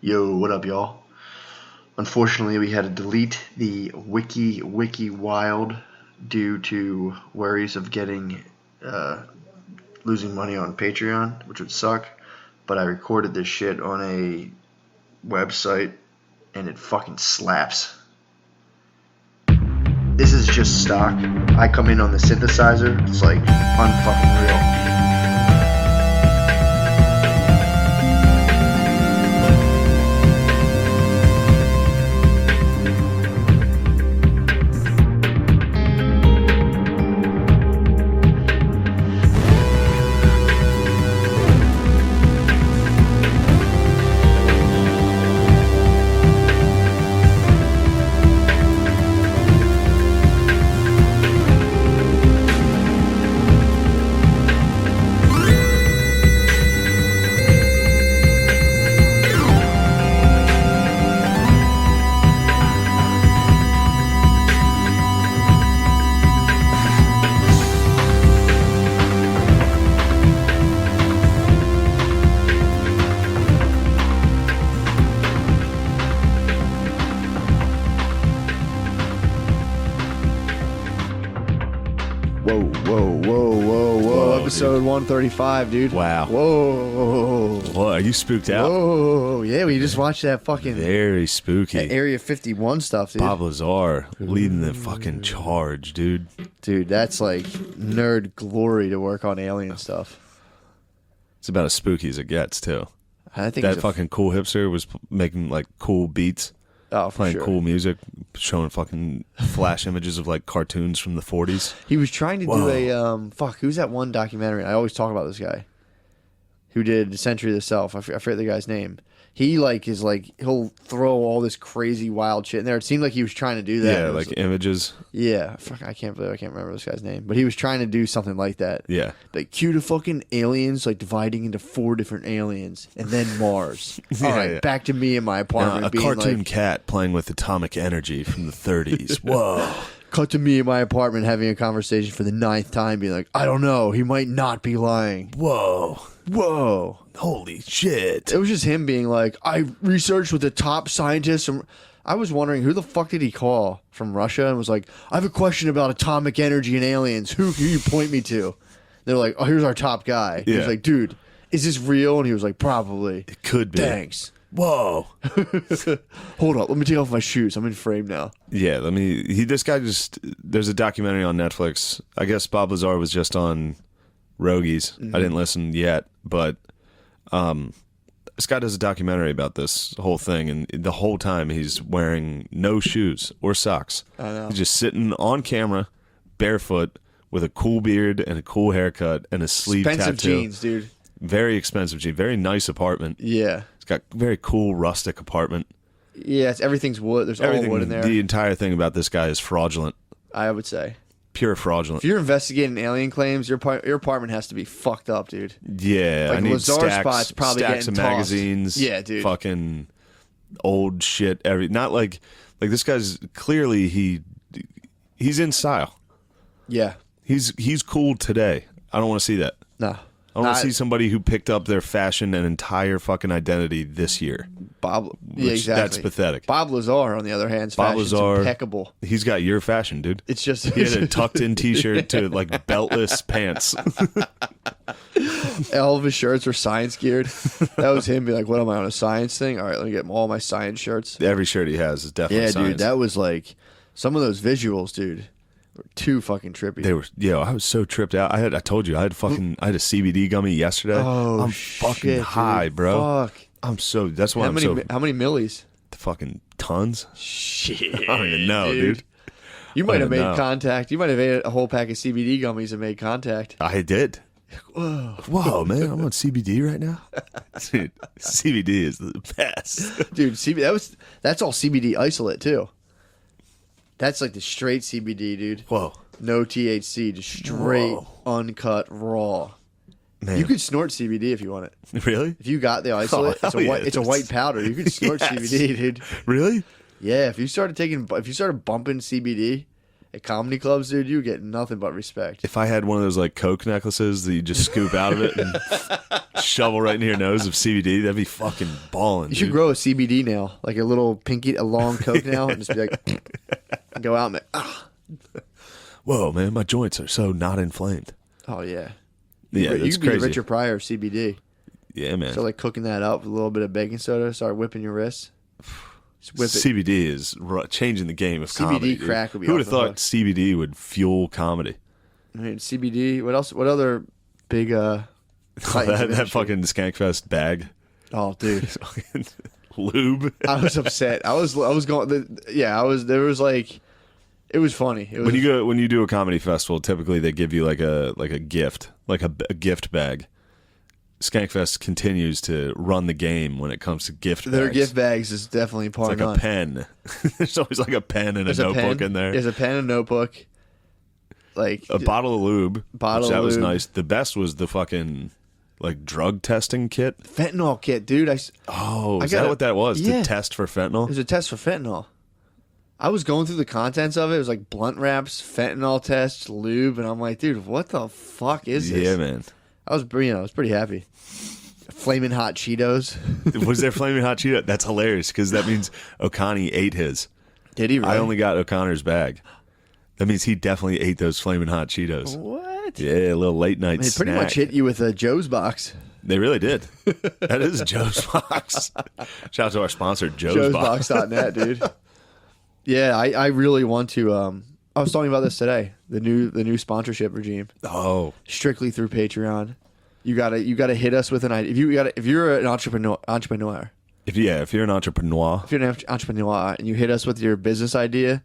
Yo, what up, y'all? Unfortunately, we had to delete the wiki wild due to worries of losing money on Patreon, which would suck. But I recorded this shit on a website, and it fucking slaps. This is just stock. I come in on the synthesizer. It's like unfucking real. Episode 135, dude. Wow. Whoa. What, are you spooked out? Whoa. Yeah, we just watched that fucking Very spooky. that Area 51 stuff, dude. Bob Lazar leading the fucking charge, dude. Dude, that's like nerd glory to work on alien stuff. It's about as spooky as it gets, too. I think That fucking cool hipster was making like cool beats, for playing sure. cool music, showing fucking flash images of like cartoons from the 40s. He was trying to do a who's that one documentary? I always talk about this guy who did The Century of the Self. I forget the guy's name. He he'll throw all this crazy wild shit in there. It seemed like he was trying to do that. Yeah, like images. Yeah, I can't remember this guy's name, but he was trying to do something like that. Yeah. Like cue the fucking aliens, like dividing into 4 different aliens, and then Mars. All right, back to me in my apartment. A being cartoon like, cat playing with atomic energy from the 30s. Whoa. cut to me in my apartment having a conversation for the 9th time, being like, I don't know, he might not be lying. Whoa. Holy shit. It was just him being like, I researched with the top scientists. I was wondering, who the fuck did he call from Russia and was like, I have a question about atomic energy and aliens. Who can you point me to? They're like, oh, here's our top guy. He was like, dude, is this real? And he was like, probably. It could be. Thanks. Whoa. Hold up. Let me take off my shoes. I'm in frame now. Yeah, there's a documentary on Netflix. I guess Bob Lazar was just on Rogies. I didn't listen yet, but this guy does a documentary about this whole thing, and the whole time he's wearing no shoes or socks. I know. He's just sitting on camera, barefoot, with a cool beard and a cool haircut and a sleeve Expensive tattoo. jeans, dude. Very expensive jeans. Very nice apartment. Yeah. It's got a very cool rustic apartment. Yeah, everything's wood. There's all wood in there. The entire thing about this guy is fraudulent. I would say. Pure fraudulent. If you're investigating alien claims, your apartment has to be fucked up, dude. Yeah, Like I need Lazar spot's probably stacks of getting tossed. magazines. Yeah, dude. Fucking old shit. Not like this guy's clearly he's in style. Yeah. He's cool today. I don't want to see that. No. I want to see somebody who picked up their fashion and entire fucking identity this year. Yeah, exactly. That's pathetic. Bob Lazar, on the fashion's impeccable. He's got your fashion, dude. It's just He had a tucked-in T-shirt to like beltless pants. all of his shirts were science geared. That was him being like, "What am I on a science thing? All right, let me get all my science shirts." Every shirt he has is definitely Yeah, science. dude, that was like some of those visuals, dude, were too fucking trippy. They were, I was so tripped out. I told you, I had a CBD gummy yesterday. Oh, I'm shit, fucking high, dude. bro. Fuck. That's why How many millis? fucking tons. Shit. I don't even know, dude. You might have made know. contact. You might have ate a whole pack of CBD gummies and made contact. I did. Whoa, man, I'm on CBD right now. Dude, CBD is the best. Dude, that's all CBD isolate too. That's like the straight CBD, dude. Whoa. No THC, just straight, uncut, raw. Man. You could snort CBD if you want it. Really? If you got the isolate, Oh, hell yeah. it's a white powder. You could snort Yes. CBD, dude. Really? Yeah, if you started bumping CBD At comedy clubs, dude, you get nothing but respect. If I had one of those like Coke necklaces that you just scoop out of it and shovel right into your nose of CBD, that'd be fucking balling. You should grow a CBD nail, like a little pinky, a long Coke nail, and just be like, go out and be, ah. Whoa, man, my joints are so not inflamed. Oh yeah, Yeah, that's you could be crazy. a Richard Pryor of CBD. Yeah, man. So like cooking that up with a little bit of baking soda, start whipping your wrists. Just whip it. CBD is changing the game of CBD comedy. crack would be Who would off have the thought hook. CBD would fuel comedy? I mean, CBD. What else? What other big titans of that industry? fucking Skankfest bag. Oh, dude, Lube. I was upset. I was going. I was. There was like, it was funny. It was, When you do a comedy festival, typically they give you like a gift, like a gift bag. Skankfest continues to run the game when it comes to gift bags. their gift bags is definitely It's par like none. a pen. There's always like a pen and There's a a notebook pen. in there. There's a pen and notebook. Like A bottle of lube. Bottle that of was lube. nice. The best was the fucking like drug testing kit. fentanyl kit, dude. Oh, I is that gotta- what that was? yeah. To test for It fentanyl? was a test for fentanyl. I was going through the contents of it. It was like blunt wraps, fentanyl tests, lube, and I'm like, dude, what the fuck is this? Yeah, man. I was pretty happy. Flaming hot Cheetos. Was there flaming hot Cheeto? That's hilarious because that means O'Connie ate his. Did he really? I only got O'Connor's bag. That means he definitely ate those flaming hot Cheetos. What? Yeah, a little late night They snack. pretty much hit you with a Joe's box. They really did. That is Joe's Box. Shout out to our sponsor, Joe's Box. Joe'sBox.net, dude. Yeah, I really want to. I was talking about this today. The new sponsorship regime, Oh, strictly through Patreon. You gotta hit us with an idea. If you're an entrepreneur, if you're an entrepreneur, if you're an entrepreneur and you hit us with your business idea,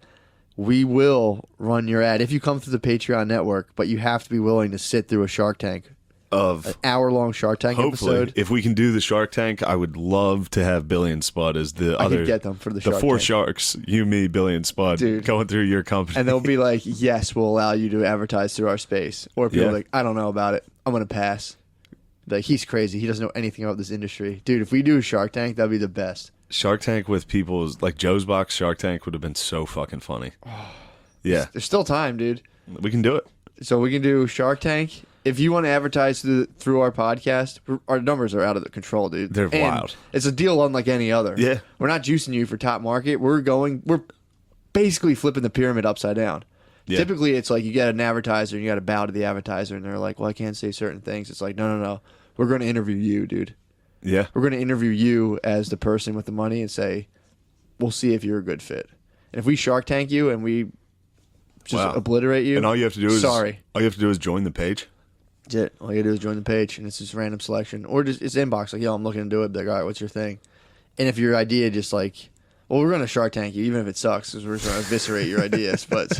we will run your ad if you come through the Patreon network. But you have to be willing to sit through a Shark Tank, of hour-long Shark Tank hopefully, episode. if we can do the Shark Tank, I would love to have Billy and Spud as the I other. could get them for the the Shark four Tank. sharks, you, me, Billy, and Spud, Dude. going through your company. And they'll be like, yes, we'll allow you to advertise through our space. Or people Yeah. are like, I don't know about it. I'm going to pass. Like, he's crazy. He doesn't know anything about this industry. Dude, if we do a Shark Tank, that'd be the best. Shark Tank with people's like Joe's Box Shark Tank would have been so fucking funny. Yeah, There's still time, dude. we can do it. So we can do Shark Tank. If you want to advertise through our podcast, our numbers are out of control, dude. They're And wild. It's a deal unlike any other. Yeah. We're not juicing you for top market. We're basically flipping the pyramid upside down. Yeah. Typically, it's like you get an advertiser and you got to bow to the advertiser, and they're like, well, I can't say certain things. It's like, no. We're going to interview you, dude. Yeah, We're going to interview you as the person with the money and say, we'll see if you're a good fit. And if we Shark Tank you and we just Wow. obliterate you, and all you have to do is join the page. That's it. All you gotta do is join the page, and it's just random selection, or just it's inbox like, yo, I'm looking to do it. Be like, all right, what's your thing? And if your idea just like, well, we're gonna Shark Tank you, even if it sucks, because we're gonna eviscerate your ideas. But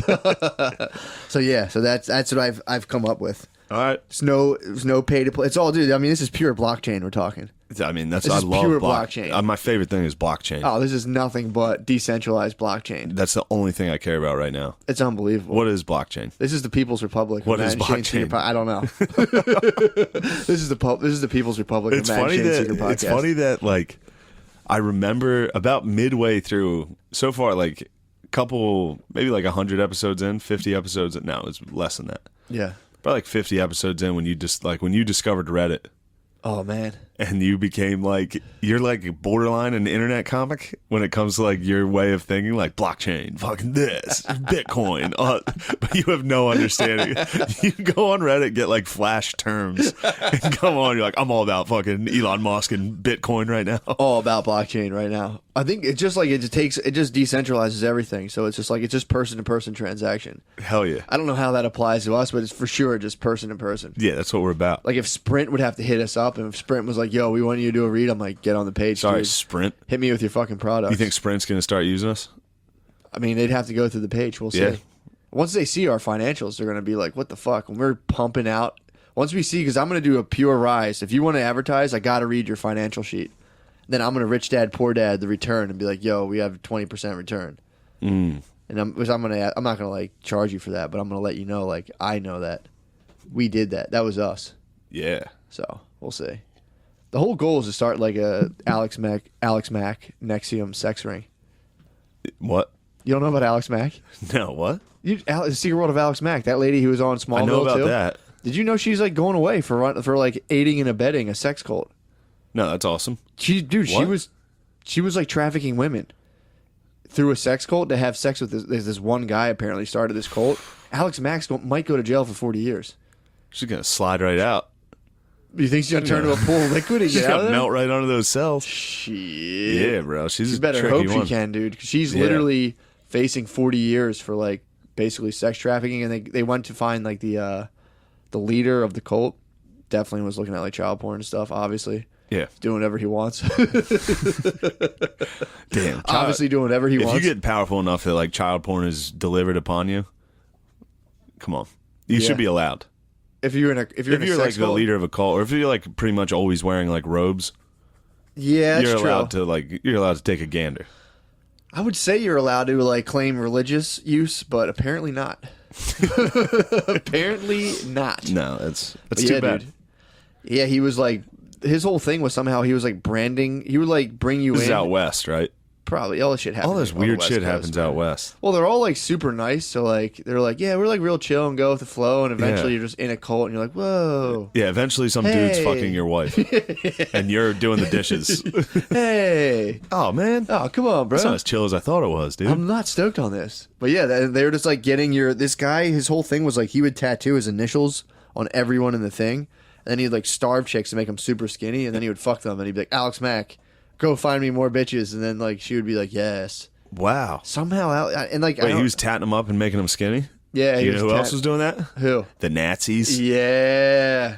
so that's what I've come up with. All right. There's no pay to play. It's all, dude. I mean, this is pure blockchain we're talking. I mean, This I is love pure blockchain. My favorite thing is blockchain. Oh, this is nothing but decentralized blockchain. That's the only thing I care about right now. It's unbelievable. What is blockchain? This is the People's Republic. What of is Madden Shane blockchain? Seeker I don't know. This is the People's Republic It's of Madden funny Shane Seeker that podcast. it's funny that like I remember about midway through so far, like couple maybe like 100 episodes in, 50 episodes in. No, it's less than that. Yeah. Probably like 50 episodes in when you discovered Reddit. Oh man. And you became like, you're like borderline an internet comic when it comes to like your way of thinking, like blockchain, fucking this, Bitcoin. But you have no understanding. You go on Reddit, get like flash terms, and come on, you're like, I'm all about fucking Elon Musk and Bitcoin right now. All about blockchain right now. I think it's just like it just decentralizes everything. So it's just person to person transaction. Hell yeah. I don't know how that applies to us, but it's for sure just person to person. Yeah, that's what we're about. Like if Sprint would have to hit us up, and if Sprint was like, "Yo, we want you to do a read," I'm like, "Get on the page, Sorry, dude. Sprint. Hit me with your fucking product." You think Sprint's going to start using us? I mean, they'd have to go through the page. We'll see. Yeah. Once they see our financials, they're going to be like, "What the fuck?" When we're pumping out, once we see, because I'm going to do a pure rise. If you want to advertise, I got to read your financial sheet. Then I'm going to rich dad, poor dad the return and be like, "Yo, we have 20% return." And I'm not gonna like charge you for that, but I'm gonna let you know, like, I know that we did that. That was us. Yeah. So we'll see. The whole goal is to start like a Alex Mack Nexium sex ring. What? You don't know about Alex Mack? No, what? The Secret World of Alex Mack. That lady who was on Smallville. I know about too. that. Did you know she's like going away for like aiding and abetting a sex cult? No, that's awesome. She was like trafficking women through a sex cult to have sex with this one guy. Apparently started this cult. Alex Mack might go to jail for 40 years. She's gonna slide right out. You think she's gonna turn to a pool of liquid and She's get out of gonna there? melt right onto those cells. Shit. Yeah, bro. She's You a better tricky hope one. she can, dude. 'Cause she's literally facing 40 years for like basically sex trafficking, and they went to find like the leader of the cult. Definitely was looking at like child porn and stuff. Obviously, Yeah. doing whatever he wants. Damn. Obviously, doing whatever he If wants. you get powerful enough that like child porn is delivered upon you, come on, you Yeah. should be allowed. if you're in a If you're like the leader of a cult, or if you're like pretty much always wearing like robes, yeah, that's you're true. allowed to take a gander. I would say you're allowed to like claim religious use, but apparently not. Apparently not. No, that's But too yeah, bad. dude. Yeah, he was like, his whole thing was somehow he was like branding. He would like bring you This is in. out west, right? Probably all this shit happens. All this on the weird West shit Coast, happens man. out west. Well, they're all like super nice. So like they're like, yeah, we're like real chill and go with the flow. And eventually Yeah. you're just in a cult and you're like, whoa, Yeah, eventually some dude's Hey. fucking your wife, and you're doing the dishes. hey, Oh man, oh come on, bro. that's not as chill as I thought it was, dude. I'm not stoked on this. But yeah, they were just like getting this guy, his whole thing was like he would tattoo his initials on everyone in the thing. And then he'd like starve chicks to make them super skinny. And then he would fuck them. And he'd be like, Alex Mack, go find me more bitches. And then like she would be like, yes. Wow. Somehow, and like, Wait, he was tatting them up and making them skinny? yeah, he You was know who else was doing that? Who? The Nazis. Yeah.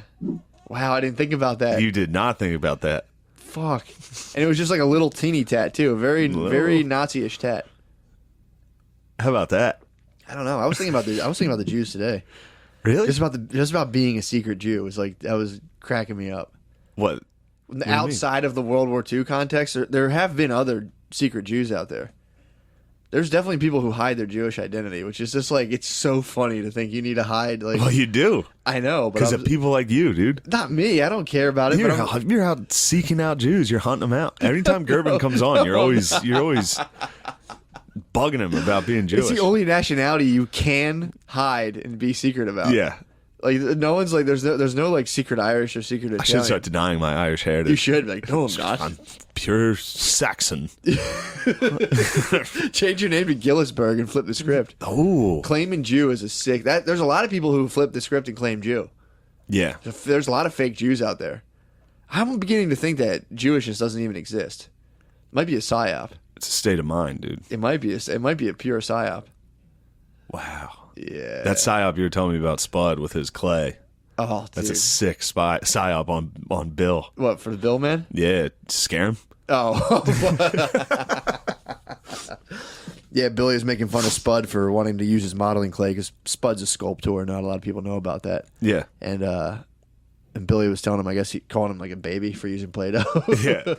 Wow, I didn't think about that. You did not think about that. Fuck. And it was just like a little teeny tattoo, a very very Nazi-ish tat. How about that? I don't know. I was thinking about the Jews today. Really? Just about being a secret Jew was like that was cracking me up. What? do you Outside of the World War II context, there have been other secret Jews out there. There's definitely people who hide their Jewish identity, which is just like it's so funny to think you need to hide. Like, Well, you do. I know, but Because of people like you, dude. not me. I don't care about it. You're But I'm- you're out seeking out Jews. You're hunting them out. Every time Gerben comes on, you're always bugging him about being Jewish. it's the only nationality you can hide and be secret about. Yeah. Like no one's like there's no like secret Irish or secret Italian. I should start denying my Irish heritage. You should be like no, I'm not. I'm pure Saxon. Change your name to Gillisburg and flip the script. Oh. Claiming Jew is a sick. There's a lot of people who flip the script and claim Jew. Yeah. There's a lot of fake Jews out there. I'm beginning to think that Jewishness doesn't even exist. It might be a psyop. It's a state of mind, dude. It might be a pure psyop. Wow. Yeah. That psyop you were telling me about Spud with his clay. Oh, dude. That's a sick psyop on Bill. What, for the Bill man? Yeah, scare him. Oh. Yeah, Billy is making fun of Spud for wanting to use his modeling clay because Spud's a sculptor. Not a lot of people know about that. Yeah. And Billy was telling him, I guess he calling him like a baby for using Play-Doh. Yeah.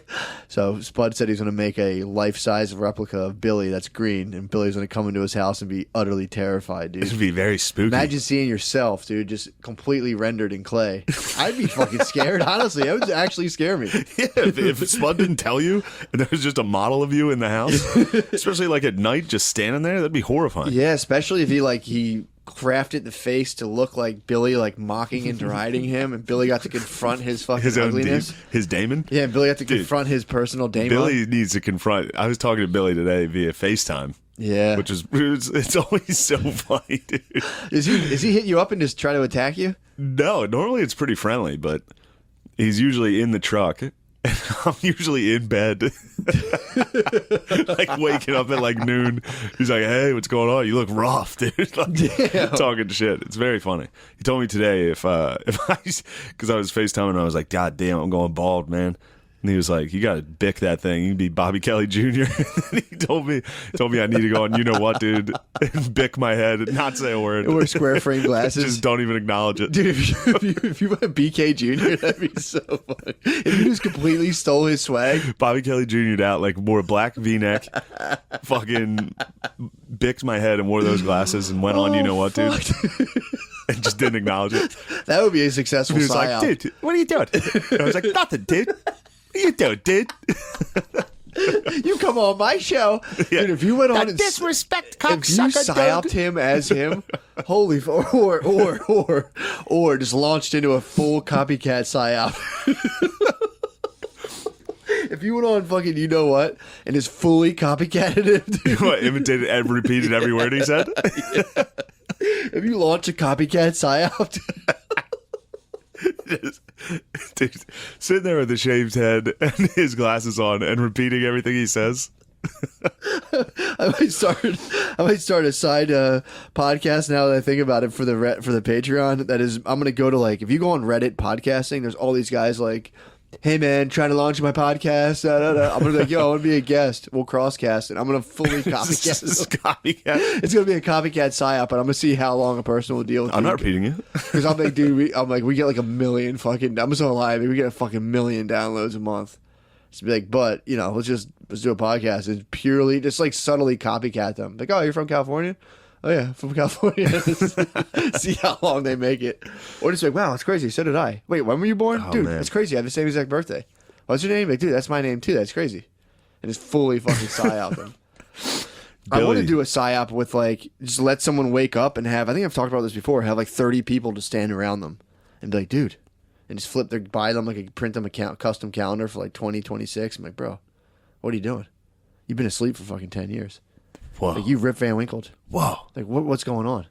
So Spud said he's going to make a life-size replica of Billy that's green, and Billy's going to come into his house and be utterly terrified, dude. This would be very spooky. Imagine seeing yourself, dude, just completely rendered in clay. I'd be fucking scared, honestly. That would actually scare me. Yeah, if Spud didn't tell you and there was just a model of you in the house, especially like at night just standing there, that'd be horrifying. Yeah, especially if he crafted the face to look like Billy, like mocking and deriding him, and Billy got to confront his fucking His own ugliness. his daemon. Yeah, and Billy got to confront his personal daemon. Billy needs to confront. I was talking to Billy today via FaceTime. Yeah. Which is it's always so funny, dude. Is he hit you up and just try to attack you? No, normally it's pretty friendly, but he's usually in the truck. And I'm usually in bed, like waking up at like noon. He's like, "Hey, what's going on? You look rough, dude." Like, talking shit. It's very funny. He told me today if I because I was FaceTiming and I was like, "God damn, I'm going bald, man." And he was like, "You got to bick that thing. You can be Bobby Kelly Jr." And he told me I need to go on. You know what, dude? And bick my head and not say a word. Wear square frame glasses. Just don't even acknowledge it, dude. If you went BK Jr., that'd be so funny. If you just completely stole his swag, Bobby Kelly Jr.'d out, like wore a black V-neck, fucking bicked my head and wore those glasses and went on. You know what, dude? And just didn't acknowledge it. That would be a successful. He was psyop. like, "Dude, what are you doing?" I was like, "Nothing, dude. What are you doing, dude?" You come on my show. Yeah. Dude, if you went on and disrespect if you psyoped him as him, holy or just launched into a full copycat psyop. If you went on fucking you know what and just fully copycatted him, dude. What, imitated and repeated every word he said? Yeah. If you launch a copycat psyop, dude, sitting there with a shaved head and his glasses on and repeating everything he says. I might start a side podcast now that I think about it for the Patreon. That is, I'm gonna go to like if you go on Reddit podcasting, there's all these guys like, hey man, trying to launch my podcast. I'm gonna be like, yo, I want to be a guest. We'll crosscast it. I'm gonna fully copycat. It's gonna be a copycat psyop, but I'm gonna see how long a person will deal with. I'm not repeating it because I'm like, dude, we get like 1 million fucking. I'm so alive. We get a fucking 1 million downloads a month. Just be like, but you know, let's do a podcast and purely just like subtly copycat them. Like, oh, you're from California? Oh yeah, from California. See how long they make it. Or just like, wow, it's crazy. So did I. Wait, when were you born? Oh, Dude, man. that's crazy. I have the same exact birthday. What's your name? Like, dude, that's my name too. That's crazy. And just fully fucking psyop them. I want to do a psyop with like, just let someone wake up and have, I think I've talked about this before, have like 30 people to stand around them and be like, dude, and just buy them like print them a custom calendar for like 2026. I'm like, bro, what are you doing? You've been asleep for fucking 10 years. Whoa. Like you Rip Van Winkled. Whoa. Like what's going on?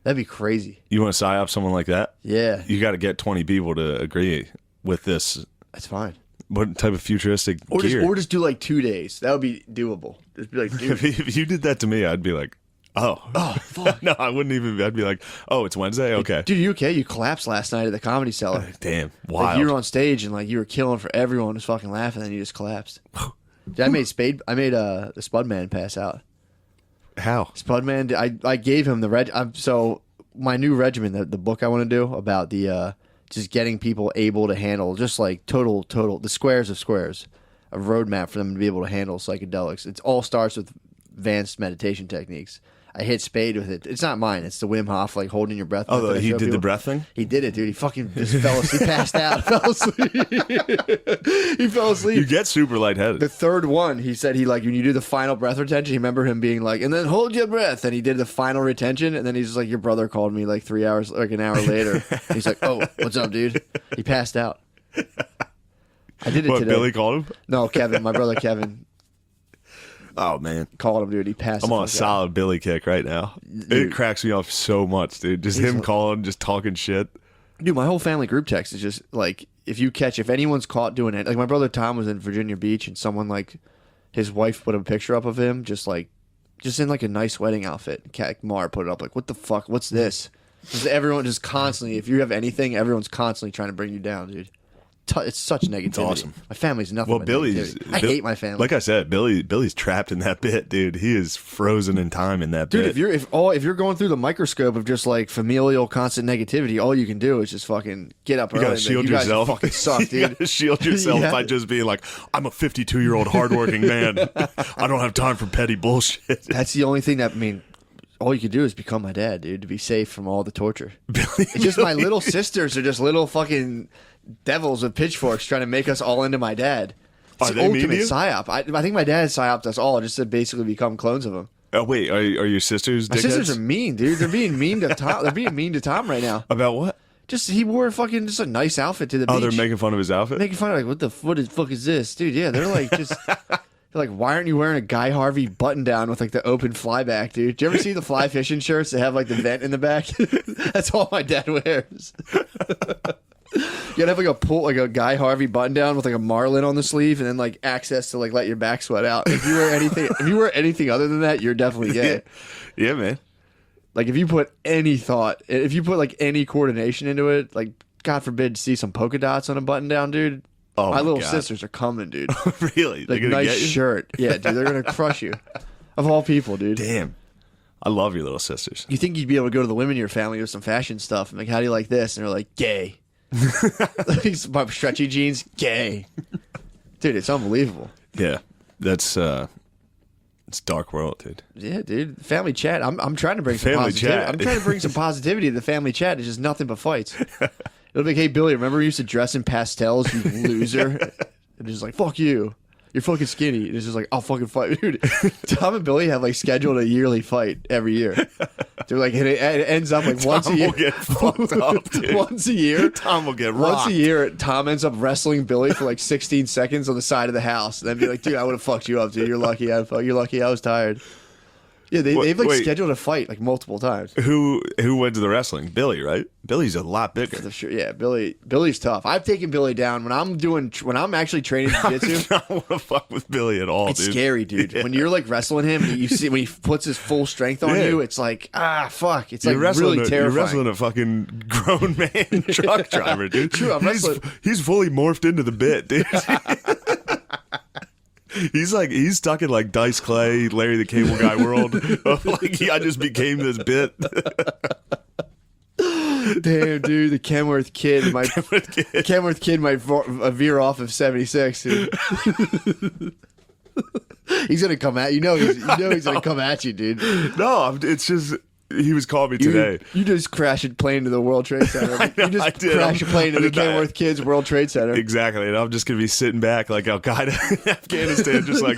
That'd be crazy. You want to psyop someone like that? Yeah. You got to get 20 people to agree with this. That's fine. What type of futuristic gear? Or just do like 2 days. That would be doable. Just be like, dude. If you did that to me, I'd be like, oh, fuck. No, I wouldn't even. I'd be like, oh, it's Wednesday? Okay. Dude, you okay? You collapsed last night at the Comedy Cellar. Damn. Like Wild. you were on stage and like you were killing for everyone was fucking laughing, and then you just collapsed. Dude, I made the Spudman pass out. How? Spudman, I gave him so my new regimen, the book I want to do about the just getting people able to handle just like total the squares of squares, a roadmap for them to be able to handle psychedelics. It all starts with advanced meditation techniques. I hit Spade with it. It's not mine. It's the Wim Hof, like holding your breath. Oh, he did the breath thing? He did it, dude. He fucking just fell asleep. He passed out. Fell asleep. He fell asleep. You get super lightheaded. The third one, he said when you do the final breath retention, you remember him being like, and then hold your breath. And he did the final retention. And then he's like, your brother called me like 3 hours, like an hour later. He's like, oh, what's up, dude? He passed out. I did it today. Billy called him? No, Kevin, my brother Kevin. Oh, man. Called him, dude. He passed. I'm on a solid Billy kick right now. Dude. It cracks me off so much, dude. Just him calling, just talking shit. Dude, my whole family group text is just like, if anyone's caught doing it, like my brother Tom was in Virginia Beach and someone like his wife put a picture up of him just in like a nice wedding outfit. Cat Mar put it up like, what the fuck? What's this? Just everyone just constantly, if you have anything, everyone's constantly trying to bring you down, dude. It's such negativity. It's awesome. My family's nothing. Well, but Billy's. negativity. I hate my family. Like I said, Billy's trapped in that bit, dude. He is frozen in time in that Dude, bit. if you're going through the microscope of just like familial constant negativity, all you can do is just fucking get up early. You gotta shield yourself. Fucking suck, dude. You gotta shield yourself Yeah. by just being like, I'm a 52-year-old hardworking man. I don't have time for petty bullshit. That's the only thing all you could do is become my dad, dude, to be safe from all the torture. It's just my little sisters are just little fucking devils with pitchforks trying to make us all into my dad. It's Are the they mean to ultimate you? psyop. I think my dad psyoped us all just to basically become clones of him. Oh, wait, are your sisters My dickheads? sisters are mean, dude. They're being mean to Tom. They're being mean to Tom right now. About what? Just he wore fucking just a nice outfit to the beach. Oh, they're making fun of his outfit? making fun of like what the fuck is this, dude? Yeah, they're like just. They're like, why aren't you wearing a Guy Harvey button down with like the open flyback, dude? Do you ever see the fly fishing shirts that have like the vent in the back? That's all my dad wears. You gotta have like a Guy Harvey button down with like a marlin on the sleeve, and then like access to like let your back sweat out. If you wear anything other than that, you're definitely gay. Yeah, man. Like if you put any thought, if you put like any coordination into it, like God forbid to see some polka dots on a button down, dude. Oh my little God. sisters are coming, dude. Really? Like They're gonna nice get you? shirt, yeah, dude. They're gonna crush you. Of all people, dude. Damn. I love your little sisters. You think you'd be able to go to the women in your family with some fashion stuff and like, how do you like this? And they're like, gay. My stretchy jeans, gay. Dude, it's unbelievable. Yeah. That's it's dark world, dude. Yeah, dude. Family chat. I'm trying to bring some Family positivity. chat. I'm trying to bring some positivity to the family chat. It's just nothing but fights. It'll be like, hey Billy, remember you used to dress in pastels, you loser? And just like, fuck you. You're fucking skinny. And it's just like, I'll fucking fight. Dude, Tom and Billy have like scheduled a yearly fight every year. They're like, it ends up like once a year. Tom will get fucked up, dude. Once a year. Tom will get rocked. Once a year, Tom ends up wrestling Billy for like 16 seconds on the side of the house. And then be like, dude, I would have fucked you up, dude. You're lucky. You're lucky I was tired. Yeah, they've like scheduled a fight like multiple times. Who went to the wrestling? Billy, right? Billy's a lot bigger. For sure. Yeah, Billy's tough. I've taken Billy down when I'm actually training jiu-jitsu. I don't want to fuck with Billy at all, It's dude. scary, dude. Yeah. When you're like wrestling him, and you see when he puts his full strength on you, it's like fuck. It's like really terrifying. You're wrestling a fucking grown man truck driver, dude. True, I'm wrestling. He's fully morphed into the bit, dude. He's stuck in like Dice Clay, Larry the Cable Guy world. Like I just became this bit. Damn, dude, the Kenworth kid might veer off of 76. Dude. He's gonna come at you. He's gonna come at you, dude. No, it's just he was calling me today. You just crashed a plane to the World Trade Center. You just crashed a plane to the Kenworth Kids World Trade Center. Exactly, and I'm just gonna be sitting back like Al Qaeda in Afghanistan, just like,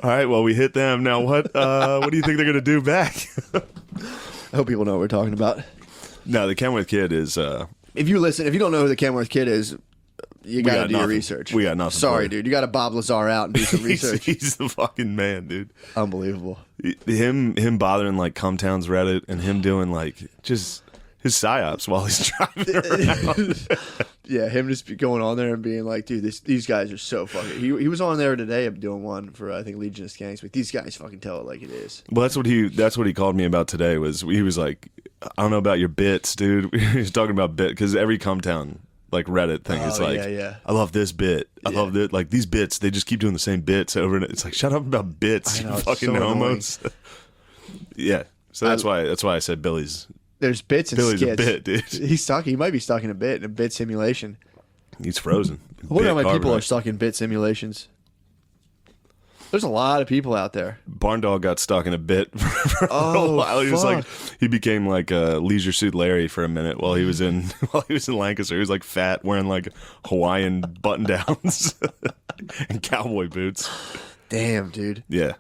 all right, well, we hit them. Now what? What do you think they're gonna do back? I hope people know what we're talking about. No, the Kenworth Kid is. If you don't know who the Kenworth Kid is, you gotta do your research. We got nothing. Sorry, dude. You gotta Bob Lazar out and do some research. He's the fucking man, dude. Unbelievable. Him bothering like Cumtown's Reddit and him doing like just his psyops while he's driving around. Yeah, him just going on there and being like, dude, these guys are so fucking. He was on there today doing one for I think Legion of Skanks, but these guys fucking tell it like it is. Well, that's what he called me about today. He was like, I don't know about your bits, dude. He was talking about bit because every Cumtown like Reddit thing is like, I love this bit. I love that. Like these bits, they just keep doing the same bits over and it's like, shut up about bits, I know, you fucking so homos. Yeah, so that's why I said Billy's. There's bits and Billy's skits. a bit, dude. He's stuck. He might be stuck in a bit simulation. He's frozen. I wonder how many people are stuck in bit simulations. There's a lot of people out there. Barn Dog got stuck in a bit for a while. He was like, he became like a Leisure Suit Larry for a minute while he was in Lancaster. He was like fat, wearing like Hawaiian button downs and cowboy boots. Damn, dude. Yeah,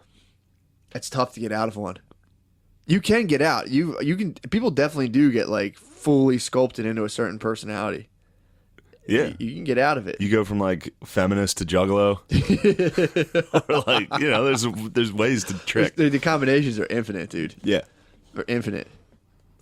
it's tough to get out of one. You can get out. You can. People definitely do get like fully sculpted into a certain personality. Yeah, you can get out of it. You go from like feminist to juggalo. Or like, there's ways to trick. The combinations are infinite, dude. Yeah, they're infinite.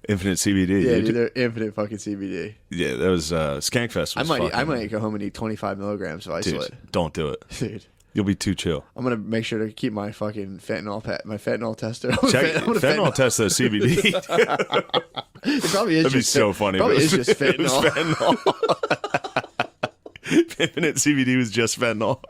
Infinite CBD. Yeah, dude, they're infinite fucking CBD. Yeah, that was Skankfest. I might go home and eat 25 milligrams of isolate. Dude, don't do it, dude. You'll be too chill. I'm gonna make sure to keep my fucking fentanyl tester. Fentanyl test the CBD. It probably is. That'd be so funny. Probably is just fentanyl. It was fentanyl. Infinite CBD was just fentanyl.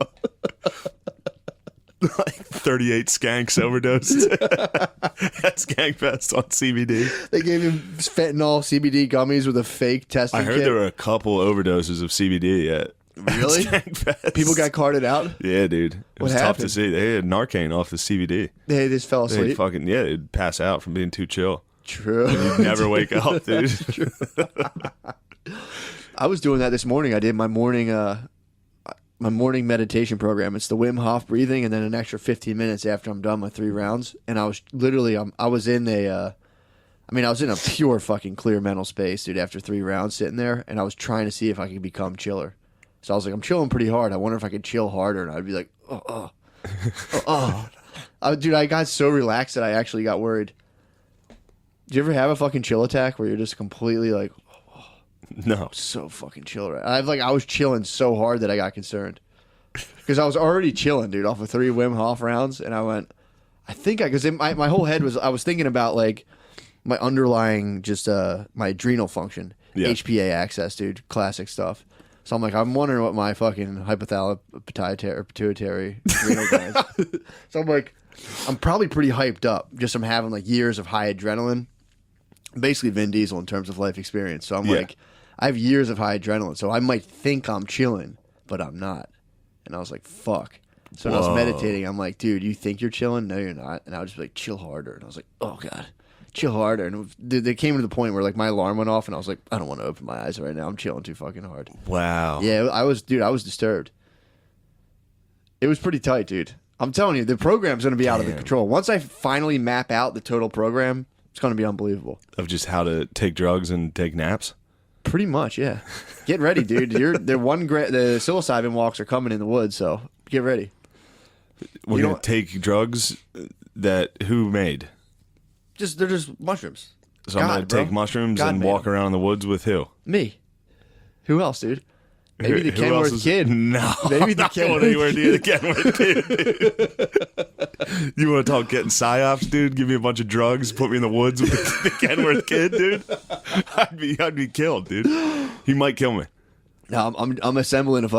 Like 38 skanks overdosed at Skankfest on CBD. They gave him fentanyl CBD gummies with a fake testing I heard kit. there were a couple overdoses of CBD at Really? People got carted out? Yeah, dude. It was tough to see. They had Narcan off the CBD. They just fell asleep? They'd pass out from being too chill. True. And you'd never wake up, dude. True. I was doing that this morning. I did my morning meditation program. It's the Wim Hof breathing and then an extra 15 minutes after I'm done my 3 rounds. And I was literally, I was in a pure fucking clear mental space, dude, after 3 rounds sitting there. And I was trying to see if I could become chiller. So I was like, I'm chilling pretty hard. I wonder if I could chill harder. And I'd be like, dude, I got so relaxed that I actually got worried. Did you ever have a fucking chill attack where you're just completely like, no, so fucking chill, right? I was chilling so hard that I got concerned because I was already chilling, dude, off of 3 Wim Hof rounds, and I went, because my whole head was, I was thinking about like my underlying just my adrenal function, HPA access, dude, classic stuff. So I'm like, I'm wondering what my fucking pituitary adrenal glands. So I'm like, I'm probably pretty hyped up just from having like years of high adrenaline. Basically Vin Diesel in terms of life experience. So I'm like, I have years of high adrenaline, so I might think I'm chilling, but I'm not. And I was like, fuck. So when I was meditating, I'm like, dude, you think you're chilling? No, you're not. And I would just be like, chill harder. And I was like, oh, God, chill harder. And they came to the point where like my alarm went off, and I was like, I don't want to open my eyes right now. I'm chilling too fucking hard. Wow. Yeah, I was disturbed. It was pretty tight, dude. I'm telling you, the program's going to be out of the control. Once I finally map out the total program, it's going to be unbelievable. Of just how to take drugs and take naps? Pretty much, yeah. Get ready, dude. The psilocybin walks are coming in the woods, so get ready. We're going to take drugs that who made? They're just mushrooms. So I'm going to take mushrooms and walk around in the woods with who? Me. Who else, dude? Maybe the Kenworth kid. No. Maybe the Kenworth kid. You want to talk getting psyops, dude? Give me a bunch of drugs, put me in the woods with the Kenworth kid, dude? I'd be killed, dude. He might kill me. No, I'm assembling a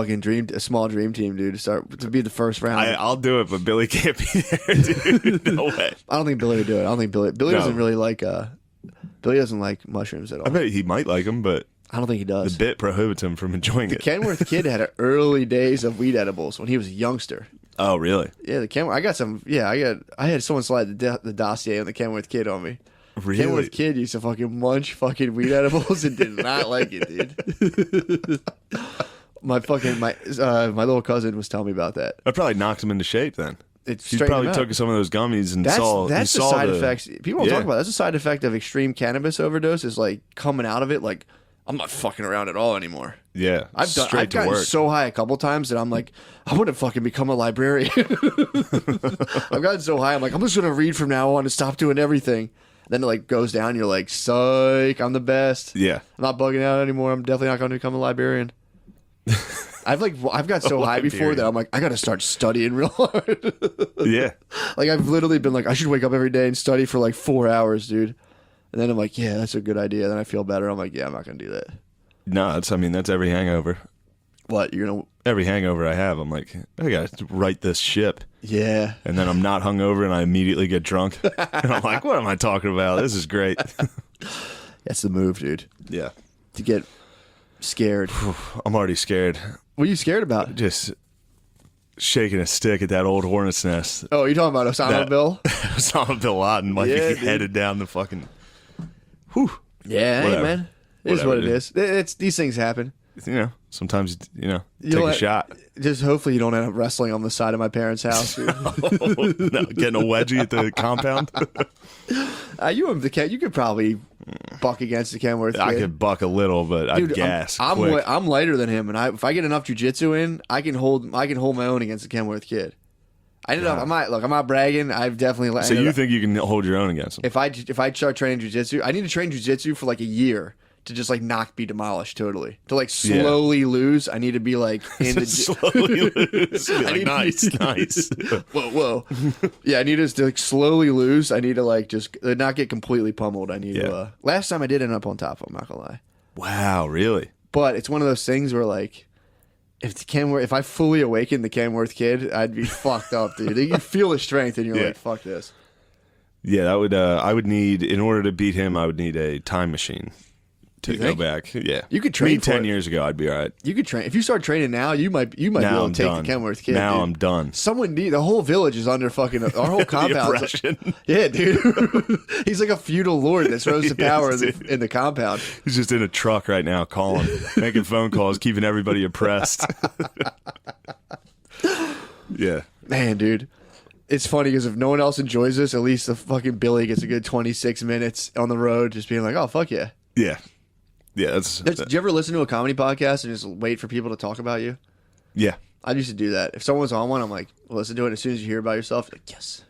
small dream team, dude, to be the first round. I'll do it, but Billy can't be there, dude. No way. I don't think Billy would do it. I don't think Billy doesn't really like Billy doesn't like mushrooms at all. I bet he might like them, but I don't think he does. The bit prohibits him from enjoying it. The Kenworth kid had early days of weed edibles when he was a youngster. Oh, really? Yeah, the Kenworth. I got some. Yeah, I had someone slide the dossier on the Kenworth kid on me. Really? Kenworth kid used to fucking munch fucking weed edibles and did not like it, dude. my little cousin was telling me about that. I probably knocked him into shape then. He probably took some of those gummies and saw the side effects. People don't talk about. That's a side effect of extreme cannabis overdose. Is like coming out of it like, I'm not fucking around at all anymore. Yeah, I've gotten so high a couple times that I'm like, I want to fucking become a librarian. I've gotten so high, I'm like, I'm just gonna read from now on and stop doing everything. Then it like goes down. You're like, psych, I'm the best. Yeah, I'm not bugging out anymore. I'm definitely not going to become a librarian. I've got so high before that I'm like, I got to start studying real hard. Yeah, like I've literally been like, I should wake up every day and study for like 4 hours, dude. And then I'm like, yeah, that's a good idea. Then I feel better. I'm like, yeah, I'm not going to do that. No, that's every hangover. What, every hangover I have, I'm like, I got to right this ship. Yeah. And then I'm not hungover and I immediately get drunk. And I'm like, what am I talking about? This is great. That's the move, dude. Yeah. To get scared. I'm already scared. What are you scared about? Just shaking a stick at that old hornet's nest. Oh, you're talking about Osama Bill? Osama Bin Laden might be headed down the fucking... Whew. Yeah, Whatever. Hey, man. It is what it is. It's these things happen. Sometimes, take a shot. Just hopefully you don't end up wrestling on the side of my parents' house. Dude. No, getting a wedgie at the compound. You could probably buck against the Kenworth kid. I could buck a little, but I'd gas. I'm lighter than him, and if I get enough jiu-jitsu in, I can hold my own against the Kenworth kid. I'm not bragging. I've definitely. So you think you can hold your own against him? If I start training jiu-jitsu, I need to train jiu-jitsu for like a year to just like not be demolished totally. To like slowly lose, I need to be like in the slowly lose. Like, nice. Whoa. Yeah, I need to like slowly lose. I need to like just not get completely pummeled. I need to. Last time I did end up on top. I'm not gonna lie. Wow, really? But it's one of those things where like, if I fully awakened the Kenworth kid, I'd be fucked up, dude. You feel the strength, and you're like, fuck this. Yeah, that would. I would need, in order to beat him, I would need a time machine to go back. Yeah, you could train. 10 years ago, I'd be all right. You could train if you start training now. You might be able to take the Kenworth kid. Now dude. I'm done. The whole village is under fucking our whole compound. Yeah, dude. He's like a feudal lord that's rose to power in the compound. He's just in a truck right now, calling, making phone calls, keeping everybody oppressed. Yeah, man, dude. It's funny because if no one else enjoys this, at least the fucking Billy gets a good 26 minutes on the road, just being like, "Oh fuck yeah." Yeah. Yeah, do you ever listen to a comedy podcast and just wait for people to talk about you? Yeah. I used to do that. If someone's on one, I'm like, listen to it. As soon as you hear about yourself, you're like, yes.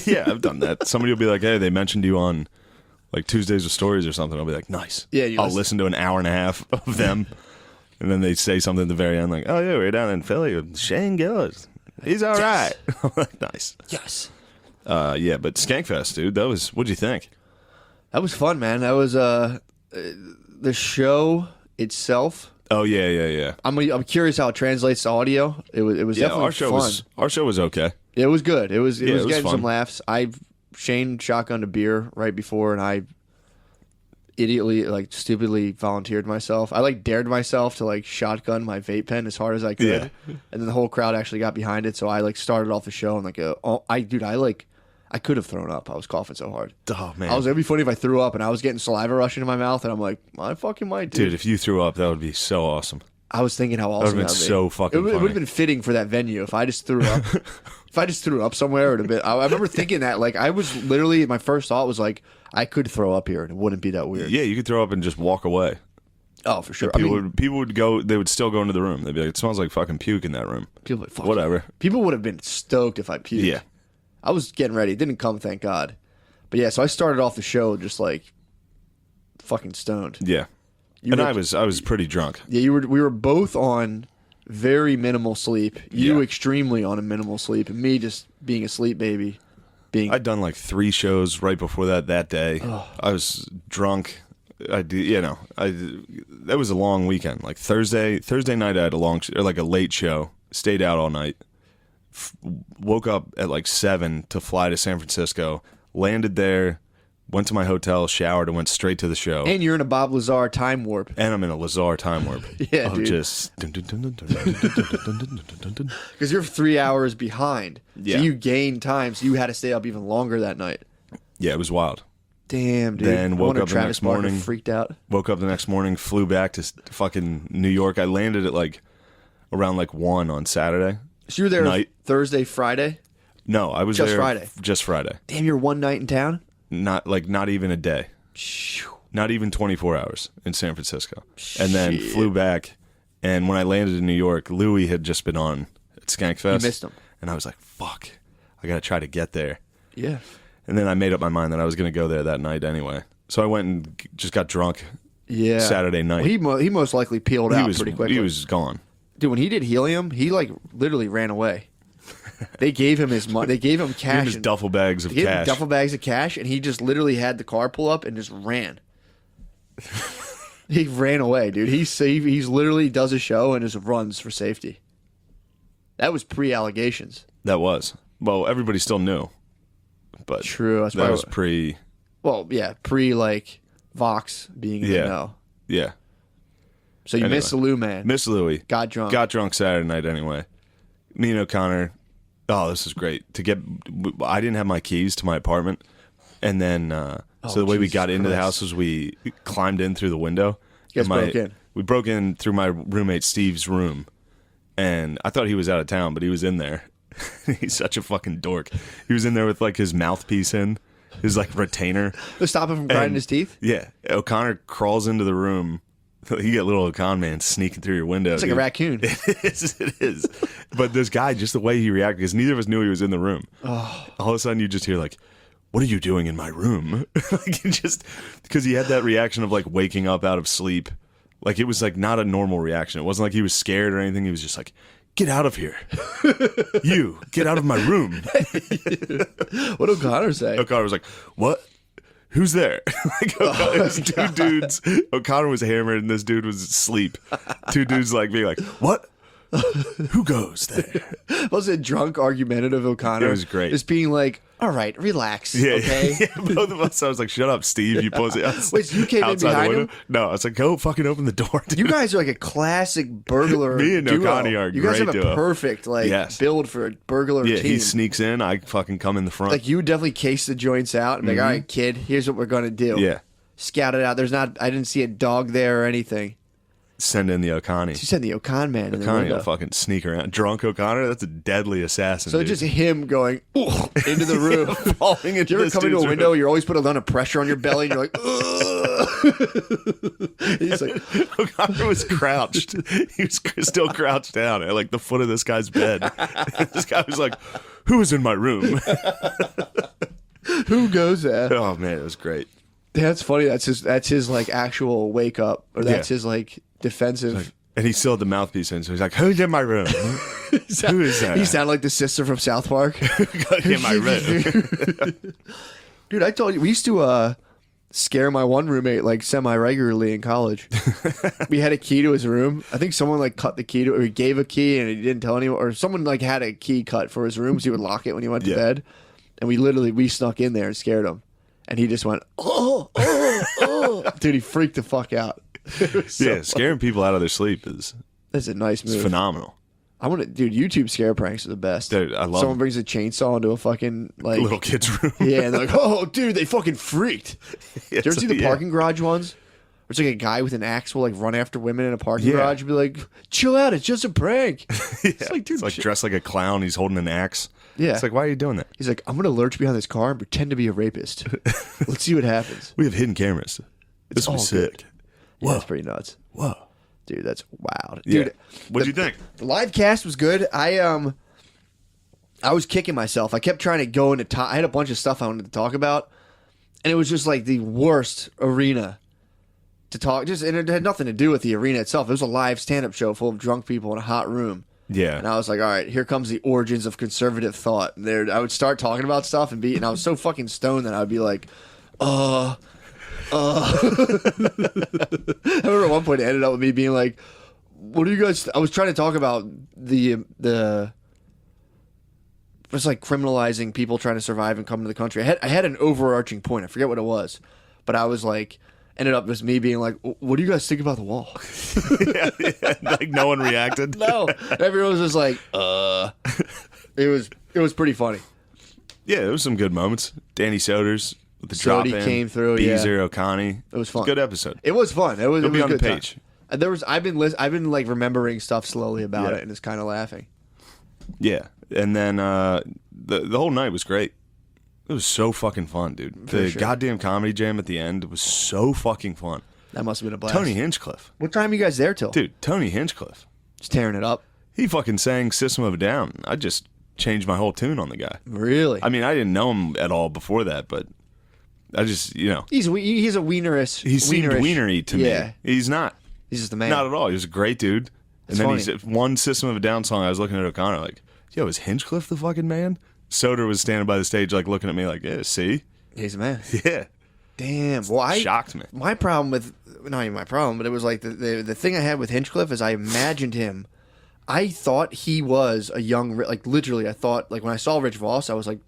Yeah, I've done that. Somebody will be like, hey, they mentioned you on like Tuesdays with Stories or something. I'll be like, nice. Yeah, I'll listen to an hour and a half of them. And then they say something at the very end like, oh, yeah, we're down in Philly with Shane Gillis. He's all right. I'm like, nice. Yes. Yeah, but Skankfest, dude, what'd you think? That was fun, man. That was... the show itself. Oh yeah. I'm curious how it translates to audio. It was definitely fun. Our show was okay. It was good. It was getting fun. some laughs. Shane shotgunned a beer right before, and I stupidly volunteered myself. I dared myself to shotgun my vape pen as hard as I could, and then the whole crowd actually got behind it. So I started off the show and I could have thrown up. I was coughing so hard. Oh, man. It'd be funny if I threw up and I was getting saliva rushing to my mouth and I'm like, I fucking might, dude. Dude, if you threw up, that would be so awesome. I was thinking how awesome That would've been so fucking It would funny. have been fitting for that venue if I just threw up. If I just threw up somewhere, it would have been. I remember thinking that. Like, I was literally, my first thought was like, I could throw up here and it wouldn't be that weird. Yeah, you could throw up and just walk away. Oh, for sure. People would go. They would still go into the room. They'd be like, "It smells like fucking puke in that room." people would fuck Whatever. you. People would have been stoked if I puked. Yeah. I was getting ready. It didn't come, thank God. But yeah, so I started off the show just like fucking stoned. Yeah. You And were- I was pretty drunk. Yeah, we were both on very minimal sleep. You Yeah. extremely on a minimal sleep, and me just being a sleep baby. I'd done like 3 shows right before that day. I was drunk. That was a long weekend. Like Thursday night, I had a late show. Stayed out all night. Woke up at like 7 to fly to San Francisco. Landed there. Went to my hotel, showered, and went straight to the show. And you're in a Bob Lazar time warp. And I'm in a Lazar time warp. Yeah, of dude. just Because you're 3 hours behind. Yeah. So you gain time, so you had to stay up even longer that night. Yeah, it was wild. Damn, dude. Then I woke wonder up the Travis next Barker morning. freaked out. Woke up the next morning, flew back to fucking New York. I landed at like around like 1 on Saturday. So you were there Night. Thursday, Friday? No, I was Just there Friday. Just Friday. Damn, you're one night in town? Not even a day. Shoo. Not even 24 hours in San Francisco. And then Shit. flew back. And when I landed in New York, Louis had just been on at Skankfest. You missed him. And I was like, fuck, I got to try to get there. Yeah. And then I made up my mind that I was going to go there that night anyway. So I went and just got drunk Yeah. Saturday night. Well, he most likely peeled out pretty quickly. He was gone. Dude, when he did helium, he like literally ran away. They gave him his money. They gave him Gave cash. him his duffel bags of They gave him cash. duffel bags of cash, and he just literally had the car pull up and just ran. He ran away, dude. He's literally does a show and just runs for safety. That was pre-allegations. That was. Well, everybody still knew. But True, that's that why- was pre. Well, yeah, like Vox being in Yeah. the know. Yeah. So you Anyway. missed the Lou man. Miss Louie. Got drunk. Got drunk Saturday night anyway. Me and O'Connor. Oh, this is great. I didn't have my keys to my apartment. And then, so the way we Jesus got into the Christ. house was we climbed in through the window. You guys And broke in. We broke in through my roommate Steve's room. And I thought he was out of town, but he was in there. He's such a fucking dork. He was in there with like his mouthpiece in, his like retainer. To stop him from grinding And- his teeth. Yeah. O'Connor crawls into the room. You get little O'Con man sneaking through your window. It's like a raccoon. It is. But this guy, just the way he reacted, because neither of us knew he was in the room. Oh. All of a sudden, you just hear like, "What are you doing in my room?" Like just because he had that reaction of like waking up out of sleep. Like it was like not a normal reaction. It wasn't like he was scared or anything. He was just like, "Get out of here! You get out of my room!" What did O'Connor say? O'Connor was like, "What? Who's there?" Like, it was 2 dudes. O'Connor was hammered and this dude was asleep. 2 dudes like being like, "What? Who goes there?" Was it drunk, argumentative O'Connor? It was great. Just being like, all right, relax, Yeah, okay? yeah, both of us. I was like, "Shut up, Steve, you pussy." Wait, so you came in outside the behind window. him? No, I was like, "Go fucking open the door, dude." You guys are like a classic burglar Me and duo. O'Connor are a You guys great have a duo. perfect Yes. build for a burglar Yeah, team. he sneaks in. I fucking come in the front. Like you would definitely case the joints out and be like, all right, kid, here's what we're gonna do. Yeah. Scout it out. I didn't see a dog there or anything. Send in the O'Connie. You said the O'Con man in the O'Connie window. will fucking sneak around. Drunk O'Connor, that's a deadly assassin. So dude. it's just him going "Ooh," into the room. falling into Do you ever this come into a dude's window? room. You're always put a lot of pressure on your belly, and you're like, "Ugh." He's like, O'Connor was crouched. He was still crouched down at like the foot of this guy's bed. This guy was like, "Who is in my room?" "Who goes there?" Oh man, it was great. That's funny. That's his like actual wake up, or that's Yeah. his like defensive. And he still had the mouthpiece in, so he's like, "Who's in my room? Who is that?" He sounded like the sister from South Park. in my room. Dude, I told you we used to scare my one roommate like semi regularly in college. We had a key to his room. I think someone like cut the key to, or he gave a key and he didn't tell anyone, or someone like had a key cut for his room, so he would lock it when he went to Yeah. bed. And we snuck in there and scared him, and he just went, oh, dude, he freaked the fuck out. It was so Yeah, scaring people out of their sleep is That's a nice move. phenomenal. I want to, dude. YouTube scare pranks are the best. Dude, I love Someone them. brings a chainsaw into a fucking like Little kid's room. yeah, and they're like, oh, dude, they fucking freaked. Did you ever see the parking garage ones? It's like a guy with an axe will like run after women in a parking Yeah. garage and be like, chill out, it's just a prank. It's like, dude, It's like dressed like a clown. He's holding an axe. Yeah. It's like, why are you doing that? He's like, I'm going to lurch behind this car and pretend to be a rapist. Let's see what happens. We have hidden cameras. This all was sick. Yeah, that's pretty nuts. Whoa. Dude, that's wild. Yeah. Dude, What'd you think? the live cast was good. I was kicking myself. I kept trying to go into I had a bunch of stuff I wanted to talk about, and it was just like the worst arena to talk. And it had nothing to do with the arena itself. It was a live stand-up show full of drunk people in a hot room. Yeah. And I was like, all right, here comes the origins of conservative thought. And I would start talking about stuff and I was so fucking stoned that I would be like, I remember at one point it ended up with me being like, what do you guys, I was trying to talk about it's like criminalizing people trying to survive and come to the country. I had an overarching point. I forget what it was, but I was like, ended up with me being like, what do you guys think about the wall? yeah. Like no one reacted. No. Everyone was just like, It was pretty funny. Yeah, there was some good moments. Danny Soders with the Sody drop in. came through, Beezer, yeah. O'Connie. It was fun. Good episode. It was fun. It was It'll be a on the good time. page. I've been like remembering stuff slowly about Yeah. it and just kind of laughing. Yeah, and then the whole night was great. It was so fucking fun, dude. For The sure. goddamn comedy jam at the end was so fucking fun. That must have been a blast. Tony Hinchcliffe. What time are you guys there till? Dude, Tony Hinchcliffe. Just tearing it up. He fucking sang System of a Down. I just changed my whole tune on the guy. Really? I mean, I didn't know him at all before that, but I just, He's a wienerish. he seemed wienery to Yeah. me. He's not. He's just the man. Not at all. He was a great dude. That's and then funny. he's one System of a Down song. I was looking at O'Connor like, yo, is Hinchcliffe the fucking man? Soder was standing by the stage like looking at me like, yeah, see? He's the man. Yeah. Damn. Well, Shocked me. My problem with, not even my problem, but it was like the thing I had with Hinchcliffe is I imagined him. I thought he was a young, like literally, I thought, like when I saw Rich Voss, I was like,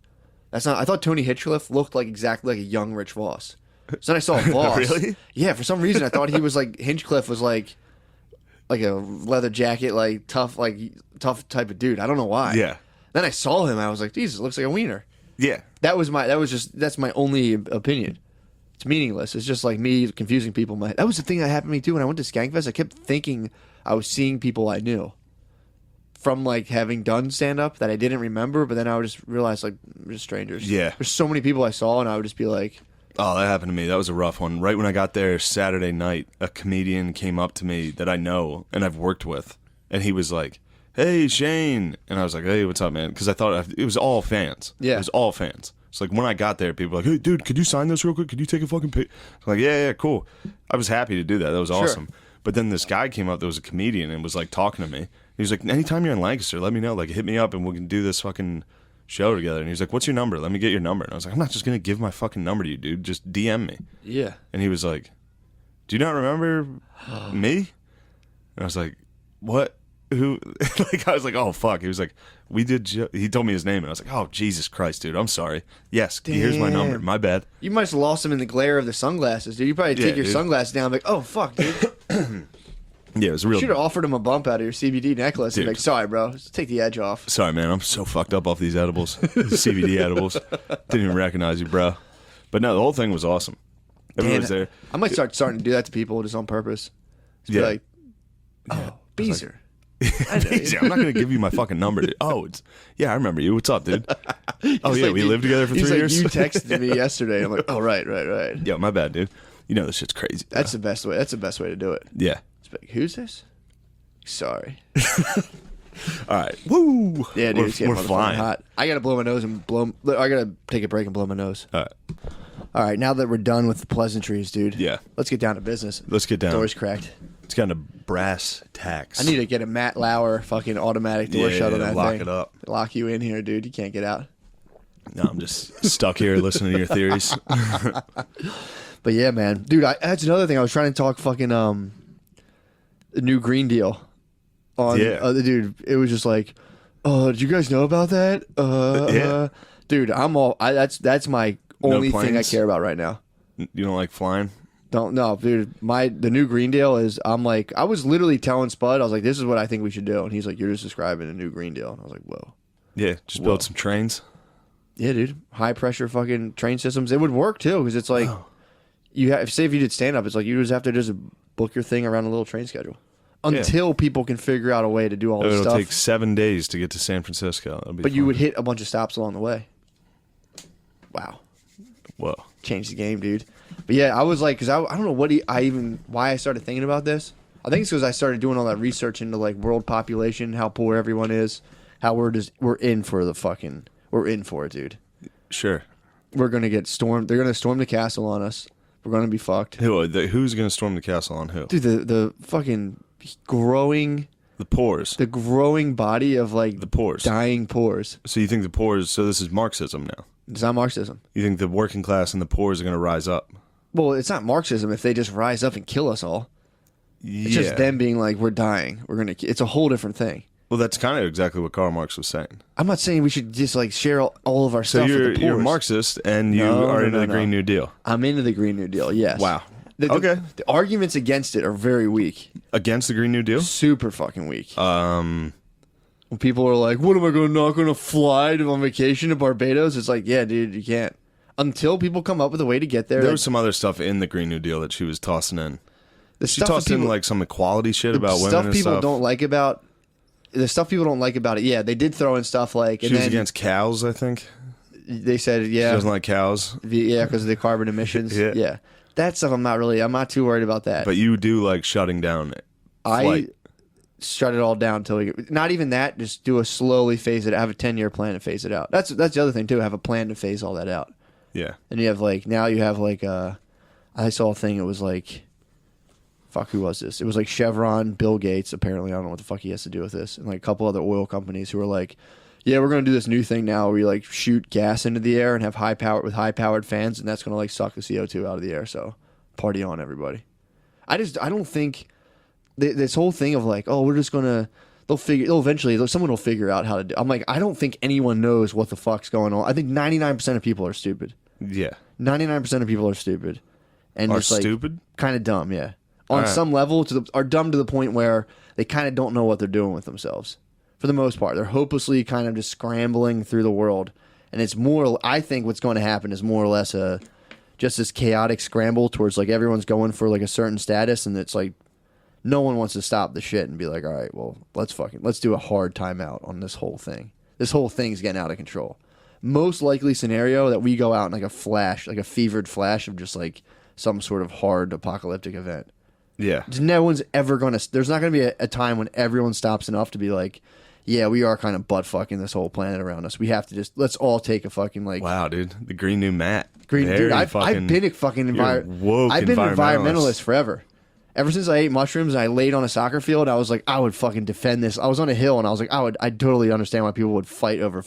that's not, I thought Tony Hinchcliffe looked like exactly like a young Rich Voss. So then I saw Voss. Really? Yeah, for some reason I thought he was like, Hinchcliffe was like a leather jacket, like tough type of dude. I don't know why. Yeah. Then I saw him, I was like, Jesus, looks like a wiener. Yeah. That's my only opinion. It's meaningless. It's just like me confusing people. That was the thing that happened to me too when I went to Skankfest. I kept thinking I was seeing people I knew from like having done stand up that I didn't remember, but then I would just realize like we're just strangers. Yeah. There's so many people I saw and I would just be like, Oh, that happened to me. That was a rough one. Right when I got there Saturday night, a comedian came up to me that I know and I've worked with, and he was like, hey, Shane. And I was like, hey, what's up, man? Because I thought it was all fans. Yeah. It was all fans. It's like when I got there, people were like, hey, dude, could you sign this real quick? Could you take a fucking pic? I'm like, yeah, cool. I was happy to do that. That was awesome. But then this guy came up that was a comedian and was like talking to me. He was like, anytime you're in Lancaster, let me know. Like, hit me up and we can do this fucking show together. And he was like, what's your number? Let me get your number. And I was like, I'm not just going to give my fucking number to you, dude. Just DM me. yeah. And he was like, do you not remember me? And I was like, what? Who? Like, I was like, oh, fuck. He was like, he told me his name. And I was like, oh, Jesus Christ, dude. I'm sorry. Yes, here's my number. Damn. My bad. You might have lost him in the glare of the sunglasses, dude. You probably take your dude. sunglasses down and be like, oh, fuck, dude. Yeah, it was real. Should have offered him a bump out of your CBD necklace and be Dude. like, sorry, bro. Just take the edge off. Sorry, man. I'm so fucked up off these edibles. These CBD edibles. Didn't even recognize you, bro. But no, the whole thing was awesome. Everyone was there. I might starting to do that to people just on purpose. Just be Yeah. like, oh, Beezer. I know Easy. you. I'm not going to give you my fucking number, dude. Oh, yeah, I remember you. What's up, dude? Oh, He's yeah, like, we dude, lived together for he's 3 like, years. You texted me yesterday. I'm like, oh, right. Yeah, my bad, dude. You know this shit's crazy. Bro. That's the best way. That's the best way to do it. Yeah. Just be like, who's this? Sorry. All right. Woo. Yeah, dude. It's getting we're motherfucking flying. hot. I gotta blow my nose and blow. I gotta take a break and blow my nose. All right. All right. Now that we're done with the pleasantries, dude. Yeah. Let's get down to business. Let's get down. Doors cracked. It's kind of brass tacks. I need to get a Matt Lauer fucking automatic door shut on that lock thing. it up. Lock you in here, dude. You can't get out. No, I'm just stuck here listening to your theories. But yeah, man, dude, that's another thing. I was trying to talk fucking the new Green Deal on. Yeah. Dude, it was just like, did you guys know about that? Yeah. Dude, that's my only thing I planes? care about right now. You don't like flying? Don't no, dude. The new Green Deal is. I'm like, I was literally telling Spud, I was like, this is what I think we should do, and he's like, you're just describing a new Green Deal, and I was like, whoa. Yeah, just build some trains. Yeah, dude. High pressure fucking train systems. It would work too, because it's like, say if you did stand up, it's like you just have to just book your thing around a little train schedule until people can figure out a way to do all this It'll stuff. take 7 days to get to San Francisco. But you would hit a bunch of stops along the way. Wow. Whoa. Changed the game, dude. But yeah, I was like, because I don't know why I started thinking about this. I think it's because I started doing all that research into like world population, how poor everyone is, how we're in for it, dude. Sure. We're gonna get stormed. They're gonna storm the castle on us. We're gonna be fucked. Who's going to storm the castle on who? Dude, the fucking growing. The poors. The growing body of like The poors. dying poors. So you think the poors? So this is Marxism now. It's not Marxism. You think the working class and the poors are going to rise up? Well, it's not Marxism if they just rise up and kill us all. Yeah. It's just them being like, we're dying. It's a whole different thing. Well, that's kind of exactly what Karl Marx was saying. I'm not saying we should just like share all of our So stuff with the poors. you're Marxist and you are into the Green New Deal. I'm into the Green New Deal, yes. Wow. The arguments against it are very weak. Against the Green New Deal? Super fucking weak. When people are like, what am I not going to fly on vacation to Barbados? It's like, yeah, dude, you can't. Until people come up with a way to get there. There was some other stuff in the Green New Deal that she was tossing in. She tossed in like some equality shit about women and stuff. The stuff people don't like about it, yeah, they did throw in stuff like... She was against cows, I think. They said, yeah. She doesn't like cows. Yeah, because of the carbon emissions. Yeah. That stuff I'm not too worried about that. But you do like shutting down flight. I shut it all down until we get... Not even that, just do a slowly phase it out. Have a 10-year plan to phase it out. That's the other thing, too. Have a plan to phase all that out. Yeah. And you have like... Now you have like... I saw a thing, it was like... Fuck, who was this? It was like Chevron, Bill Gates, apparently. I don't know what the fuck he has to do with this. And like a couple other oil companies who were like, yeah, we're going to do this new thing now where we like shoot gas into the air and have high-powered fans, and that's going to like suck the CO2 out of the air. So party on, everybody. I don't think this whole thing of like, oh, we're just going to, someone will figure out how to do. I'm like, I don't think anyone knows what the fuck's going on. I think 99% of people are stupid. Yeah. 99% of people are stupid. And are just like stupid? Kind of dumb, yeah. On some level, are dumb to the point where they kind of don't know what they're doing with themselves. For the most part, they're hopelessly kind of just scrambling through the world, and it's more. I think what's going to happen is more or less just this chaotic scramble towards like everyone's going for like a certain status, and it's like no one wants to stop the shit and be like, all right, well, let's do a hard timeout on this whole thing. This whole thing's getting out of control. Most likely scenario that we go out in like a flash, like a fevered flash of just like some sort of hard apocalyptic event. Yeah. No one's ever going to... There's not going to be a time when everyone stops enough to be like, yeah, we are kind of butt-fucking this whole planet around us. We have to just... Let's all take a fucking like... Wow, dude. The Green New Matt. Dude, I've been a fucking... I've been an environmentalist forever. Ever since I ate mushrooms and I laid on a soccer field, I was like, I would fucking defend this. I was on a hill and I was like, I'd totally understand why people would fight over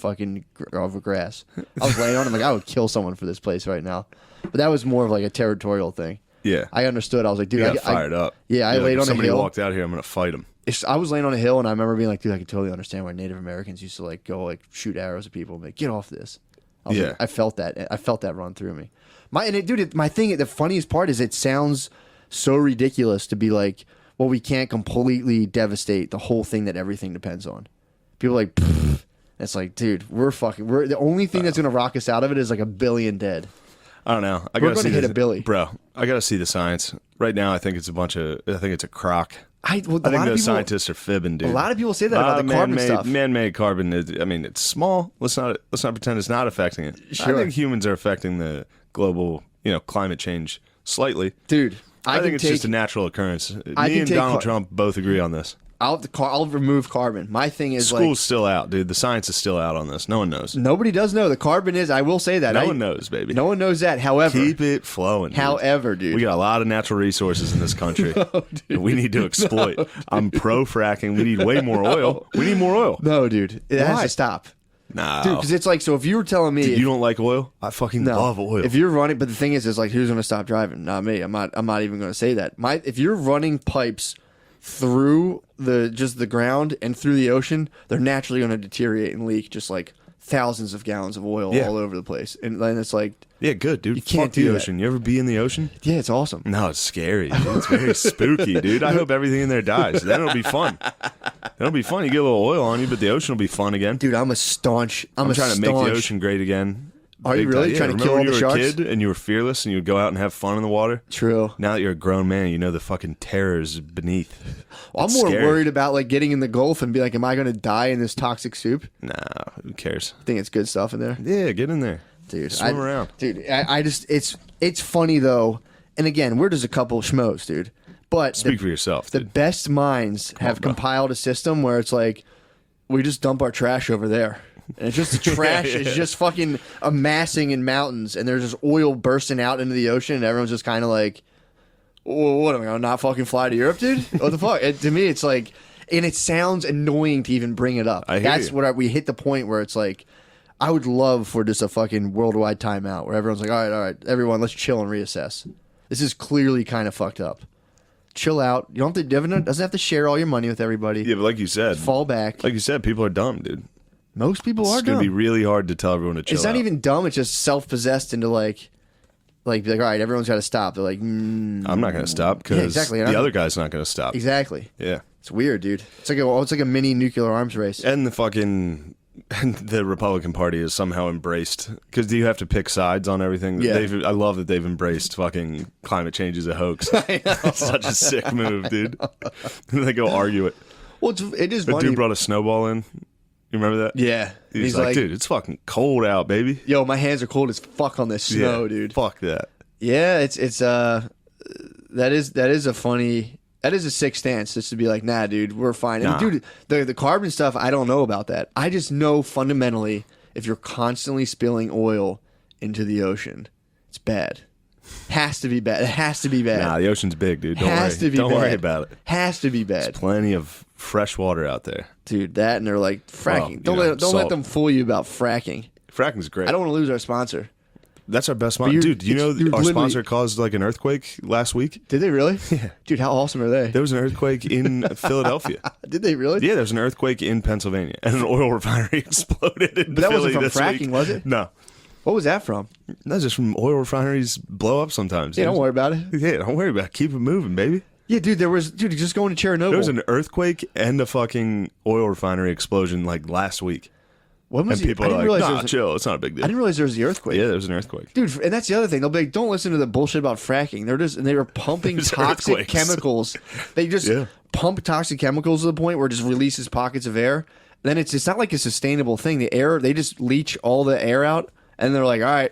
over grass. I was laying on it, like, I would kill someone for this place right now. But that was more of like a territorial thing. Yeah. I understood. I was like, dude, I got fired up. Yeah, I laid on a hill. Somebody walked out here, I'm going to fight him. I was laying on a hill and I remember being like, dude, I could totally understand why Native Americans used to like go like shoot arrows at people and be like, get off this. Like, I felt that. I felt that run through me. The funniest part is it sounds so ridiculous to be like, well, we can't completely devastate the whole thing that everything depends on. People are like, pfft. It's like, dude, we're the only thing that's going to rock us out of it is like 1 billion dead. I don't know. We're going to hit a billy. Bro, I got to see the science. Right now, I think it's a crock. I think those scientists are fibbing, dude. A lot of people say that about the carbon stuff. Man-made carbon, it's small. Let's not pretend it's not affecting it. Sure. I think humans are affecting the global, climate change slightly. Dude, I think it's just a natural occurrence. Me and Donald Trump both agree on this. I'll remove carbon. My thing is school's still out, dude. The science is still out on this. No one knows. Nobody does know. The carbon is. I will say that. No one knows, baby. No one knows that. However, keep it flowing. Dude. We got a lot of natural resources in this country. No, we need to exploit. No, I'm pro fracking. We need way more oil. We need more oil. No, dude. It has to stop. No, dude, because it's like, so if you were telling me you don't like oil, I fucking love oil. If you're running, but the thing is like, who's going to stop driving? Not me. I'm not even going to say that. If you're running pipes through the ground and through the ocean, they're naturally going to deteriorate and leak just like thousands of gallons of oil all over the place. And then it's like, yeah, good, dude. You can't do the ocean. You ever be in the ocean? Yeah, it's awesome. No, it's scary. Dude. It's very spooky, dude. I hope everything in there dies. Then it'll be fun. It'll be fun. You get a little oil on you, but the ocean will be fun again. Dude, I'm trying to make the ocean great again. Are you Big really time. trying to Remember kill all when the you were sharks? a kid and you were fearless and you would go out and have fun in the water? True. Now that you're a grown man, you know the fucking terrors beneath. I'm It's more scary. worried about like getting in the Gulf and be like, am I going to die in this toxic soup? Nah, who cares? I think it's good stuff in there. Yeah, get in there. Dude, Swim around. Dude, I just it's funny though. And again, we're just a couple of schmoes, dude. But Speak for yourself, the dude. best minds have compiled a system where it's like we just dump our trash over there. And it's just trash is just fucking amassing in mountains, and there's just oil bursting out into the ocean, and everyone's just kind of like, well, what am I gonna not fucking fly to Europe, dude? What the fuck? To me, it's like, and it sounds annoying to even bring it up. I hear That's you. what we hit the point where it's like, I would love for just a fucking worldwide timeout where everyone's like, all right, everyone, let's chill and reassess. This is clearly kind of fucked up. Chill out. You don't have to. Everyone doesn't have to share all your money with everybody. Yeah, but like you said, Fall back. like you said, people are dumb, dude. Most people are It's gonna dumb. be really hard to tell everyone to chill It's not out. even dumb. It's just self-possessed into like, all right, everyone's got to stop. They're like, I'm not gonna stop because Yeah, exactly. the other guy's not gonna stop. exactly. Yeah, It's weird, dude. It's like a mini nuclear arms race. and the Republican Party is somehow embraced because you have to pick sides on everything. Yeah. I love that they've embraced fucking climate change as a hoax. It's such a sick move, dude. And they go argue it. Well, it is The funny. dude brought a snowball in. You remember that? Yeah, He's like, dude, it's fucking cold out, baby. yo, my hands are cold as fuck on this snow, Yeah, dude. Fuck that. Yeah, it's that is a funny. That is a sick stance, just to be like, nah, dude, we're fine. And Nah. dude, the carbon stuff, I don't know about that. I just know fundamentally, if you're constantly spilling oil into the ocean, it's bad. Has to be bad. It has to be bad. Nah, the ocean's big, dude. Don't Has worry. to be Don't bad. worry about it. Has to be bad, Plenty of fresh water out there. dude. That and they're like fracking. Well, don't let salt. them fool you about fracking. Fracking's great. I don't want to lose our sponsor. That's our best But sponsor. you're- Dude, you know you're our literally- sponsor caused like an earthquake last week? Did they really? Yeah, dude. How awesome are they? There was an earthquake in Philadelphia. Did they really? Yeah, there was an earthquake in Pennsylvania, and an oil refinery exploded in But that Philly wasn't from this fracking, week. was it? No. What was that from? That's just from oil refineries blow up sometimes. Yeah, dude. don't worry about it. Yeah, don't worry about it. Keep it moving, baby. Yeah, dude. Just going to Chernobyl. There was an earthquake and a fucking oil refinery explosion like last week. When was And it? people I are didn't like, realize there nah, was chill. It's not a big deal. I didn't realize there was the earthquake. Yeah, there was an earthquake. Dude, and that's the other thing. They'll be like, don't listen to the bullshit about fracking. They were pumping There's toxic earthquakes. chemicals. They just Yeah. pump toxic chemicals to the point where it just releases pockets of air. Then it's not like a sustainable thing. The air, they just leach all the air out, and they're like, all right,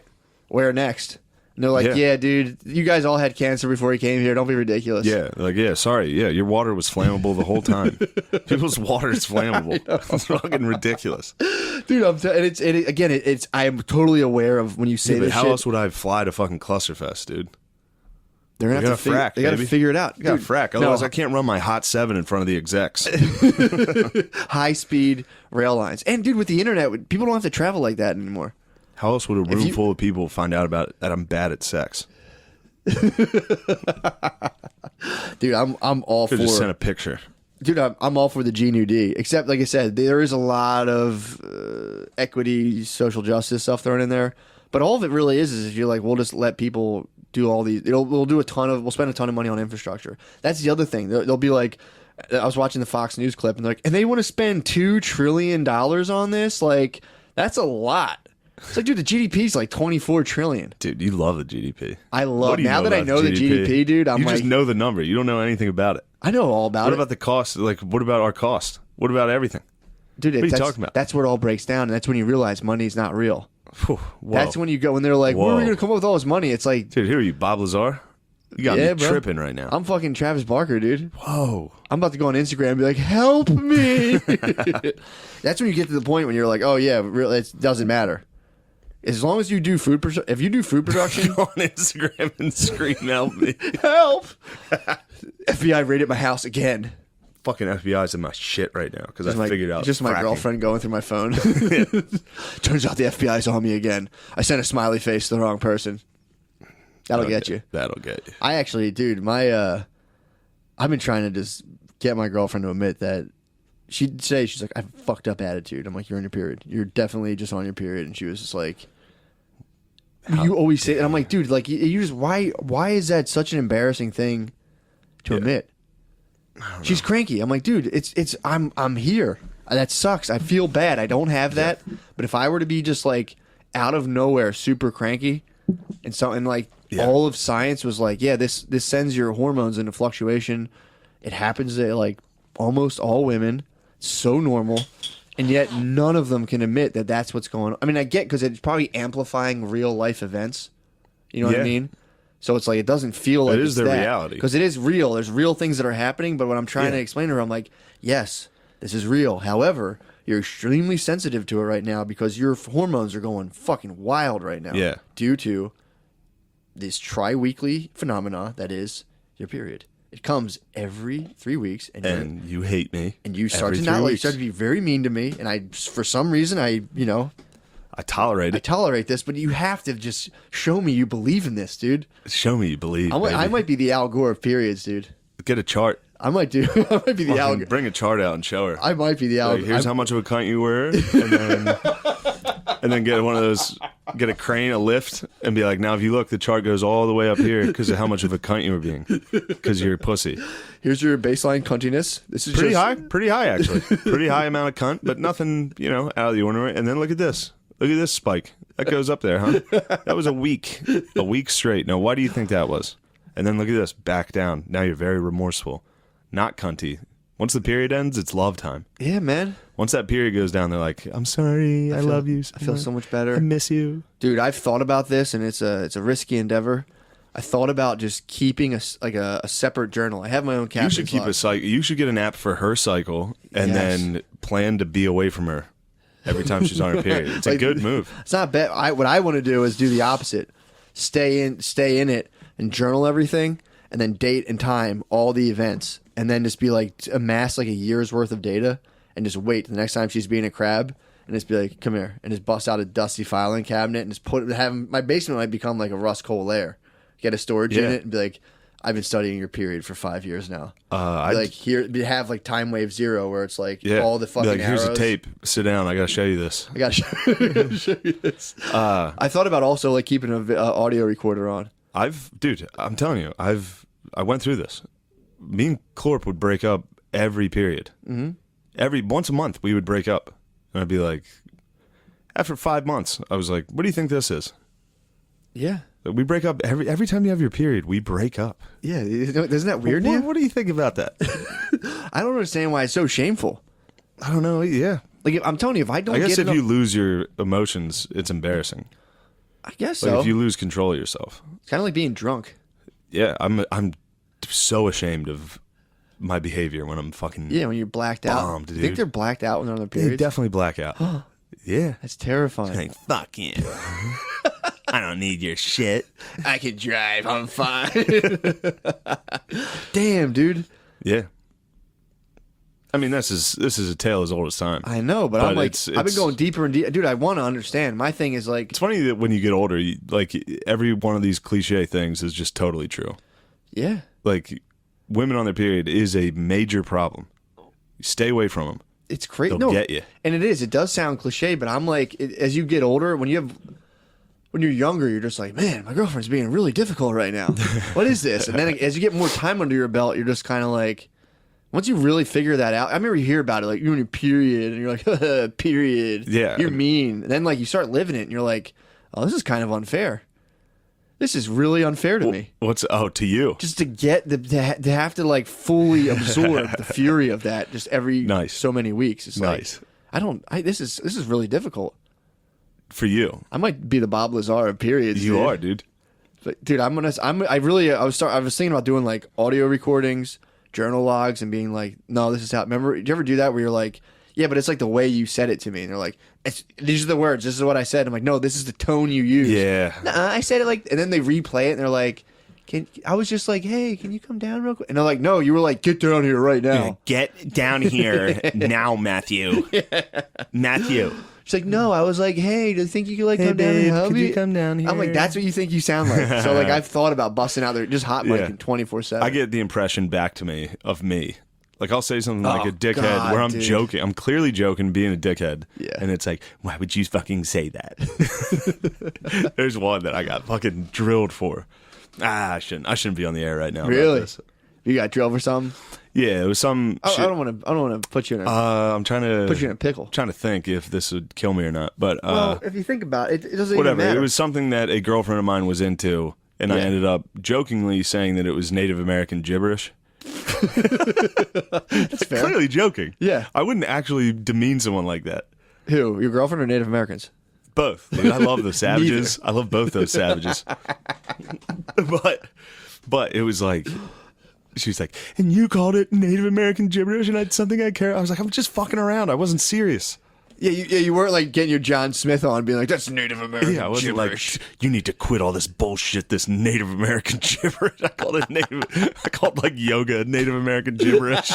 where next? And they're like, Yeah. yeah, dude, you guys all had cancer before you came here. Don't be ridiculous. Yeah, like, yeah, sorry. Yeah, your water was flammable the whole time. People's water is flammable. It's fucking ridiculous. Dude, I am totally aware of when you say Yeah, but this how shit. else would I fly to fucking Clusterfest, dude? They're gonna We have to gotta frack, They got to baby. figure it out. You gotta Dude, frack. no, Otherwise, I can't run my Hot 7 in front of the execs. high speed rail lines. And dude, with the internet, people don't have to travel like that anymore. How else would a room you- full of people find out about that I'm bad at sex? Dude, I'm all Could just send for. a picture. Dude, I'm all for the G New D. Except, like I said, there is a lot of equity, social justice stuff thrown in there. But all of it really is if you're like, we'll just let people do all these. We'll spend a ton of money on infrastructure. That's the other thing. They'll be like, I was watching the Fox News clip, and they're like, and they want to spend $2 trillion on this. Like, that's a lot. It's like, dude, the GDP is like 24 trillion. Dude, you love the GDP. I What love do you now that I about know the GDP, dude. I'm you like, just know the number. You don't know anything about it. I know all about What it, about the cost? Like, what about our cost? What about everything? dude. what are you that's, talking about? That's where it all breaks down, and that's when you realize money's not real. Whew, whoa. That's when you go when they're like, "Where are we Whoa. going to come up with all this money?" It's like, Dude, who are you, Bob Lazar? You got Yeah, me bro. tripping right now. I'm fucking Travis Barker, dude. Whoa. I'm about to go on Instagram and be like, "Help me!" That's when you get to the point when you're like, "Oh yeah, really, it doesn't matter." As long as you do if you do food production, On Instagram and scream, help me. help. FBI raided my house again. Fucking FBI's in my shit right now because Just I figured out. Just my fracking. girlfriend going through my phone. Turns out the FBI's on me again. I sent a smiley face to the wrong person. That'll get you. That'll get you. I actually, dude, I've been trying to just get my girlfriend to admit that she'd say, she's like, I have a fucked up attitude. I'm like, you're on your period. You're definitely just on your period. And she was just like, you always say, and I'm like, dude, like, you just, why is that such an embarrassing thing to admit? She's cranky. I'm like, dude, I'm here. That sucks. I feel bad. I don't have that. But if I were to be just like out of nowhere super cranky, and like all of science was like, yeah, this sends your hormones into fluctuation. It happens to like almost all women. It's so normal. And yet none of them can admit that that's what's going on. I mean, I get because it's probably amplifying real life events. You know what I mean? So it's like it doesn't feel like it is their reality. Because it is real. There's real things that are happening. But when I'm trying to explain to her, I'm like, yes, this is real. However, you're extremely sensitive to it right now because your hormones are going fucking wild right now. Yeah. Due to this tri-weekly phenomena that is your period. It comes every 3 weeks, and you hate me. And you start to not like. You start to be very mean to me, and I, for some reason, I tolerate it. I tolerate this, but you have to just show me you believe in this, dude. Show me you believe. I might be the Al Gore of periods, dude. Get a chart. I might be the Al Gore. Bring a chart out and show her. I might be the Al Gore. Here's how much of a cunt you were, and then get one of those. Get a crane, a lift, and be like, now if you look, the chart goes all the way up here because of how much of a cunt you were being, because you're a pussy. Here's your baseline cuntiness. This is pretty high actually. Pretty high amount of cunt, but nothing, out of the ordinary. And then look at this spike that goes up there, huh? That was a week straight. Now, why do you think that was? And then look at this, back down. Now you're very remorseful, not cunty. Once the period ends, it's love time. Yeah, man. Once that period goes down, they're like, I'm sorry, I love you. I feel so much better. I miss you. Dude, I've thought about this, and it's a risky endeavor. I thought about just keeping a separate journal. I have my own captions. You should keep a cycle. You should get an app for her cycle, and then plan to be away from her every time she's on her period. It's a good move. It's not bad. What I want to do is do the opposite. Stay in it and journal everything, and then date and time all the events. And then just be like, amass like a year's worth of data and just wait the next time she's being a crab and just be like, come here. And just bust out a dusty filing cabinet and just my basement might become like a Rust Cohle lair. Get a storage unit and be like, I've been studying your period for 5 years now. Have like Time Wave 0 where it's like all the fucking like, here's arrows. A tape. Sit down. I got to show you this. I got to show you this. I thought about also like keeping an audio recorder on. Dude, I'm telling you, I went through this. Me and Corp would break up every period. Mm-hmm. Once a month, we would break up. And I'd be like, after 5 months, I was like, what do you think this is? Yeah. We break up every time you have your period, we break up. Yeah. Isn't that weird? What do you think about that? I don't understand why it's so shameful. I don't know. Yeah. Like, I'm telling you, if I don't I guess if you lose your emotions, it's embarrassing. I guess like so. If you lose control of yourself. It's kind of like being drunk. Yeah. I'm so ashamed of my behavior when I'm fucking when you're blacked out. Bombed, dude. I think they're blacked out when they're on their periods. They definitely black out. Yeah. That's terrifying. Like, fuck you. I don't need your shit. I can drive. I'm fine. Damn, dude. Yeah. I mean, this is a tale as old as time. I know, but I'm like, I've been going deeper and deeper. Dude, I want to understand. My thing is like... It's funny that when you get older, like, every one of these cliche things is just totally true. Yeah. Like, women on their period is a major problem. Stay away from them. It's crazy. They'll get you. And it is. It does sound cliche, but I'm like, as you get older, when you're younger, you're just like, man, my girlfriend's being really difficult right now. What is this? And then as you get more time under your belt, you're just kind of like, once you really figure that out, I remember you hear about it, like you're in your period, and you're like, period. Yeah. You're mean. And then like you start living it, and you're like, oh, this is kind of unfair. This is really unfair to me. To you? Just to get to have to like fully absorb the fury of that just every so many weeks. It's nice. Like, this is really difficult. For you. I might be the Bob Lazar of periods. You are, dude. But, dude, I was thinking about doing like audio recordings, journal logs, and being like, no, this is how. Remember, did you ever do that where you're like, yeah, but it's like the way you said it to me, and they're like, these are the words. This is what I said. I'm like, no, this is the tone you use. Yeah. Nah, I said it like, and then they replay it, and they're like, I was just like, hey, can you come down real quick? And they're like, no, you were like, get down here right now. Yeah, get down here now, Matthew. Yeah. Matthew. She's like, no, I was like, hey, do you think you could like come down and help me? Could you come down here? I'm like, that's what you think you sound like. So like, I've thought about busting out there, just hot mic 24/7. I get the impression back to me of me. Like, I'll say something like a dickhead where I'm joking. I'm clearly joking, being a dickhead. Yeah. And it's like, why would you fucking say that? There's one that I got fucking drilled for. I shouldn't be on the air right now. Really? You got drilled for something? Yeah, it was some. I shit. don't want to put you in a I'm trying to put you in a pickle. Trying to think if this would kill me or not, but Well, if you think about it, it doesn't whatever. even matter. It was something that a girlfriend of mine was into, and I ended up jokingly saying that it was Native American gibberish. That's fair. Clearly joking. Yeah. I wouldn't actually demean someone like that. Who? Your girlfriend or Native Americans? Both. Dude, I love the savages. I love both those savages. but it was like, she was like, and you called it Native American gibberish, and I had something I care. I was like, I'm just fucking around. I wasn't serious. Yeah, you weren't like getting your John Smith on, being like, "That's Native American." Yeah, I wasn't gibberish. like, you need to quit all this bullshit, this Native American gibberish. I called it Native. I called like yoga Native American gibberish.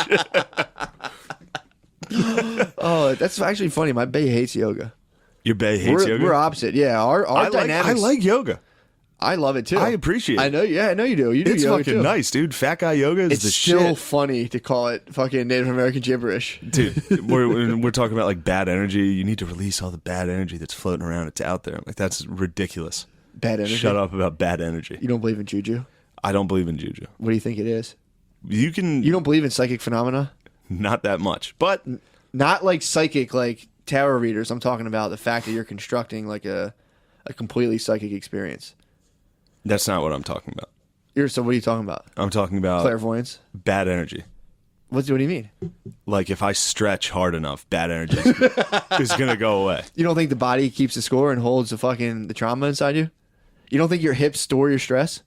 Oh, that's actually funny. My bae hates yoga. Your bae hates yoga. We're opposite. Yeah, our dynamics. I like yoga. I love it too. I appreciate it. I know. Yeah, I know you do. You do It's yoga fucking too. nice, dude. Fat guy yoga is It's the still shit. funny to call it fucking Native American gibberish. Dude, we're talking about like bad energy. You need to release all the bad energy that's floating around. It's out there. Like, that's ridiculous. Bad energy. Shut up about bad energy. You don't believe in juju? I don't believe in juju. What do you think it is? You You don't believe in psychic phenomena? not that much, but Not like psychic, like tarot readers. I'm talking about the fact that you're constructing like a completely psychic experience. that's not what I'm talking about. So what are you talking about? I'm talking about Clairvoyance? bad energy. What do you mean? Like, if I stretch hard enough, bad energy is gonna go away. You don't think the body keeps the score and holds the trauma inside you? You don't think your hips store your stress?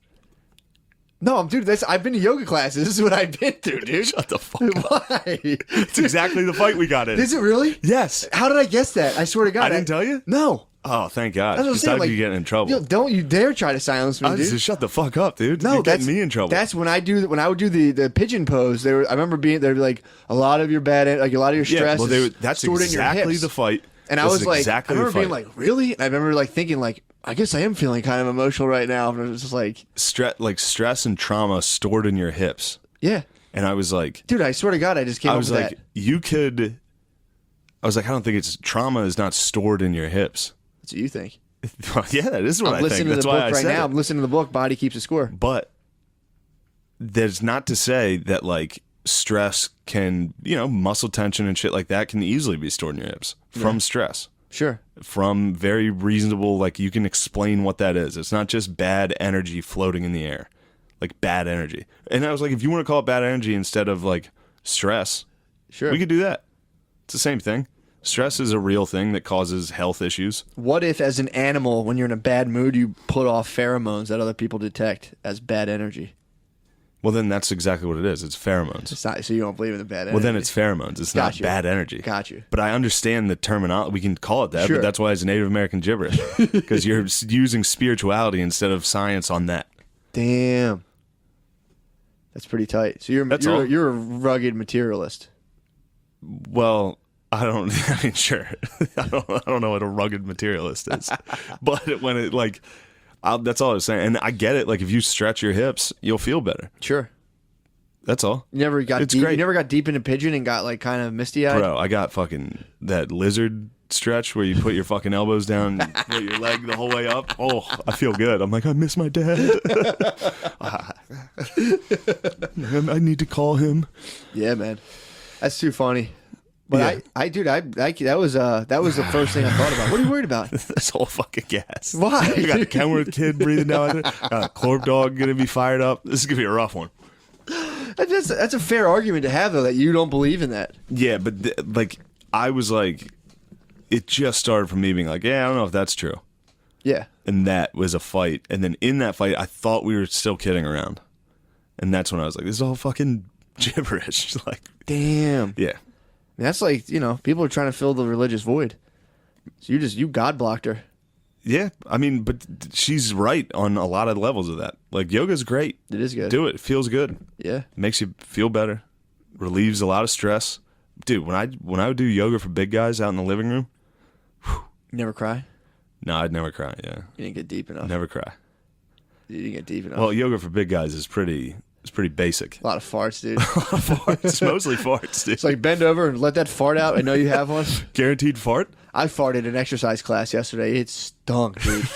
No, dude, I've been to yoga classes. This is what I've been through, dude. Shut the fuck up. Why? It's exactly the fight we got in. Is it really? Yes. How did I guess that? I swear to God. I didn't tell you? No. Oh, thank God. That's what I'm Because saying. I'd Like, be getting in trouble. Don't you dare try to silence me, I dude. just shut the fuck up, dude. No, You're that's getting me in trouble. That's when I would do the pigeon pose. I remember they'd be like, a lot of your a lot of your stress is that's stored in your exactly hips. the fight. And I This was is like, exactly I the remember being fight. like, really? And I remember like thinking like, I guess I am feeling kind of emotional right now. And it was just like, stress and trauma stored in your hips. yeah, And I was like, dude, I swear to God, I just came I up was with like, that. you could. I was like, I don't think trauma is not stored in your hips. That's what you think. Well, yeah, that is what I'm I think. listening to That's the why book I right said now. it. I'm listening to the book. Body keeps a score. But there's not to say that like stress can, muscle tension and shit like that can easily be stored in your hips from stress. Sure. From very reasonable, like, you can explain what that is. It's not just bad energy floating in the air, like bad energy. And I was like, if you want to call it bad energy instead of like stress, Sure. we could do that. It's the same thing. Stress is a real thing that causes health issues. What if, as an animal, when you're in a bad mood, you put off pheromones that other people detect as bad energy? Well, then that's exactly what it is. It's pheromones. It's not, so you don't believe in the bad energy. Well, then it's pheromones. It's not Got you. bad energy. Got you. But I understand the terminology. We can call it that, Sure. but that's why it's Native American gibberish. Because you're using spirituality instead of science on that. Damn. That's pretty tight. So That's all. you're a rugged materialist. Well, I mean, sure. I don't know what a rugged materialist is. But when it, like, that's all I was saying. And I get it. Like, if you stretch your hips, you'll feel better. Sure. That's all. You never got It's deep. great. You never got deep into pigeon and got like kind of misty eyed. Bro, I got fucking that lizard stretch where you put your fucking elbows down and put your leg the whole way up. Oh, I feel good. I'm like, I miss my dad. I need to call him. Yeah, man. That's too funny. But Yeah. that was the first thing I thought about. What are you worried about? This whole fucking gas. Why? You got the Kenworth kid breathing down there. Corp dog gonna be fired up. This is gonna be a rough one. That's a fair argument to have, though, that you don't believe in that. Yeah, but like, I was like, it just started from me being like, yeah, I don't know if that's true. Yeah. And that was a fight. And then in that fight, I thought we were still kidding around. And that's when I was like, this is all fucking gibberish. Like, Damn. yeah. That's like, people are trying to fill the religious void. So you God blocked her. Yeah. I mean, but she's right on a lot of levels of that. Like, yoga's great. It is good. Do it. It feels good. Yeah. Makes you feel better. Relieves a lot of stress. Dude, when I would do yoga for big guys out in the living room, You never cry? no, I'd never cry. Yeah. You didn't get deep enough. Never cry. You didn't get deep enough. Well, yoga for big guys is pretty basic. a lot of farts, dude. Farts, mostly farts, dude. It's like bend over and let that fart out. I know you have one. Guaranteed fart? I farted in exercise class yesterday. It stunk, dude.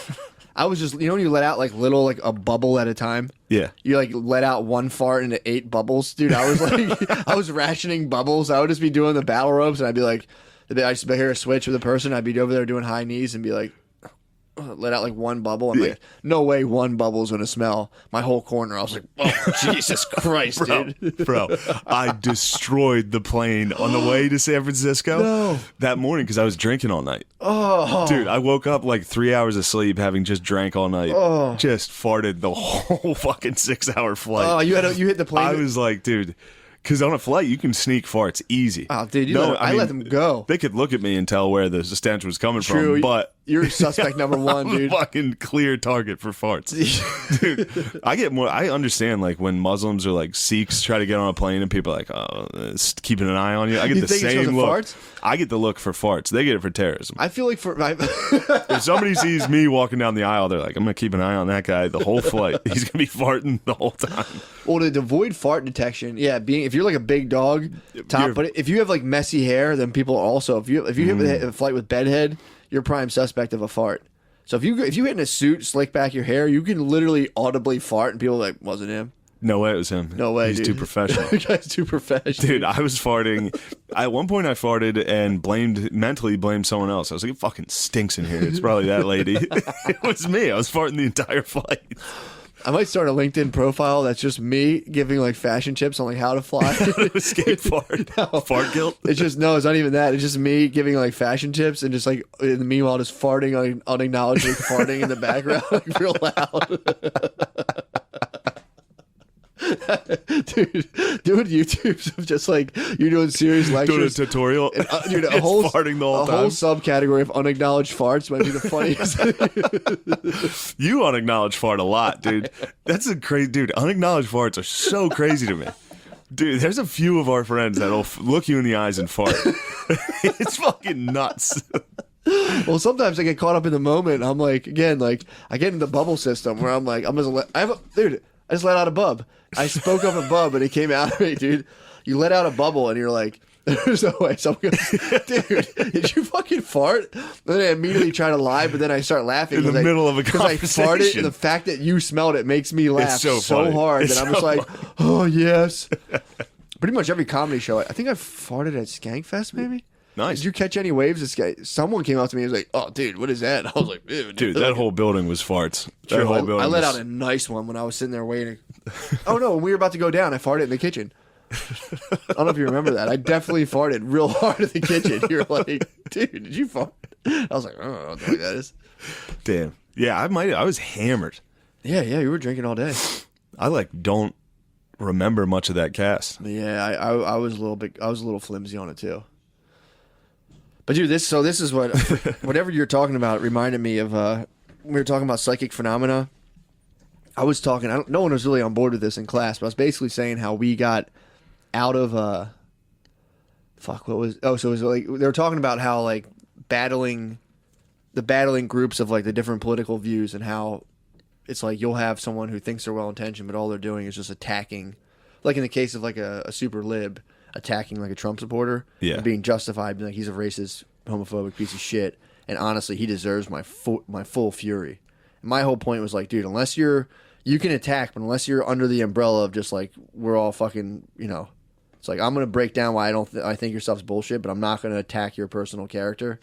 I was just, when you let out like little, like a bubble at a time. Yeah. You like let out one fart into 8 bubbles, dude. I was like, I was rationing bubbles. I would just be doing the battle ropes, and I'd be like, I just hear a switch with a person. I'd be over there doing high knees and be like, let out like one bubble. I'm like, no way, one bubble's gonna smell. My whole corner. I was like, oh Jesus Christ, dude. Bro, I destroyed the plane on the way to San Francisco that morning because I was drinking all night. Oh, dude, I woke up like 3 hours of sleep, having just drank all night. Just farted the whole fucking 6-hour flight. Oh, you hit the plane. I was like, dude. Because on a flight, you can sneak farts easy. Oh, dude, I let them go. They could look at me and tell where the stench was coming from, but... You're suspect number one, I'm dude. a fucking clear target for farts. Dude, I understand, like, when Muslims or, like, Sikhs try to get on a plane and people are like, oh, it's keeping an eye on you. I get the same look. Farts? I get the look for farts. They get it for terrorism. I feel like if somebody sees me walking down the aisle, they're like, I'm going to keep an eye on that guy the whole flight. He's going to be farting the whole time. Well, to avoid fart detection, if you're like a big dog, but if you have like messy hair, then people also, if you have a flight with bedhead, you're prime suspect of a fart. So if you get in a suit, slick back your hair, you can literally audibly fart, and people are like, wasn't him. No way it was him. No way, He's dude. too professional. The guy's too professional. Dude, I was farting. At one point, I farted and mentally blamed someone else. I was like, it fucking stinks in here. It's probably that lady. It was me. I was farting the entire flight. I might start a LinkedIn profile that's just me giving like fashion tips on like how to fly. Escape fart. No. Fart guilt? It's not even that. It's just me giving like fashion tips and just like in the meanwhile just farting, unacknowledgedly farting in the background like real loud. Dude, doing YouTubes of just like you're doing serious lectures, doing a tutorial, and, dude, a whole farting the whole time. Whole subcategory of unacknowledged farts might be the funniest. You unacknowledged fart a lot, dude. That's a crazy, dude. Unacknowledged farts are so crazy to me, dude. There's a few of our friends that'll look you in the eyes and fart. It's fucking nuts. Well, sometimes I get caught up in the moment. I'm like, again, like I get in the bubble system where I'm like, dude. I just let out a bub. I spoke up a bub, and it came out of me, dude. You let out a bubble, and you're like, there's no way. Someone goes, dude, did you fucking fart? And then I immediately try to lie, but then I start laughing. In the middle of a conversation. Because I farted, and the fact that you smelled it makes me laugh so hard that I'm just like, funny. Oh, yes. Pretty much every comedy show. I think I farted at Skankfest, maybe? Nice. Did you catch any waves? This guy, someone came up to me and was like, "Oh, dude, what is that?" And I was like, "Dude, that whole building was farts." That whole building. I let out a nice one when I was sitting there waiting. Oh no, when we were about to go down, I farted in the kitchen. I don't know if you remember that. I definitely farted real hard in the kitchen. You're like, "Dude, did you fart?" I was like, "I don't know what the heck that is." Damn. Yeah, I was hammered. Yeah, you were drinking all day. I don't remember much of that cast. Yeah, I was a little flimsy on it too. But dude, this is what whatever you're talking about reminded me of. We were talking about psychic phenomena. I was talking. No one was really on board with this in class, but I was basically saying how we got out of. What was? Oh, so it was like they were talking about how like battling groups of like the different political views and how it's like you'll have someone who thinks they're well intentioned, but all they're doing is just attacking. Like in the case of like a super lib. Attacking like a Trump supporter, and being justified, being like he's a racist, homophobic piece of shit, and honestly, he deserves my full fury. And my whole point was like, dude, unless you can attack, but unless you're under the umbrella of just like we're all fucking, it's like I'm gonna break down why I think your stuff's bullshit, but I'm not gonna attack your personal character.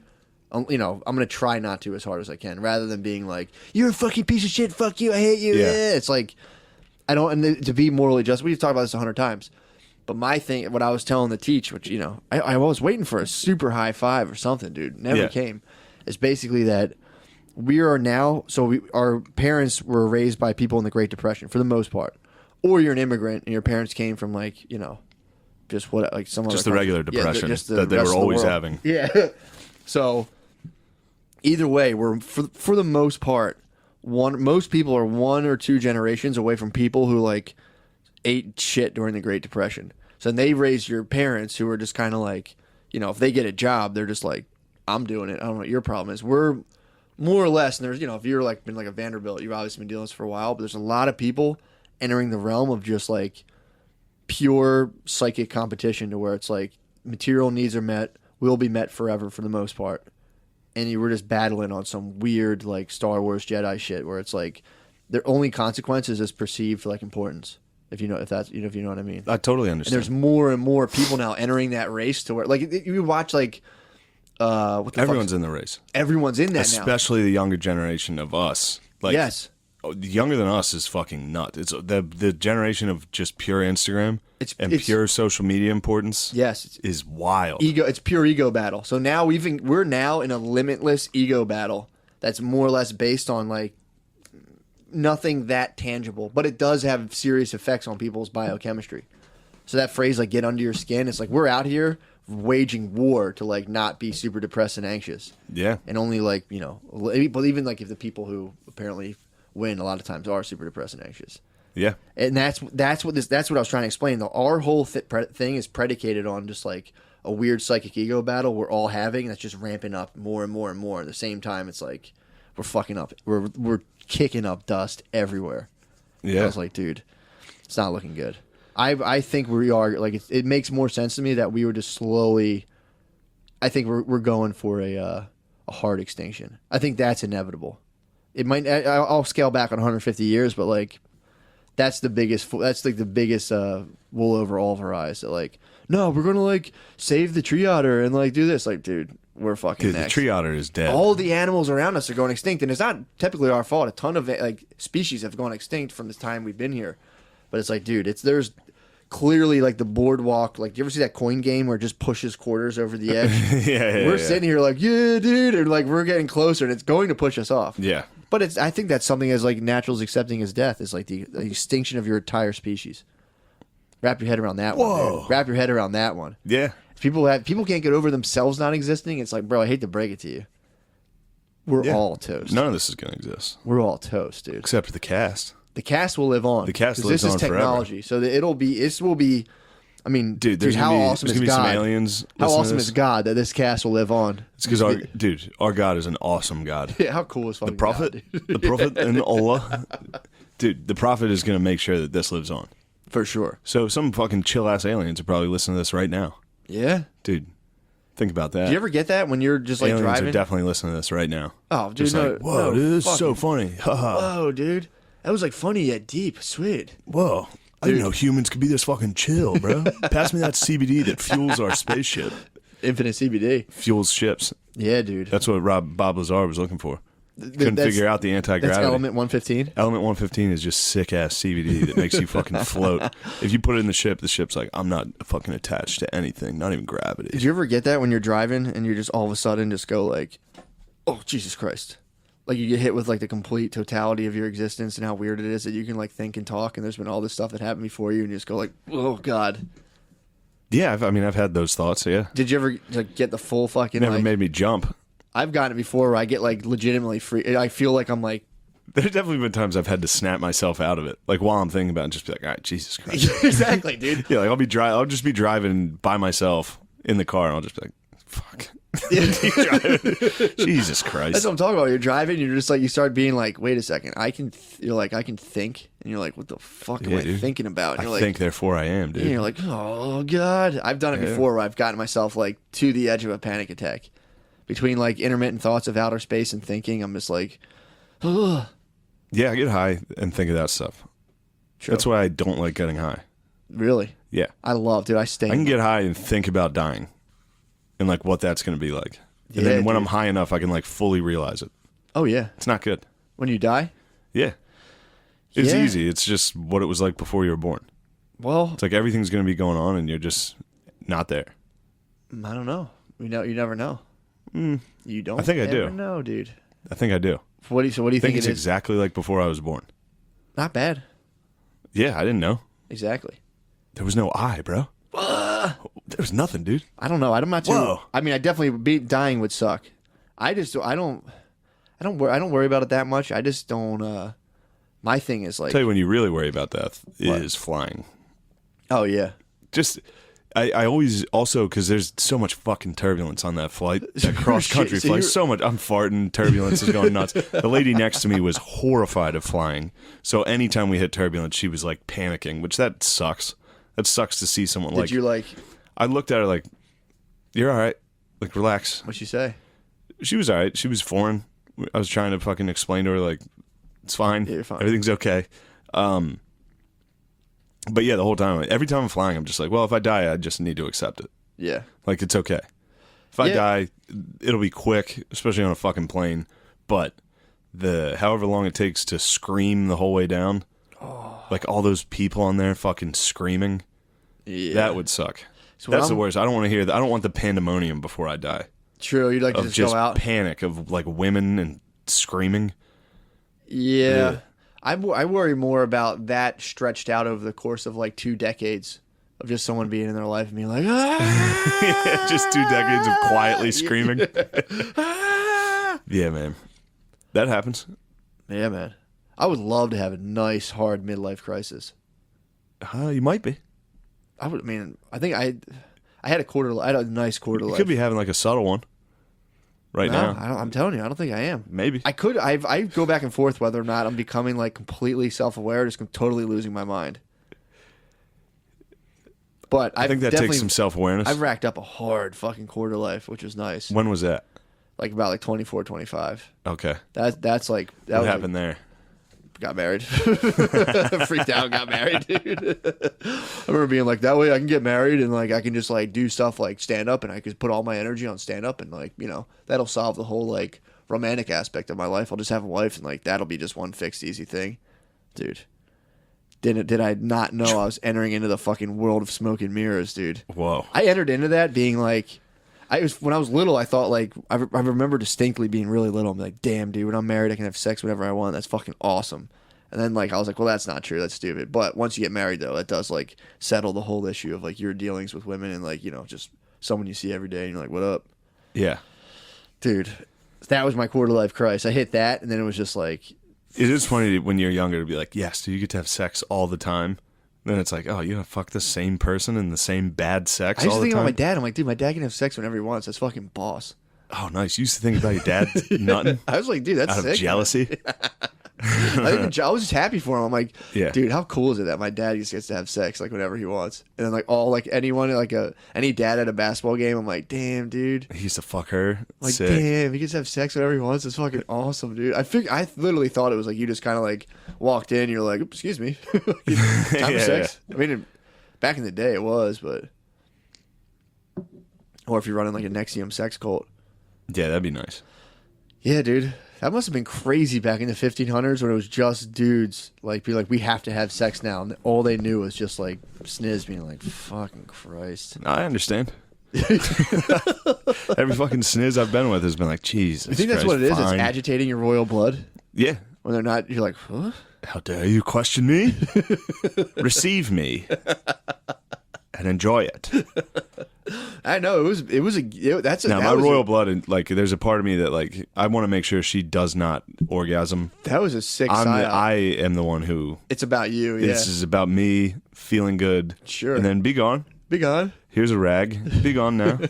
I'm gonna try not to as hard as I can, rather than being like you're a fucking piece of shit, fuck you, I hate you. Yeah. It's like I don't, and to be morally just. We've talked about this 100 times. But my thing, what I was telling the teach, which, I was waiting for a super high five or something, dude. Never came. Is basically that we are now, our parents were raised by people in the Great Depression for the most part. Or you're an immigrant and your parents came from just what, like some just other the regular depression that they rest were of the always world. having. Yeah. So either way, we're, for the most part, most people are 1 or 2 generations away from people who ate shit during the Great Depression. So they raised your parents who are just kind of like, if they get a job, they're just like, I'm doing it. I don't know what your problem is. We're more or less, and there's, if you're been like a Vanderbilt, you've obviously been dealing with this for a while, but there's a lot of people entering the realm of just like pure psychic competition to where it's like material needs are met, will be met forever for the most part. and you were just battling on some weird like Star Wars Jedi shit where it's like their only consequences is perceived like importance. If you know what I mean. I totally And understand. there's more and more people now entering that race to where like you watch like what the Everyone's fuck's- in the race, everyone's in that now. especially the younger generation of us. Like, Yes. younger than us is fucking nuts. It's the generation of just pure Instagram and pure social media importance. Yes. Is wild. It's pure ego battle. So now we're now in a limitless ego battle that's more or less based on like nothing that tangible, but it does have serious effects on people's biochemistry. So that phrase like get under your skin, it's like we're out here waging war to like not be super depressed and anxious. Yeah. And only like, but even like if the people who apparently win a lot of times are super depressed and anxious. Yeah. And that's what I was trying to explain. Though our whole thing is predicated on just like a weird psychic ego battle we're all having that's just ramping up more and more and more. At the same time, it's like we're fucking up. We're kicking up dust everywhere. Yeah. I was like, dude, it's not looking good. I think we are like it makes more sense to me that we were just slowly. I think we're going for a hard extinction. I think that's inevitable. It might. I'll scale back on 150 years, but like. That's the biggest. That's like the biggest wool over all of our eyes. That like, no, we're gonna like save the tree otter and like do this. Like, dude, we're fucking Dude, next. the tree otter is dead. All the animals around us are going extinct, and it's not typically our fault. A ton of like species have gone extinct from the time we've been here, but it's like, dude, there's clearly like the boardwalk. Like, do you ever see that coin game where it just pushes quarters over the edge? yeah. We're sitting here like, yeah, dude, and like we're getting closer, and it's going to push us off. Yeah. But I think that's something as like natural as accepting as death is like the extinction of your entire species. Wrap your head around that one. Whoa. Dude. Wrap your head around that one. Yeah. If people can't get over themselves not existing. It's like, bro, I hate to break it to you. We're all toast. None of this is going to exist. We're all toast, dude. Except for the cast. The cast will live on. The cast 'Cause lives this on is technology. So this will be. I mean, Dude, there's how gonna be, awesome there's is gonna be God? some aliens. How listening to awesome this. is God that this cast will live on? It's because our God is an awesome God. Yeah, how cool is fucking The prophet, God, dude? the prophet, and Allah. Dude, the prophet is going to make sure that this lives on. For sure. So some fucking chill ass aliens are probably listening to this right now. Yeah. Dude, think about that. Do you ever get that when you're just like aliens driving? are definitely listening to this right now. Oh, dude, Just no, like, whoa, no, dude, this is so fucking- funny. Haha. Whoa, dude. That was like funny yet deep. Sweet. Whoa. I didn't know humans could be this fucking chill, bro. Pass me that CBD that fuels our spaceship. Infinite CBD. Fuels ships. Yeah, dude. That's what Bob Lazar was looking for. Couldn't That's- figure out the That's anti-gravity. element 115. Element 115 is just sick-ass CBD that makes you fucking float. If you put it in the ship's like, I'm not fucking attached to anything, not even gravity. Did you ever get that when you're driving and you're just all of a sudden just go like, oh, Jesus Christ. Like you get hit with like the complete totality of your existence and how weird it is that you can like think and talk and there's been all this stuff that happened before you and you just go like, oh, God. Yeah, I've had those thoughts, yeah. Did you ever like get the full fucking Never like, made me jump. I've gotten it before where I get like legitimately free. I feel like I'm like, There's definitely been times I've had to snap myself out of it. Like while I'm thinking about it, and just be like, all right, Jesus Christ. exactly, dude. Yeah, like I'll just be driving by myself in the car and I'll just be like, fuck. Keep driving. Jesus Christ. That's what I'm talking about. You're driving, you're just like, you start being like, wait a second, you're like, I can think, and you're like, what the fuck am Yeah, I dude. thinking about? And I you're like, think, therefore I am, dude. and you're like, oh God. I've done it before where I've gotten myself like to the edge of a panic attack. Between like intermittent thoughts of outer space and thinking, I'm just like, ugh. Yeah, I get high and think of that stuff. True. That's why I don't like getting high. Really? Yeah. I love, dude. I stay. I can get high and think about dying and like what that's going to be like. And Yeah, then when dude. I'm high enough, I can like fully realize it. Oh yeah. It's not good. When you die? Yeah. It's Yeah. easy. It's just what it was like before you were born. Well, It's like everything's going to be going on and you're just not there. I don't know. You never know. You don't. I think I do. ever know, dude. I think I do. What do you I think think it's it is? exactly like before I was born. Not bad. Yeah, I didn't know. Exactly. There was no eye, bro. There was nothing, dude. I don't know. I'm not too. Whoa. I mean, I definitely dying would suck. I don't worry about it that much. I just don't. My thing is like, Tell you when you really worry about death is flying. oh yeah, Just, I always also because there's so much fucking turbulence on that flight, that cross country Shit, so flight. you're- So much. I'm farting. Turbulence is going nuts. The lady next to me was horrified of flying. So anytime we hit turbulence, she was like panicking, which that sucks. That sucks to see someone did like. you like? I looked at her like, "You're all right. Like relax." What'd she say? She was all right. She was foreign. I was trying to fucking explain to her, like, it's fine. Yeah, you're fine. Everything's okay. But yeah, the whole time, like, every time I'm flying, I'm just like, well, if I die, I just need to accept it. Yeah. Like, it's okay. If I die, it'll be quick, especially on a fucking plane. But however long it takes to scream the whole way down, like all those people on there fucking screaming, that would suck. So that's the worst. I don't want to hear that. I don't want the pandemonium before I die. True. You'd like to just go out. Panic of like women and screaming. Yeah. I worry more about that stretched out over the course of like 2 decades of just someone being in their life and being like, ah! Just 2 decades of quietly screaming. Yeah, man. That happens. Yeah, man. I would love to have a nice, hard midlife crisis. You might be. I think I had a nice quarter life. You could be having like a subtle one now. I'm telling you, I don't think I am. Maybe. I go back and forth whether or not I'm becoming like completely self-aware, just totally losing my mind. But I think that takes some self-awareness. I've racked up a hard fucking quarter life, which was nice. When was that? Like about like 24, 25. Okay. That's like what happened there? Got married. Freaked out, got married, dude. I remember being like, that way I can get married and like I can just like do stuff like stand up and I could put all my energy on stand up and like, you know, that'll solve the whole like romantic aspect of my life. I'll just have a wife and like that'll be just one fixed easy thing. Dude. Did I not know I was entering into the fucking world of smoke and mirrors, dude? Whoa. I entered into that being like, when I was little, I thought like, I remember distinctly being really little. I'm like, damn, dude, when I'm married, I can have sex whenever I want. That's fucking awesome. And then like, I was like, well, that's not true. That's stupid. But once you get married though, it does like settle the whole issue of like your dealings with women and like, you know, just someone you see every day and you're like, what up? Yeah. Dude, that was my quarter life crisis. I hit that and then it was just like. It is funny when you're younger to be like, yes, do you get to have sex all the time? Then it's like, oh, you gonna fuck the same person and the same bad sex all the time? I used to think about my dad. I'm like, dude, my dad can have sex whenever he wants. That's fucking boss. Oh, nice. You used to think about your dad nutting? I was like, dude, that's out sick. Out of jealousy? I was just happy for him. I'm like, yeah. Dude, how cool is it that my dad just gets to have sex like whenever he wants? And then like anyone like any dad at a basketball game, I'm like, damn, dude. He used to fuck her. Like, sick. Damn, he gets to have sex whenever he wants. It's fucking awesome, dude. I literally thought it was like you just kind of like walked in, you're like, excuse me, time for sex. Yeah. I mean, back in the day it was, but or if you're running like a Nexium sex cult. Yeah, that'd be nice. Yeah, dude. That must have been crazy back in the 1500s when it was just dudes like be like, we have to have sex now, and all they knew was just like sniz being like, fucking Christ. I understand. Every fucking sniz I've been with has been like, Jesus. You think that's Christ, what it is? fine. It's agitating your royal blood? Yeah. When they're not, you're like, huh? How dare you question me? Receive me and enjoy it. I know that's a now my royal blood, and like, there's a part of me that like I want to make sure she does not orgasm. That was a sick I am the one who. It's about you. Yeah, this is about me feeling good. Sure, and then be gone. Be gone. Here's a rag. Be gone now.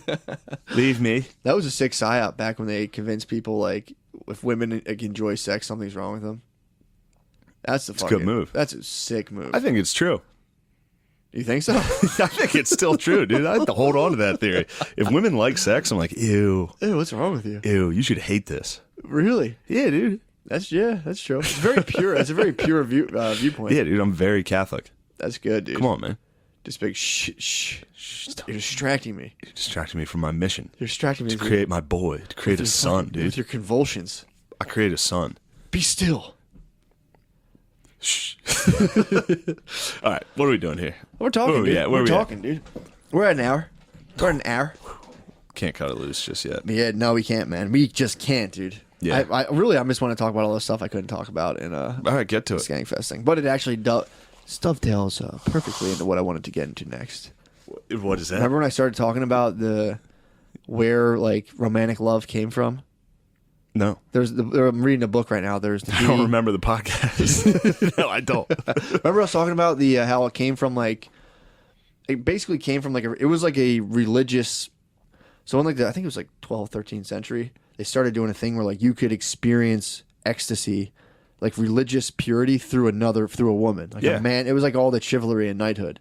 Leave me. That was a sick psyop back when they convinced people like if women like, enjoy sex, something's wrong with them. That's a good move. That's a sick move. I think it's true. You think so? I think it's still true, dude. I have to hold on to that theory. If women like sex, I'm like, ew. Ew, what's wrong with you? Ew, you should hate this. Really? Yeah, dude. That's true. It's very pure. That's a very pure viewpoint. Yeah, dude. I'm very Catholic. That's good, dude. Come on, man. Just big shh. You're distracting me. You're distracting me from my mission. You're distracting me to create my boy. To create a son, dude. With your convulsions. I create a son. Be still. Shh. All right, what are we doing here? We're talking, dude. Where We're talking, dude. We're at an hour. We're at an hour. Can't cut it loose just yet. Yeah, no, we can't, man. We just can't, dude. Yeah. I just want to talk about all the stuff I couldn't talk about in all right, get to it. Skankfest thing. But it actually dovetails perfectly into what I wanted to get into next. What is that? Remember when I started talking about where like romantic love came from? No. I'm reading a book right now. I don't remember the podcast. No, I don't. Remember I was talking about how it came from like, it basically came from like, it was like a religious, so in like I think it was like 12th, 13th century, they started doing a thing where like you could experience ecstasy, like religious purity through a woman. Like a man, it was like all the chivalry and knighthood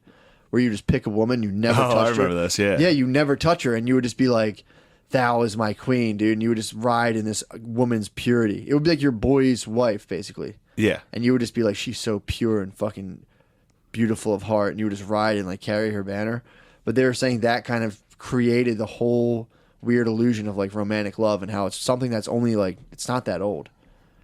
where you just pick a woman, you never touch her. I remember this, yeah. Yeah, you never touch her and you would just be like, thou is my queen, dude. And you would just ride in this woman's purity. It would be like your boy's wife, basically. Yeah. And you would just be like, she's so pure and fucking beautiful of heart. And you would just ride and like carry her banner. But they were saying that kind of created the whole weird illusion of like romantic love and how it's something that's only like, it's not that old.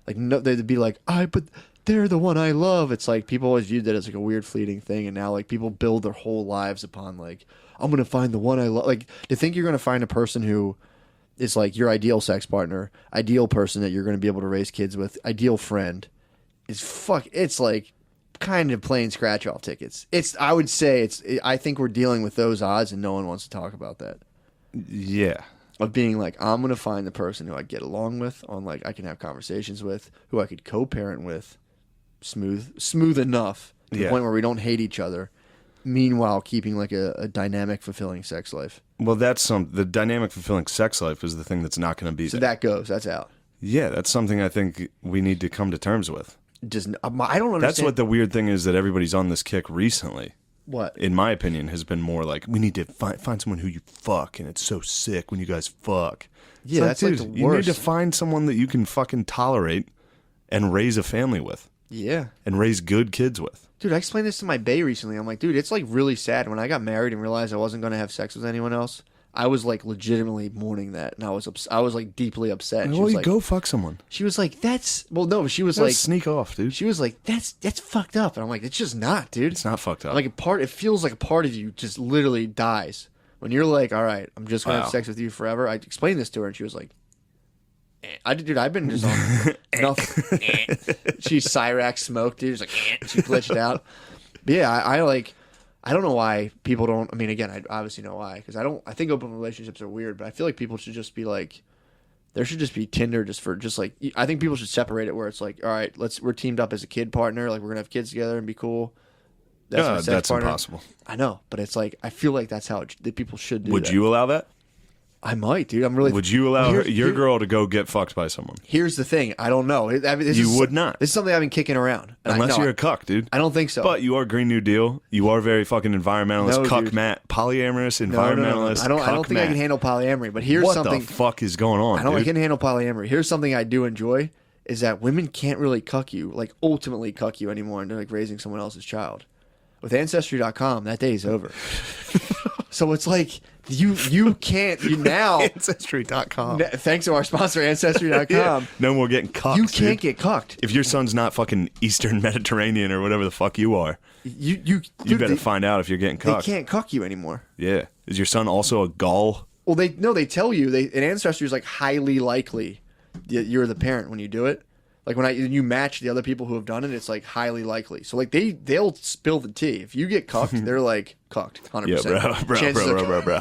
Like, no, they'd be like, but they're the one I love. It's like people always viewed that as like a weird fleeting thing. And now like people build their whole lives upon like, I'm going to find the one I love. Like, to think you're going to find a person who is like your ideal sex partner, ideal person that you're going to be able to raise kids with, ideal friend, it's like kind of playing scratch off tickets. I would say I think we're dealing with those odds and no one wants to talk about that. Yeah. Of being like, I'm going to find the person who I get along with, on like I can have conversations with, who I could co-parent with, smooth enough to the point where we don't hate each other. Meanwhile, keeping like a dynamic, fulfilling sex life. Well, the dynamic, fulfilling sex life is the thing that's not going to be So there. that's out. Yeah, that's something I think we need to come to terms with. Just I don't understand. That's what the weird thing is, that everybody's on this kick recently. What? In my opinion, has been more like, we need to find someone who you fuck, and it's so sick when you guys fuck. Yeah, that's like the You need worst. to find someone that you can fucking tolerate and raise a family with. Yeah. And raise good kids with. Dude, I explained this to my bae recently. I'm like, dude, it's like really sad. When I got married and realized I wasn't going to have sex with anyone else, I was like legitimately mourning that, and I was like deeply upset. And Well, was you like, go fuck someone. She was like, she was Like, like, sneak off, dude. she was like, that's fucked up. And I'm like, it's just not, dude. It's not fucked up. Like it feels like a part of you just literally dies when you're like, all right, I'm just gonna have sex with you forever. I explained this to her, and she was like, I've been just on nothing. She Cyrax smoked, dude. She's like, she glitched out. But yeah, I don't know why people don't. I mean, again, I obviously know why, because I think open relationships are weird, but I feel like people should just be like, there should just be Tinder I think people should separate it where it's like, all right, we're teamed up as a kid partner, like we're gonna have kids together and be cool. That's impossible. I know, but it's like, I feel like that's how that people should do. Would that. you allow that? I might, dude. I'm really. Would you allow your girl to go get fucked by someone? Here's the thing. I don't know. You would not. This is something I've been kicking around. Unless you're a cuck, dude. I don't think so. But you are Green New Deal. You are very fucking environmentalist, No, cuck, dude. Matt, polyamorous, No. environmentalist. I don't think I can handle polyamory. But here's something. What the fuck is going on? I can handle polyamory. Here's something I do enjoy is that women can't really cuck you, like ultimately cuck you anymore into like raising someone else's child. With Ancestry.com, that day is over. So it's like you can't now Ancestry.com. Thanks to our sponsor Ancestry.com. Yeah. No more getting cucked. You can't get cucked. If your son's not fucking Eastern Mediterranean or whatever the fuck you are, you better find out if you're getting cucked. They can't cuck you anymore. Yeah. Is your son also a Gaul? Well, they tell you an Ancestry is like highly likely that you're the parent when you do it. Like when you match the other people who have done it, it's like highly likely. So like they'll spill the tea. If you get cucked, they're like cucked, 100%. Yeah, bro.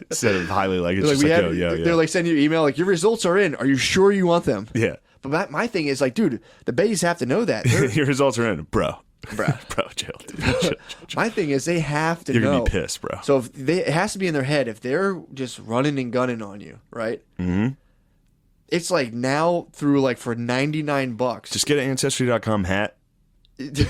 Instead of highly likely, it's just like, yo. They're like sending you an email like, your results are in. Are you sure you want them? Yeah. But my thing is like, dude, the bays have to know that. Your results are in, bro. Bro, chill, dude. Chill. My thing is they have to know. You're going to be pissed, bro. So it has to be in their head. If they're just running and gunning on you, right? Mm-hmm. It's like now through like for $99. Just get an Ancestry.com hat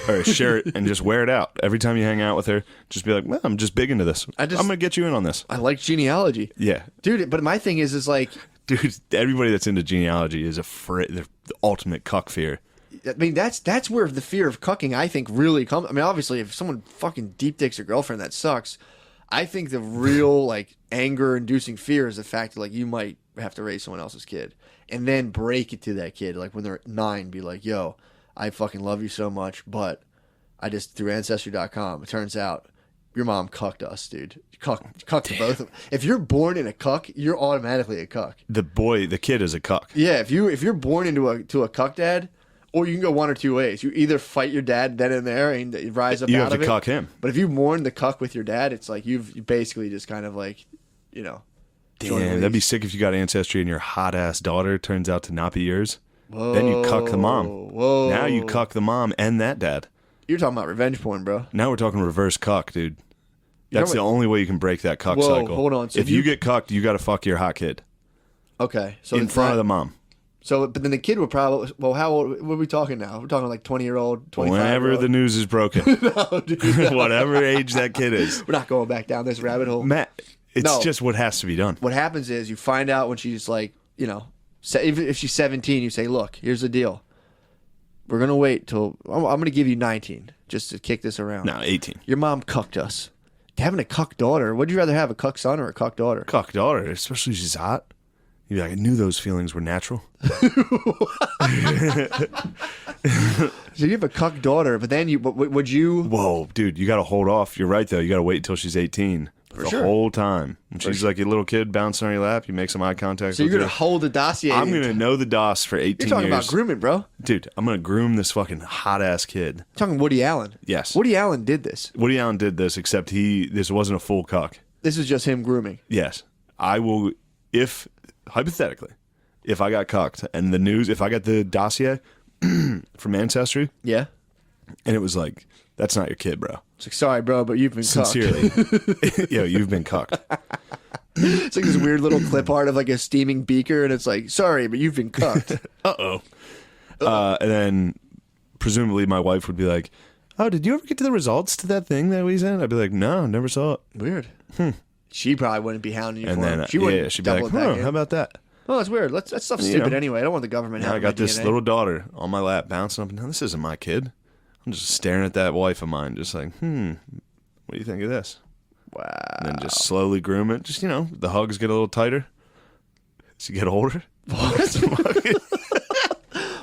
or a shirt and just wear it out. Every time you hang out with her, just be like, well, I'm just big into this. I'm going to get you in on this. I like genealogy. Yeah. Dude, but my thing is like... Dude, everybody that's into genealogy is they're the ultimate cuck fear. I mean, that's where the fear of cucking, I think, really comes. I mean, obviously, if someone fucking deep dicks your girlfriend, that sucks. I think the real, like, anger-inducing fear is the fact that, like, you might have to raise someone else's kid. And then break it to that kid, like, when they're 9, be like, yo, I fucking love you so much, but I just, through Ancestry.com, it turns out your mom cucked us, dude. Cucked both of them. If you're born in a cuck, you're automatically a cuck. The kid is a cuck. Yeah, if you're born into a cuck dad, or you can go one or two ways. You either fight your dad then and there and rise up you out have of to it. cuck him. But if you mourn the cuck with your dad, it's like you've basically just kind of like, Damn, that'd be sick if you got Ancestry and your hot ass daughter turns out to not be yours. Whoa, then you cuck the mom. Whoa. Now you cuck the mom and that dad. You're talking about revenge porn, bro. Now we're talking reverse cuck, dude. That's the only way you can break that cuck cycle. Hold on. So if you get cucked, you got to fuck your hot kid. Okay. So in front of the mom. So, but then the kid would probably, how old, what are we talking now? We're talking like 20-year-old, 25-year-old? Whenever the news is broken. No, dude, no. Whatever age that kid is. We're not going back down this rabbit hole. Matt, It's No. just what has to be done. What happens is you find out when she's like, you know, if she's 17, you say, look, here's the deal. We're going to wait till, I'm going to give you 19 just to kick this around. No, 18. Your mom cucked us. Having a cuck daughter, would you rather have a cuck son or a cuck daughter? Cuck daughter, especially if she's hot. You'd be like, I knew those feelings were natural. So you have a cuck daughter, but then would you? Whoa, dude, you got to hold off. You're right, though. You got to wait until she's 18. The sure. whole time. When she's like a little kid bouncing on your lap, you make some eye contact. So you're with going to her. hold the dossier. I'm going to know the DOS for 18 You're talking years. about grooming, bro. Dude, I'm going to groom this fucking hot-ass kid. You're talking Woody Allen. Yes. Woody Allen did this. Woody Allen did this, except this wasn't a full cuck. This is just him grooming. Yes. I will, hypothetically, if I got cucked and the news, if I got the dossier from Ancestry Yeah. and it was like, that's not your kid, bro. It's like, sorry, bro, but you've been cucked. Sincerely. Yo, you've been cucked. It's like this weird little clip art of like a steaming beaker, and it's like, sorry, but you've been cucked. Uh-oh. And then presumably my wife would be like, oh, did you ever get to the results to that thing that we sent? I'd be like, no, never saw it. Weird. She probably wouldn't be hounding you And for then, it. She wouldn't she'd be double like, it back huh, in. how about that? Oh, that's weird. That stuff's stupid anyway. I don't want the government Now I having got my this DNA. little daughter on my lap bouncing up and down. This isn't my kid. I'm just staring at that wife of mine, just like, what do you think of this? Wow. And then just slowly groom it. Just, the hugs get a little tighter as you get older.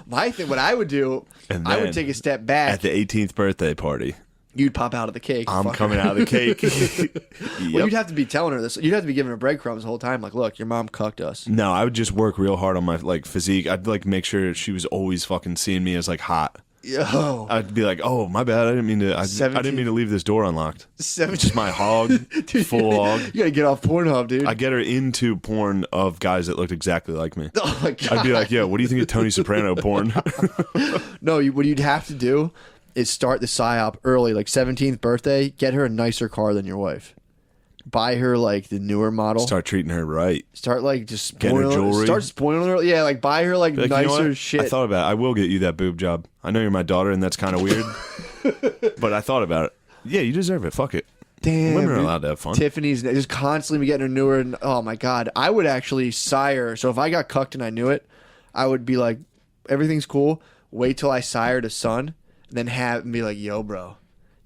My thing, what I would do, And I would then take a step back. At the 18th birthday party, You'd pop out of the cake. I'm Fuck coming her. out of the cake. Well, Yep. you'd have to be telling her this. You'd have to be giving her breadcrumbs the whole time. Like, look, your mom cucked us. No, I would just work real hard on my physique. I'd make sure she was always fucking seeing me as hot. Yo. I'd be like, "Oh, my bad. I didn't mean to. I 17 didn't mean to leave this door unlocked. 17 Just my hog, Dude, full hog. You gotta get off Pornhub, dude. I get her into porn of guys that looked exactly like me. Oh my god. I'd be like, "Yo, what do you think of Tony Soprano porn?" No, what you'd have to do is start the psyop early, like 17th birthday. Get her a nicer car than your wife. Buy her like the newer model. Start treating her right. Start like just Get her spoiling jewelry. Start spoiling her. Yeah, like buy her like Like, you know nicer what? shit. I thought about it. I will get you that boob job. I know you're my daughter, and that's kind of weird. But I thought about it. Yeah, you deserve it. Fuck it. Damn, Women are dude. allowed to have fun. Tiffany's just constantly getting her newer. And, oh my god, I would actually sire. So if I got cucked and I knew it, I would be like, everything's cool. Wait till I sired a son, and then be like, yo, bro,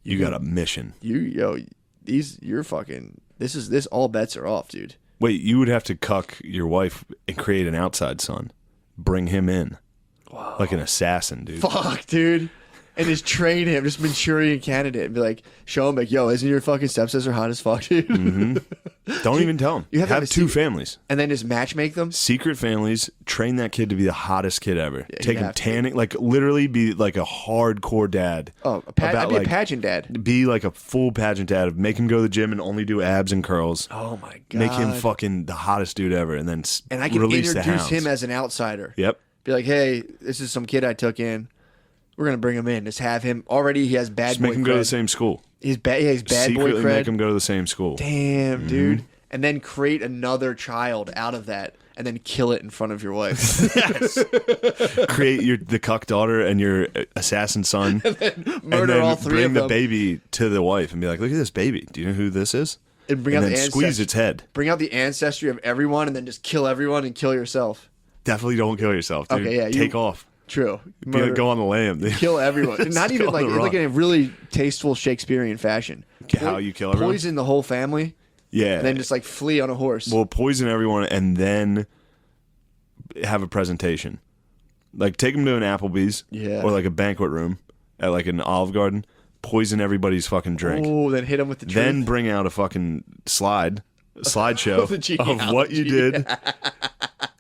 You got a mission. you're fucking. This all bets are off, dude. Wait, you would have to cuck your wife and create an outside son. Bring him in. Wow. Like an assassin, dude. Fuck, dude. And just train him, just Manchurian candidate, and be like, show him, like, yo, isn't your fucking stepsister hot as fuck, dude? Don't even tell him. You have to have a two secret- families. And then just matchmake them. Secret families. Train that kid to be the hottest kid ever. you Take him have to. tanning. Like, literally be like a hardcore dad. Oh, I'd be a pageant dad. Be like a full pageant dad. Make him go to the gym and only do abs and curls. Oh my god. Make him fucking the hottest dude ever. And then And I can release the introduce hounds. him as an outsider. Yep. Be like, hey, this is some kid I took in. We're gonna bring him in. Just have him already. He has bad Just boy make him go to cred. the same school. He's bad. He's bad boy Secretly cred. make him go to the same school. Damn, dude. And then create another child out of that, and then kill it in front of your wife. Create the cuck daughter and your assassin son. Murder and then all three bring of the them. baby to the wife and be like, look at this baby. Do you know who this is? And bring and out then the squeeze ancestry. its head. Bring out the ancestry of everyone, and then just kill everyone and kill yourself. Definitely don't kill yourself, dude. Okay, yeah, Take off. True. Be like, go on the lamb. Kill everyone. Not even Go on like the like run. in a really tasteful Shakespearean fashion. How you kill everyone? Poison the whole family, Yeah. and then just like flee on a horse. Well, poison everyone and then have a presentation. Like, take them to an Applebee's Yeah. or like a banquet room at like an Olive Garden. Poison everybody's fucking drink. Oh, then hit him with the truth. Then bring out a fucking slideshow The of what you did.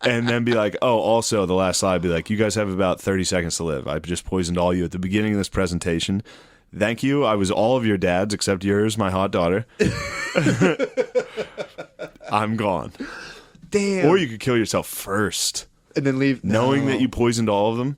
And then be like, oh, also the last slide, be like, you guys have about 30 seconds to live. I just poisoned all you at the beginning of this presentation. Thank you. I was all of your dads except yours, my hot daughter. I'm gone. Damn. Or you could kill yourself first, and then leave. knowing No. that you poisoned all of them.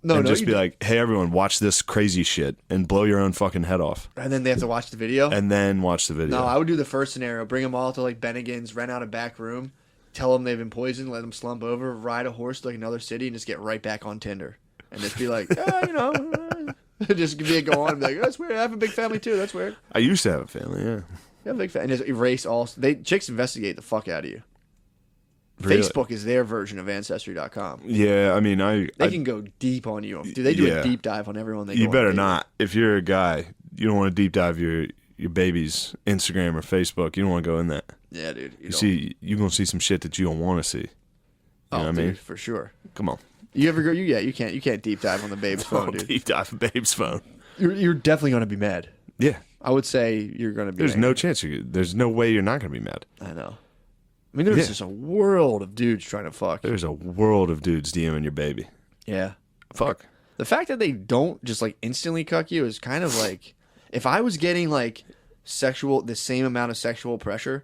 No, and no, just you be d- like, hey, everyone, watch this crazy shit and blow your own fucking head off. And then they have to watch the video. And then watch the video. No, I would do the first scenario. Bring them all to like Bennigan's, rent out a back room, tell them they've been poisoned, let them slump over, ride a horse to like another city, and just get right back on Tinder. And just be like, just be go on and be like, that's weird. I have a big family too. That's weird. I used to have a family, yeah. Yeah, big fan. And just erase all. Chicks investigate the fuck out of you. Really? Facebook is their version of Ancestry.com. Yeah, I mean, They can go deep on you. Dude, they do a deep dive on everyone they go You on better a date not. If you're a guy, you don't want to deep dive your baby's Instagram or Facebook. You don't want to go in that. Yeah, dude. You're going to see some shit that you don't want to see. You know what I mean? For sure. Come on. You ever go? You can't deep dive on the babe's phone, Don't dude. deep dive a babe's phone. You're definitely gonna be mad. Yeah. I would say you're gonna be. There's no chance. There's no way you're not going to be mad. I know. I mean, there's just a world of dudes trying to fuck. There's a world of dudes DMing your baby. Yeah. Fuck. The fact that they don't just like instantly cuck you is kind of like, if I was getting like the same amount of sexual pressure,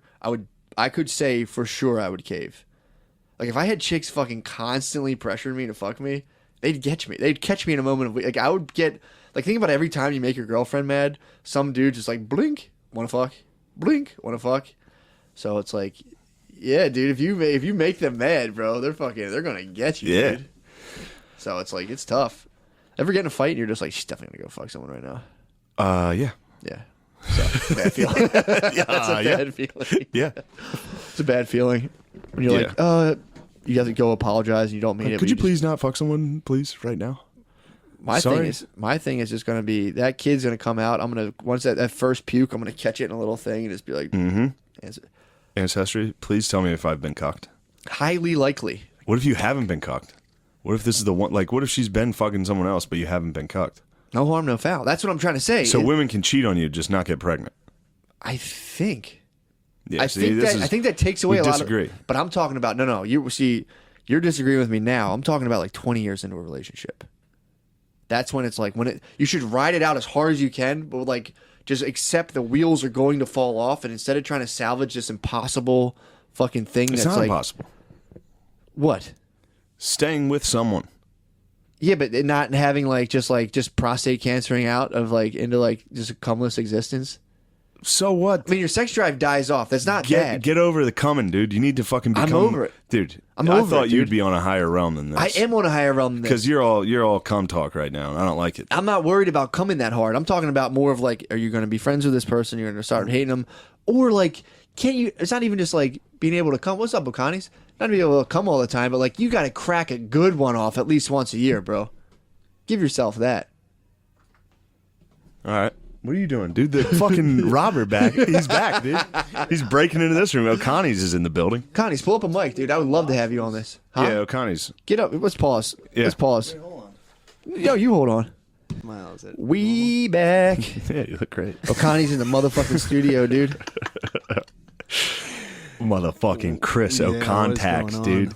I could say for sure I would cave. Like if I had chicks fucking constantly pressuring me to fuck me, they'd catch me. They'd catch me in a moment of, like, I would get, like, think about every time you make your girlfriend mad, some dude just like, blink, wanna fuck, blink, wanna fuck. So it's like, yeah, dude, if you make them mad, bro, they're gonna get you, dude. So it's like, it's tough. Ever get in a fight and you're just like, she's definitely gonna go fuck someone right now? Yeah. Yeah. So, bad feeling. That's a bad feeling. Yeah. It's a bad feeling. When you're like, you have to go apologize and you don't mean it. Could you please not fuck someone, please, right now? My thing is just gonna be, that kid's gonna come out. I'm gonna, once that first puke, I'm gonna catch it in a little thing and just be like, Ancestry, please tell me if I've been cucked. Highly likely. What if you haven't been cucked? What if this is the one? Like, what if she's been fucking someone else, but you haven't been cucked? No harm, no foul. That's what I'm trying to say. So women can cheat on you, just not get pregnant. I think. Yeah, I think that takes away a lot of. But I'm talking about no. You're disagreeing with me now. I'm talking about like 20 years into a relationship. That's when it's like you should ride it out as hard as you can, but like just accept the wheels are going to fall off, and instead of trying to salvage this impossible fucking thing, it's that's not like impossible. What? Staying with someone. Yeah, but not having just prostate cancering out of like into like just a cumless existence. So what? I mean, your sex drive dies off. That's not bad. Get over the coming, dude. You need to fucking become. I'm over it, dude. I thought you'd be on a higher realm than this. I am on a higher realm than this because you're all cum talk right now, and I don't like it. I'm not worried about coming that hard. I'm talking about more of like, are you going to be friends with this person? You're going to start hating them, or like, can't you? It's not even just like being able to come. What's up, Bucanis? Not being able to come all the time, but like you got to crack a good one off at least once a year, bro. Give yourself that. All right. What are you doing, dude? The fucking robber back. He's back, dude. He's breaking into this room. O'Connie's is in the building. Connie's, pull up a mic, dude. I would love to have you on this. Huh? Yeah, O'Connie's. Get up. Let's pause. Yeah. Let's pause. Wait, hold on. Yo, you hold on. Miles, We back. Yeah, you look great. O'Connie's in the motherfucking studio, dude. Motherfucking Chris Yeah, O'Contacts, what's going dude. on?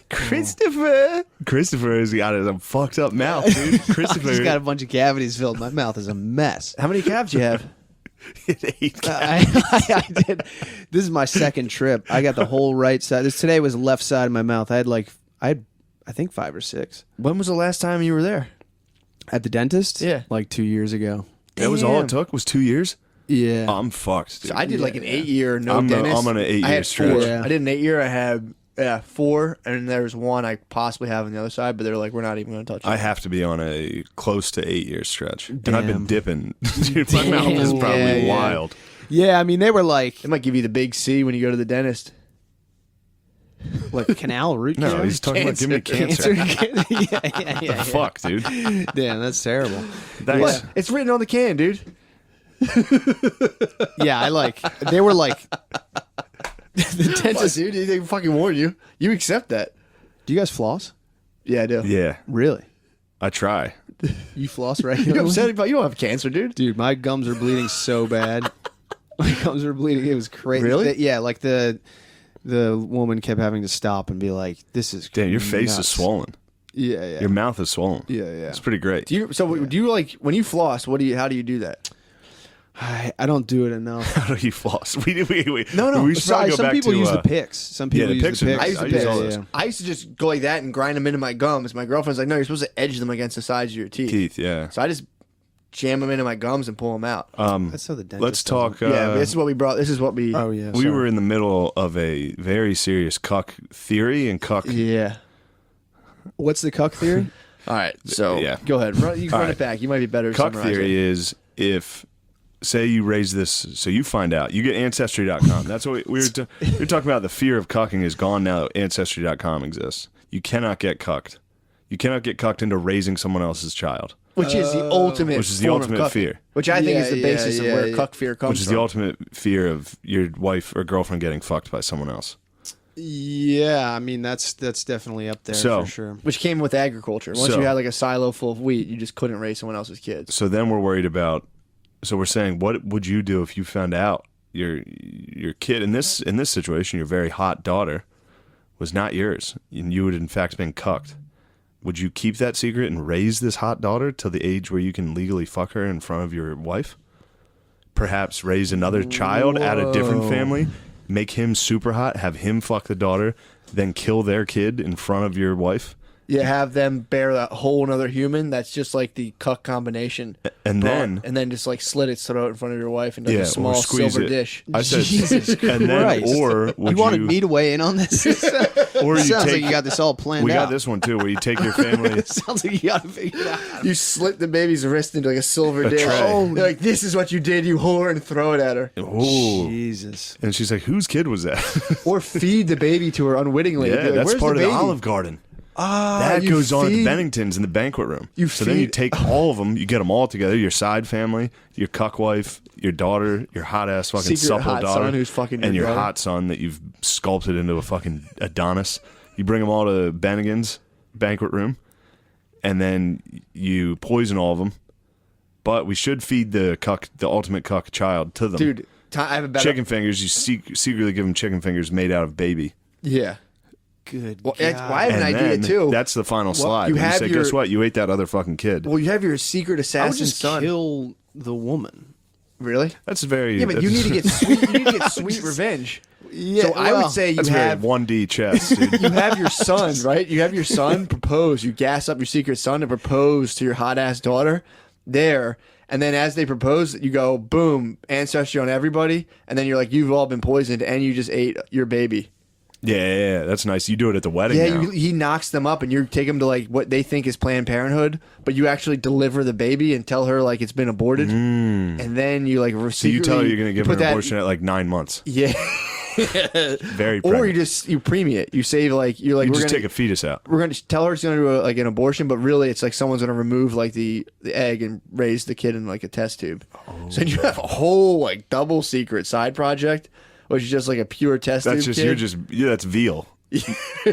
Christopher has got a fucked up mouth, dude. I Christopher. just got a bunch of cavities filled. My mouth is a mess. How many calves you have? I did. This is my second trip. I got the whole right side. Today was the left side of my mouth. I think 5 or 6 When was the last time you were there? at the dentist. Yeah. like 2 years ago. That was all Damn. it took? Was 2 years? Yeah, I'm fucked, dude. So I did like an 8-year I'm dentist. on an 8-year I had 4. stretch. Yeah. I did an 8-year. I had 4, and there's 1 I possibly have on the other side, but they're like, we're not even going to touch it. I have to be on a close to 8-year stretch. And I've been Damn. dipping. Dude, my mouth is probably Yeah. wild. yeah. I mean, they were like They might give you the big C when you go to the dentist. what canal root No, canal? he's talking about giving me cancer. cancer. yeah. Fuck, dude. Damn, that's terrible. Thanks. What? It's written on the can, dude. Yeah, they were like the What, dentist. dude? They fucking warn you. You accept that. Do you guys floss? Yeah, I do. Yeah, Really? I try. You floss You regularly? upset about you don't have cancer, dude. Dude, my gums are bleeding so bad. My gums are bleeding. It was crazy. Really? Yeah, like the woman kept having to stop and be like, "This is Damn, your face nuts." is swollen. Yeah, yeah, Your mouth is swollen. yeah, yeah. It's pretty great. Do you like when you floss? How do you do that? I don't do it enough. How do you floss? We No. We should probably go Some back people to, use the picks. Some people the use picks the are picks. nice. I use all those. I used to just go like that and grind them into my gums. My girlfriend's like, no, you're supposed to edge them against the sides of your teeth. Teeth, yeah. So I just jam them into my gums and pull them out. That's how the dentist. Let's talk. Yeah, this is what we brought. This is what we. Oh yeah. We were in the middle of a very serious cuck theory and cuck. Yeah. What's the cuck theory? All right. So Yeah. go ahead. You All run right. it back. You might be better. at Cuck summarizing. theory is if say you raise this, so you find out. You get Ancestry.com. That's what we were talking about. The fear of cucking is gone now that Ancestry.com exists. You cannot get cucked. You cannot get cucked into raising someone else's child. Which is the ultimate Which is the form of ultimate cucking, fear. Which I think is the basis of where yeah. cuck fear comes from. Which is the ultimate fear of your wife or girlfriend getting fucked by someone else. Yeah, I mean that's definitely up there So- for sure. Which came with agriculture. Once So- you had like a silo full of wheat, you just couldn't raise someone else's kids. So then we're worried about. So we're saying, what would you do if you found out your kid in this situation, your very hot daughter, was not yours, and you had in fact been cucked? Would you keep that secret and raise this hot daughter to the age where you can legally fuck her in front of your wife? Perhaps raise another child at a different family, make him super hot, have him fuck the daughter, then kill their kid in front of your wife? You have them bear that whole another human that's just like the cuck combination. And then just like slit its throat in front of your wife into Yeah, a small or squeeze silver it. dish. I said, Jesus and then, Christ. or would You wanted me to weigh in on this? or you Sounds take, like you got this all planned we out. got this one too, where you take your family. Sounds like you got to figure it out. You slit the baby's wrist into like a silver dish. tray. You're like, this is what you did, you whore, and throw it at her. Ooh. Jesus. And she's like, whose kid was that? Or feed the baby to her unwittingly. Be Yeah, like, that's "Where's part the of the baby?" Olive Garden. Ah, That you goes on at the feed- Benningtons in the banquet room. You so then you feed- take all of them, you get them all together, your side family, your cuck wife, your daughter, your hot-ass fucking Secret supple hot daughter, son who's fucking and your your daughter. hot son that you've sculpted into a fucking Adonis. You bring them all to Bennigan's banquet room, and then you poison all of them. But we should feed the ultimate cuck child to them. Dude, I have a better... Chicken fingers, you secretly give them chicken fingers made out of baby. Yeah. Good Well, God. I have an And idea, then too. That's the final slide. you And have say, your- guess what? You ate that other fucking kid. Well, you have your secret I would assassin just son. kill the woman. Really? That's very. Yeah, but you need to get sweet. You need to get sweet revenge. Yeah, So I would say you That's have very 1D chess, dude. you have your son, right? You have your son propose. You gas up your secret son to propose to your hot ass daughter there. And then as they propose, you go, boom, ancestry on everybody. And then you're like, you've all been poisoned and you just ate your baby. Yeah, that's nice. You do it at the wedding Yeah, now. he knocks them up and you take them to like what they think is Planned Parenthood, but you actually deliver the baby and tell her like it's been aborted. And then you like so you tell her you're going to give her an abortion at like 9 months. Yeah. Very Or pregnant. you premium it. You say like you're like You we're just gonna take a fetus out. we're gonna tell her it's gonna do like an abortion, but really it's like someone's gonna remove like the egg and raise the kid in like a test tube. So then you have a whole like double secret side project, which is just like a pure test That's tube just, kid. that's veal.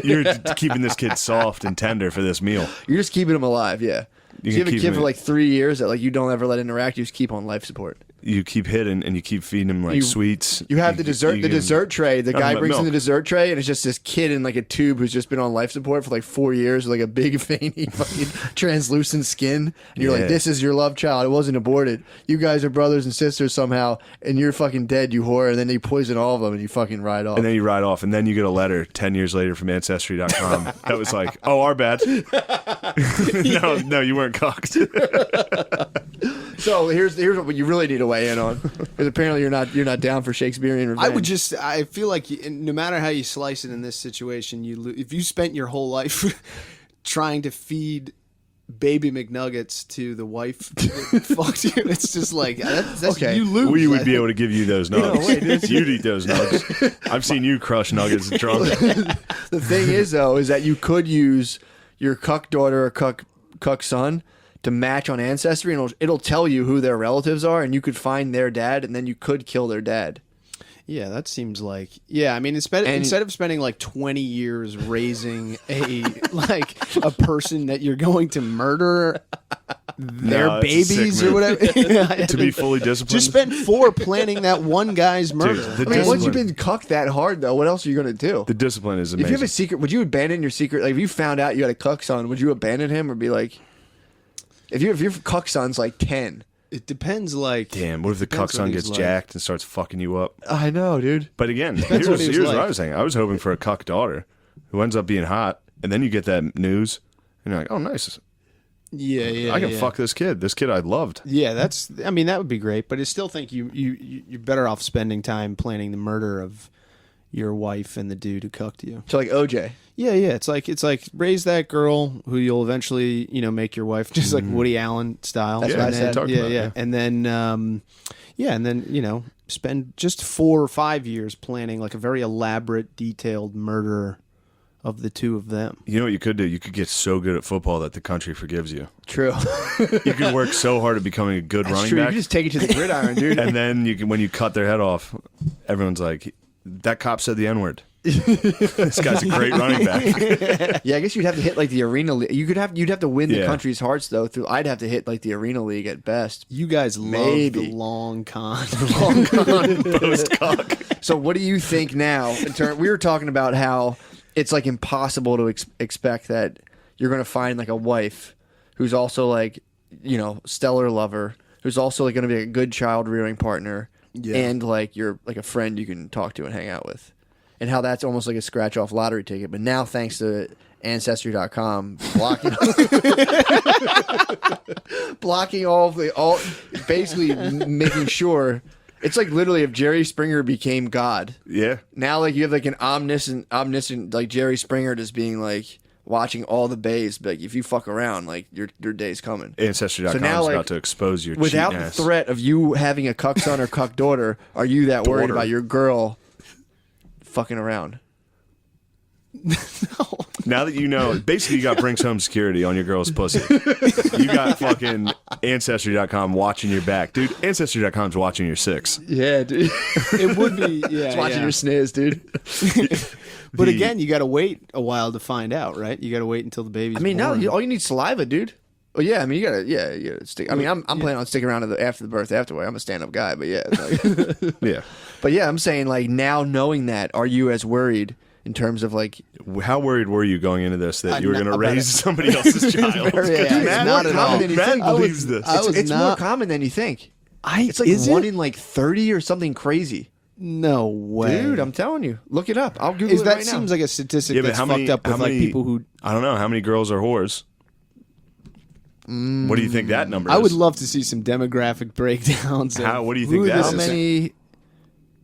You're keeping this kid soft and tender for this meal. You're just keeping him alive, yeah. You You, can have a keep kid him for in- like 3 years that like you don't ever let interact. You just keep on life support. You keep hitting and you keep feeding him like You- sweets. You have the dessert, you the give him- dessert tray. The Nothing guy but brings in the milk. dessert tray, and it's just this kid in like a tube who's just been on life support for like 4 years with like a big veiny fucking translucent skin. And you're Yeah. like, this is your love child. It wasn't aborted. You guys are brothers and sisters somehow, and you're fucking dead, you whore. And then they poison all of them, and you fucking ride off. And then you ride off, and then you get a letter 10 years later from Ancestry.com that was like, oh, our bad. no, you weren't cocked. So here's what you really need to weigh in on, because apparently you're not down for Shakespearean revenge. I feel like no matter how you slice it in this situation, if you spent your whole life trying to feed baby McNuggets to the wife that fucked you, it's just like that's Okay. you lose. We would be able to give you those nuggets. wait, this- You'd eat those nuggets. I've seen you crush nuggets drunk. The thing is, though, is that you could use your cuck daughter or cuck son to match on Ancestry, and it'll tell you who their relatives are, and you could find their dad, and then you could kill their dad. Yeah, that seems like I mean, instead of spending like 20 years raising a person that you're going to murder their No, that's a sick babies or move. whatever, To be fully disciplined. just spent 4 planning that one guy's murder. the I mean, once you've discipline. been cucked that hard, though, what else are you gonna do? The discipline is If amazing. you have a secret, would you abandon your secret? Like, if you found out you had a cuck son, would you abandon him or be like, if your cuck son's like 10? It depends. Like, Damn, what if the depends cuck son what gets he's like. jacked and starts fucking you up? I know, dude. But again, Depends what he was here's what like. I was saying. I was hoping for a cuck daughter who ends up being hot, and then you get that news, and you're like, oh, nice. Yeah, I can fuck this kid. This kid I loved. Yeah, that would be great. But I still think you're better off spending time planning the murder of your wife and the dude who cucked you. So like OJ. Yeah, yeah. It's like raise that girl who you'll eventually, make your wife, just like Woody Allen style. That's what I said. Yeah. And then, spend just 4 or 5 years planning like a very elaborate, detailed murder of the two of them. You know what you could do? You could get so good at football that the country forgives you. True. You could work so hard at becoming a good running True. back. You just take it to the gridiron, dude. And then when you cut their head off, everyone's like, that cop said the N-word. This guy's a great running back. Yeah, I guess you'd have to hit like the arena league. You'd have to win the country's hearts though. I'd have to hit like the arena league at best. You guys love the long con. Long con. Post-cock. So what do you think now? We were talking about how it's like impossible to expect that you're going to find like a wife who's also like, stellar lover, who's also like going to be a good child rearing partner, and like you're like a friend you can talk to and hang out with. And how that's almost like a scratch off lottery ticket. But now thanks to Ancestry.com blocking all basically making sure it's like literally if Jerry Springer became God. Yeah. Now like you have like an omniscient like Jerry Springer just being like watching all the bays, but like if you fuck around, like your day's coming. Ancestry.com So now, is like, about to expose your without cheating the ass. threat of you having a cuck son or cuck daughter, are you that worried Daughter. about your girl fucking around? No. Now that you know, basically you got brings home security on your girl's pussy. You got fucking Ancestry.com watching your back. Dude, Ancestry.com's watching your six. Yeah, dude. It would be, It's watching your sniz, dude. But again, you got to wait a while to find out, right? You got to wait until the baby's I mean, born. no, all you need saliva, dude. Oh yeah, I mean you gotta stick. I mean, I'm planning on sticking around after the birth afterward. I'm a stand-up guy, but yeah, it's like, Yeah. but yeah, I'm saying like now knowing that, are you as worried in terms of like? How worried were you going into this that you were not going to about raise it. somebody else's child? Yeah, Matt, not at all. Matt believes this. It's more common than you think. It's like is one it? in like 30 or something crazy. No way, Dude, I'm telling you. Look it up. I'll Google it that right now. seems like a statistic Yeah, but that's how many- fucked up with how like many- people who. I don't know. How many girls are whores? What do you think that number is? I would love to see some demographic breakdowns. of What do you who think that this How is? many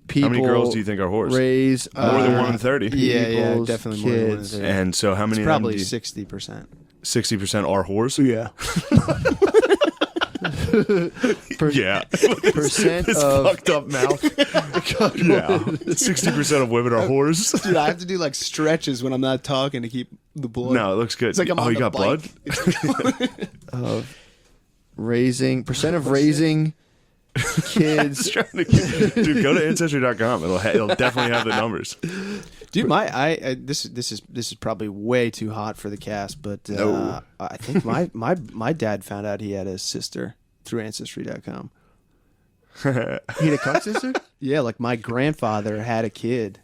people How many girls do you think are whores? raise More than 1 in 30. Yeah, people's definitely more than 1 in kids? 30. And so how many It's of them probably do you- 60%. 60% are whores? Yeah. Yeah. Percent This of fucked up mouth. Yeah. 60% of women are whores. Dude, I have to do like stretches when I'm not talking to keep the blood. No, it looks good. It's like I'm on you the got bike. blood? raising kids. Dude, go to Ancestry.com. It'll definitely have the numbers. Dude, this is probably way too hot for the cast, but No. I think my dad found out he had a sister through Ancestry.com. You had a cuck sister? Yeah, like my grandfather had a kid.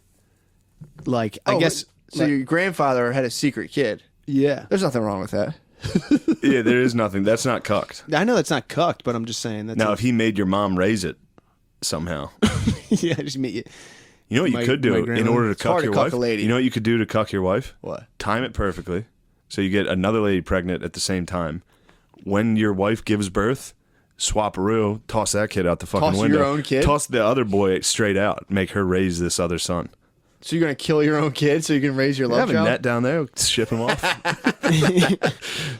Like I guess. So like- your grandfather had a secret kid. yeah, There's nothing wrong with that. Yeah, there is nothing. That's not cucked. I know that's not cucked, but I'm just saying that's Now, if he made your mom raise it somehow, yeah, just meet you. you know what My- you could do my in grandma. order to It's hard cuck to your cuck wife? a lady. You know what you could do to cuck your wife? What? Time it perfectly so you get another lady pregnant at the same time. When your wife gives birth, swap-a-roo, toss that kid out the fucking Toss window. your own kid? Toss the other boy straight out. Make her raise this other son. So you're gonna kill your own kid so you can raise your You love have a child? net down there. Ship him off.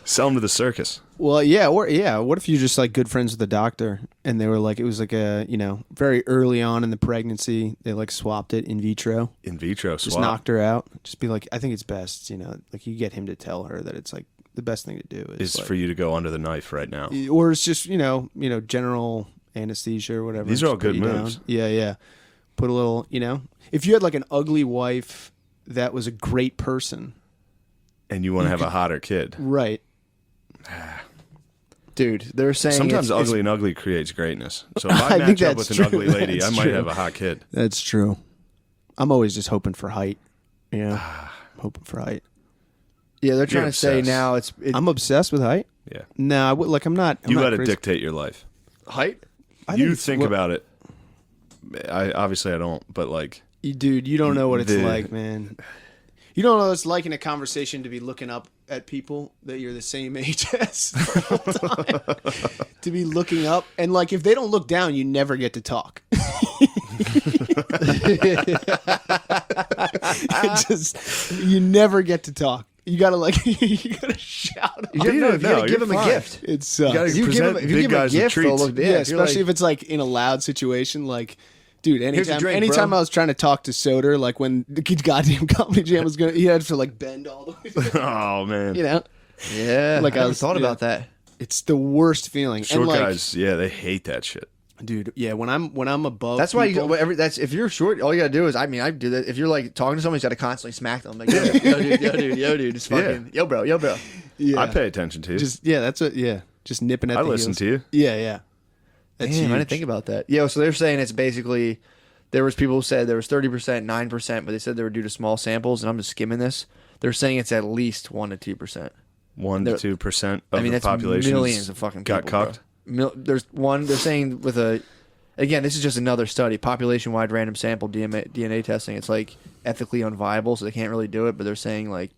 Sell him to the circus. Well, yeah, or yeah. What if you're just like good friends with the doctor, and they were like, it was like a very early on in the pregnancy, they like swapped it in vitro, In vitro swap. just knocked her out. Just be like, I think it's best, like you get him to tell her that it's like the best thing to do is like, for you to go under the knife right now. or it's just general anesthesia or whatever. These are all just put good you down. moves. Yeah. Put a little, if you had like an ugly wife that was a great person, And you want to have a hotter kid. right? Dude, they're saying Sometimes it's- ugly and ugly creates greatness. So if I I think match up with that's an true. ugly lady, I That's might true. have a hot kid. That's true. I'm always just hoping for height. Yeah, hoping for height. Yeah, they're trying You're to say obsessed. now I'm obsessed with height. Yeah. No, I'm not. I'm You not let it crazy. dictate your life. height. I You it's think what- about it. Obviously I don't, but like Dude, you don't know what it's The- like, man. You don't know what it's like in a conversation to be looking up at people that you're the same age as the whole time. To be looking up, and like if they don't look down, you never get to talk. It just you never get to talk. You gotta you gotta shout. You gotta give him a fine. gift. It sucks. gotta If you give him, present if you big give him a guys with gift, they'll treats. look, Yeah, if you're especially like, if it's like in a loud situation. Like, dude, Here's a anytime drink, anytime bro. I was trying to talk to Soder, like when the goddamn Comedy Jam was he had to like bend all the way. Oh man. You know, yeah, Like, I I never was- thought yeah. about that. it's the worst feeling. Short and like, guys, yeah, they hate that shit. dude, yeah, when I'm above, That's why people, that's if you're short, all you gotta do is I do that. If you're like talking to someone, you gotta constantly smack them like, yo, dude, just fucking, yo, bro. yeah, I pay attention to you. just just nipping at I the listen heels. to you. Yeah. That's Damn, I huge. didn't think about that. Yeah, so they're saying it's basically there was people who said there was 30%, 9%, but they said they were due to small samples, and I'm just skimming this. They're saying it's at least 1% to 2%. 1 to 2% of the that's population millions of fucking people. got cucked. There's one. They're saying with a. Again, this is just another study. Population-wide random sample DNA testing. It's like ethically unviable, so they can't really do it. But they're saying like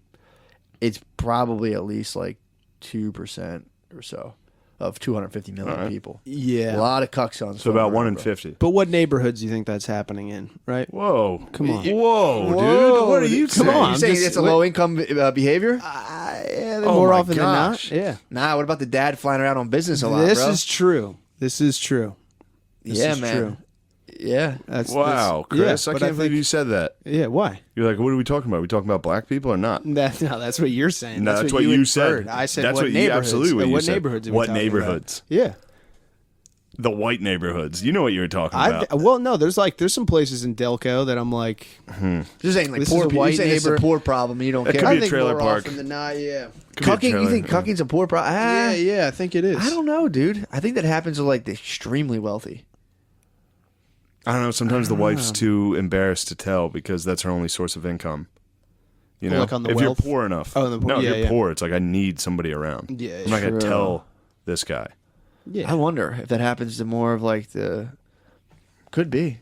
it's probably at least like 2% or so of 250 million people. Yeah. A lot of cucks on. So about 1 in 50. But what neighborhoods do you think that's happening in? Right? Whoa. Come on. Whoa, dude. What are you Come saying? on. You saying just- it's a low-income behavior? Yeah, Oh more my often gosh. than not. Yeah. Nah. What about the dad flying around on business a lot, This bro? is true. This is true. This yeah, is man. True. Yeah. Wow, Chris, I but can't believe you said that. Yeah, why? You're like, what are we talking about? Are we talking about black people or not? No, that's what you're saying. No, that's what you inferred. said. I said that's what you neighborhoods. absolutely what you what said. neighborhoods? Are we What talking neighborhoods? About? Yeah. The white neighborhoods. You know what you were talking about. Well, no, there's some places in Delco that I'm like, Just saying like This poor is a people. white You're saying it's a neighbor. poor problem. And you don't That care. could I be a think trailer more park. often than not, yeah. Could be a Cucking? You trailer, think cucking's a poor problem? Yeah, I think it is. I don't know, dude. I think that happens to like the extremely wealthy. I don't know. Sometimes the wife's too embarrassed to tell because that's her only source of income. You know, Like on the if wealth? you're poor enough. Oh, the poor- no, if yeah, you're yeah. poor, it's like I need somebody around. Yeah, I'm not gonna true. tell this guy. Yeah. I wonder if that happens to more of like the. Could be.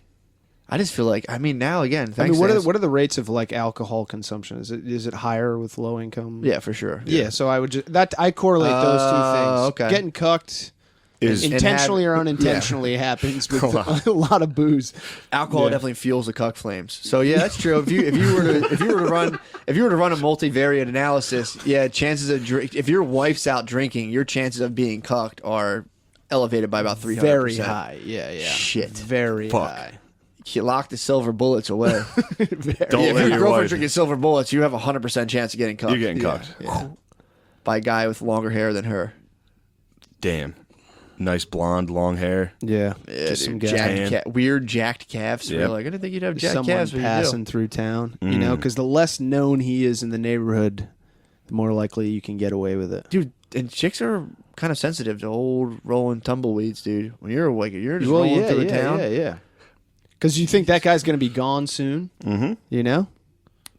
I just feel like now again. I Thanks mean, to what are the rates of like alcohol consumption? Is it higher with low income? Yeah, for sure. Yeah. So I would I correlate those two things. Okay. Getting cucked Is intentionally or have- unintentionally happens with Wow. a lot of booze. Alcohol Yeah. definitely fuels the cuck flames. So yeah, that's true. If you were to run a multivariate analysis, yeah, chances of if your wife's out drinking, your chances of being cucked are elevated by about 300%. Very high. Yeah. Shit. Very Fuck. high. You lock the silver bullets away. don't Yeah, if let your your girlfriend's wife. drinking silver bullets, you have a 100% chance of getting cucked. You're getting cucked. Yeah. By a guy with longer hair than her. Damn. Nice blonde, long hair. Yeah. Yeah, Just some dude, guy. weird jacked calves. Yep. You're like, I didn't think you'd have jacked Someone calves. But you do. passing through town, you know, because the less known he is in the neighborhood, the more likely you can get away with it. Dude, and chicks are kind of sensitive to old rolling tumbleweeds, dude. When you're just Well, rolling yeah, through a yeah, town. yeah. Because you think that guy's going to be gone soon. Mm-hmm. You know,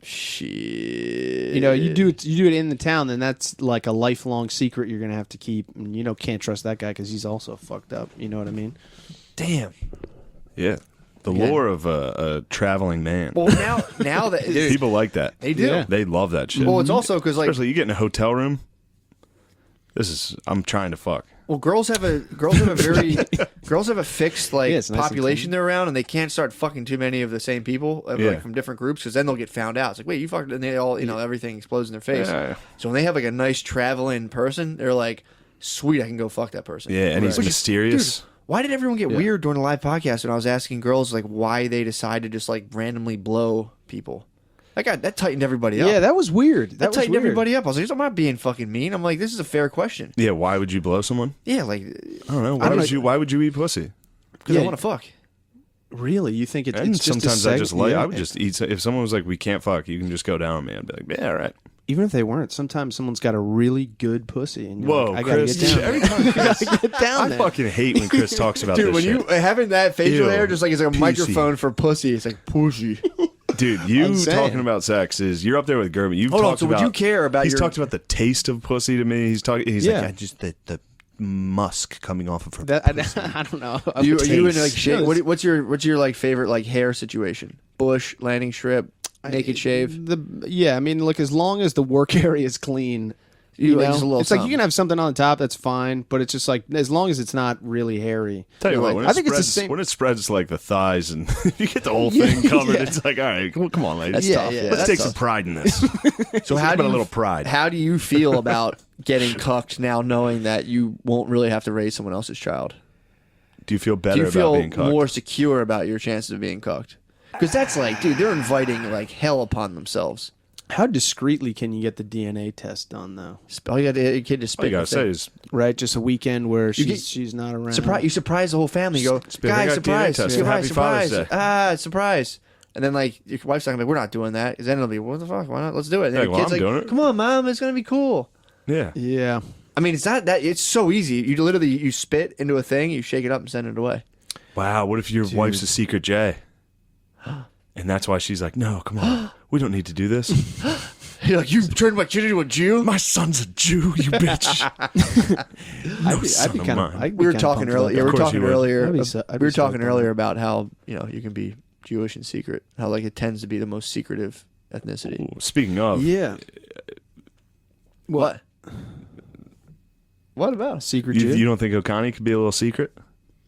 Shit. you know, you do it in the town, then that's like a lifelong secret you're going to have to keep, and can't trust that guy because he's also fucked up. You know what I mean? Damn. Yeah. The Yeah. lore of a traveling man. Well, now that dude, People like that. they do. Yeah. They love that shit. Well, it's also because like, Especially you get in a hotel room. I'm trying to fuck. well, girls have a fixed like Yeah, it's nice and population clean. they're around, and they can't start fucking too many of the same people Yeah. like from different groups because then they'll get found out. It's like, wait, you fucked, and they all everything explodes in their face. Yeah. So when they have like a nice traveling person, they're like, sweet, I can go fuck that person. Yeah, and he's Which is- mysterious. Dude, why did everyone get weird during the live podcast when I was asking girls like why they decide to just like randomly blow people? That tightened everybody up. Yeah, that was weird. that was tightened weird. everybody up. I was like, I'm not being fucking mean. I'm like, this is a fair question. Yeah, why would you blow someone? Yeah, like I don't know. Why would you eat pussy? because I Yeah. want to fuck. Really, you think And it's just sometimes a I just seg- like yeah. I would just eat. If someone was like, "We can't fuck," you can just go down on me. I'd be like, "Yeah, all right." Even if they weren't, sometimes someone's got a really good pussy, and you're Whoa, like, I gotta Chris! get down. Every there. time Chris, I gotta get down I there. fucking hate when Chris talks about Dude, this when shit. you having that facial Ew. hair, just like it's like a Pussy. microphone for pussy. It's like pussy. Dude, you I'm saying. talking about sex is you're up there with Gerben. You've Hold on, talked so would about. you care about He's your- talked about the taste of pussy to me. He's talking. He's Yeah. like, just the musk coming off of her. That, I don't know. Are you in taste. like shape? No, What's your like favorite like hair situation? Bush, landing strip, naked shave. I mean, look, as long as the work area is clean, You like, just a know, little it's like you something. can have something on the top, that's fine, but it's just like as long as it's not really hairy. Tell you Yeah, what, like- when I it think it's the spreads, same- when it spreads to like the thighs and you get the whole thing covered, Yeah. it's like, all right, come on, ladies. That's Yeah, tough. yeah. Yeah, Let's that's take tough. some pride in this. So how But do a you, little pride. How do you feel about getting cucked now, knowing that you won't really have to raise someone else's child? Do you feel Do better you about feel being cucked? more secure about your chances of being cucked? Because that's like, dude, they're inviting like hell upon themselves. How discreetly can you get the DNA test done, though? All you got to kid to All you spit. gotta say is, Right, just a weekend where get- she's not around. You surprise the whole family. You go, Spit, I guys, got DNA surprise, test. surprise, Happy Father's surprise. Day. Ah, surprise. And then like your wife's not gonna be, we're not doing that. Because then it'll be, what the fuck? Why not? Let's do it. And then Hey, the well, kid's I'm like, doing it. come on, mom, it's gonna be cool. yeah. Yeah. I mean, it's not that. It's so easy. You literally you spit into a thing, you shake it up, and send it away. Wow, what if your wife's a secret J? And that's why she's like, no, come on. We don't need to do this. You're like, you turned my kid into a Jew. My son's a Jew, you bitch. No son of mine. We were talking earlier. Of We were course talking you would. earlier. I'd be We so- I'd were be so talking open. earlier about how you can be Jewish in secret. How like it tends to be the most secretive ethnicity. Ooh, speaking of, Yeah. What? What about? Secret you, Jew? you don't think Okani could be a little secret?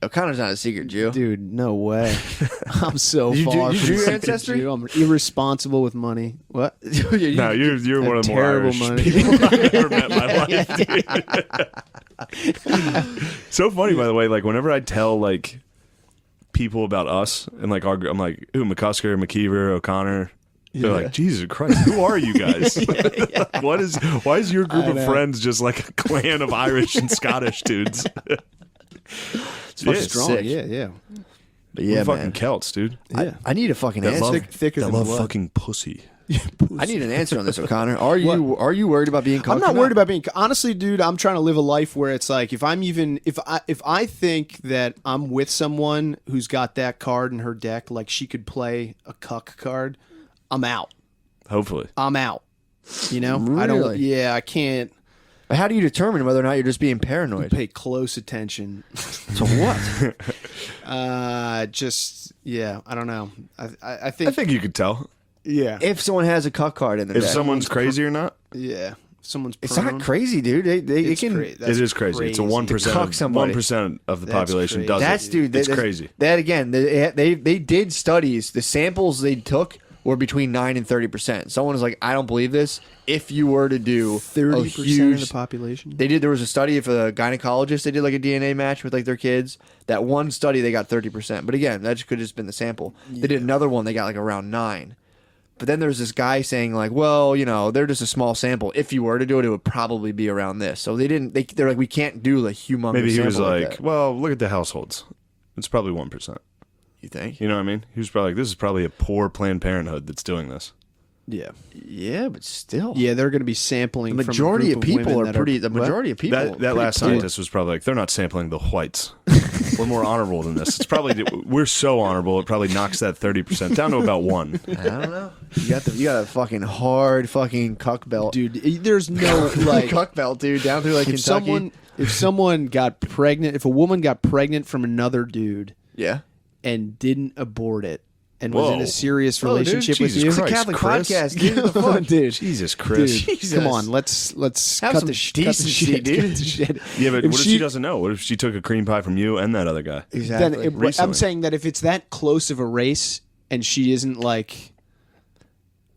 O'Connor's not a secret Jew. Dude, no way. I'm so You far do from your secret ancestry? Jew. I'm irresponsible with money. What? No, you're one of the more terrible Irish money. people I've ever met in my life. Dude. So funny, by the way. Like whenever I tell like people about us and like I'm like, ooh, McCusker, McKeever, O'Connor. They're like, Jesus Christ, who are you guys? Why is your group I of know. friends just like a clan of Irish and Scottish dudes? It's fucking Strong. sick. Yeah. But We're yeah, fucking man. Celts, dude. Yeah. I need a fucking That answer. love, thicker that than love blood. fucking pussy. I need an answer on this, O'Connor. Are you worried about being cucked? I'm not or worried about being honestly, dude. I'm trying to live a life where it's like if I think that I'm with someone who's got that card in her deck, like she could play a cuck card, I'm out. Hopefully. I'm out. You know, I don't. Really? Yeah, I can't But how do you determine whether or not you're just being paranoid? pay close attention. To what? Just yeah, I don't know. I I think think you could tell yeah, If someone has a cuck card in their if deck. someone's crazy or not. yeah. Someone's It's prone. not crazy, dude. It It's can. that's It is crazy. It's a 1%. cuck somebody. 1% of the That's population crazy. does That's it. dude. It's crazy. That again, they did studies. The samples they took were between 9 and 30%. Someone was like, I don't believe this. If you were to do 30% of huge, the population. they did. There was a study of a gynecologist. They did like a DNA match with like their kids. That one study they got 30%. But again, that could have just been the sample. They did another one. They got like around 9. But then there's this guy saying like, well, you know, they're just a small sample. If you were to do it, it would probably be around this. So they didn't. They're like, we can't do the humongous. Maybe he was sample like, that. well, look at the households. It's probably 1%. You think? You know what I mean? He was probably like, this is probably a poor Planned Parenthood that's doing this. Yeah, Yeah, but still. yeah. They're going to be sampling. The from a majority group of people women are that pretty. The what? majority of people. That last scientist was probably like, they're not sampling the whites. We're more honorable than this. It's probably we're so honorable it probably knocks that 30% down to about 1. I don't know. You got a fucking hard fucking cuck belt, Dude, there's no like cuck belt, dude, down through like if Kentucky. someone got pregnant, if a woman got pregnant from another dude Yeah. and didn't abort it and was in Whoa. a serious Whoa, dude, relationship with Jesus you, It's a Christ, Catholic Chris. podcast, dude. What the fuck? dude, Jesus, Chris. dude, Jesus. come on, let's Have cut some the cut the decency, shit, dude. cut the shit. Yeah, but If what if she doesn't know? What if she took a cream pie from you and that other guy? Exactly. Then I'm Recently. saying that if it's that close of a race and she isn't like,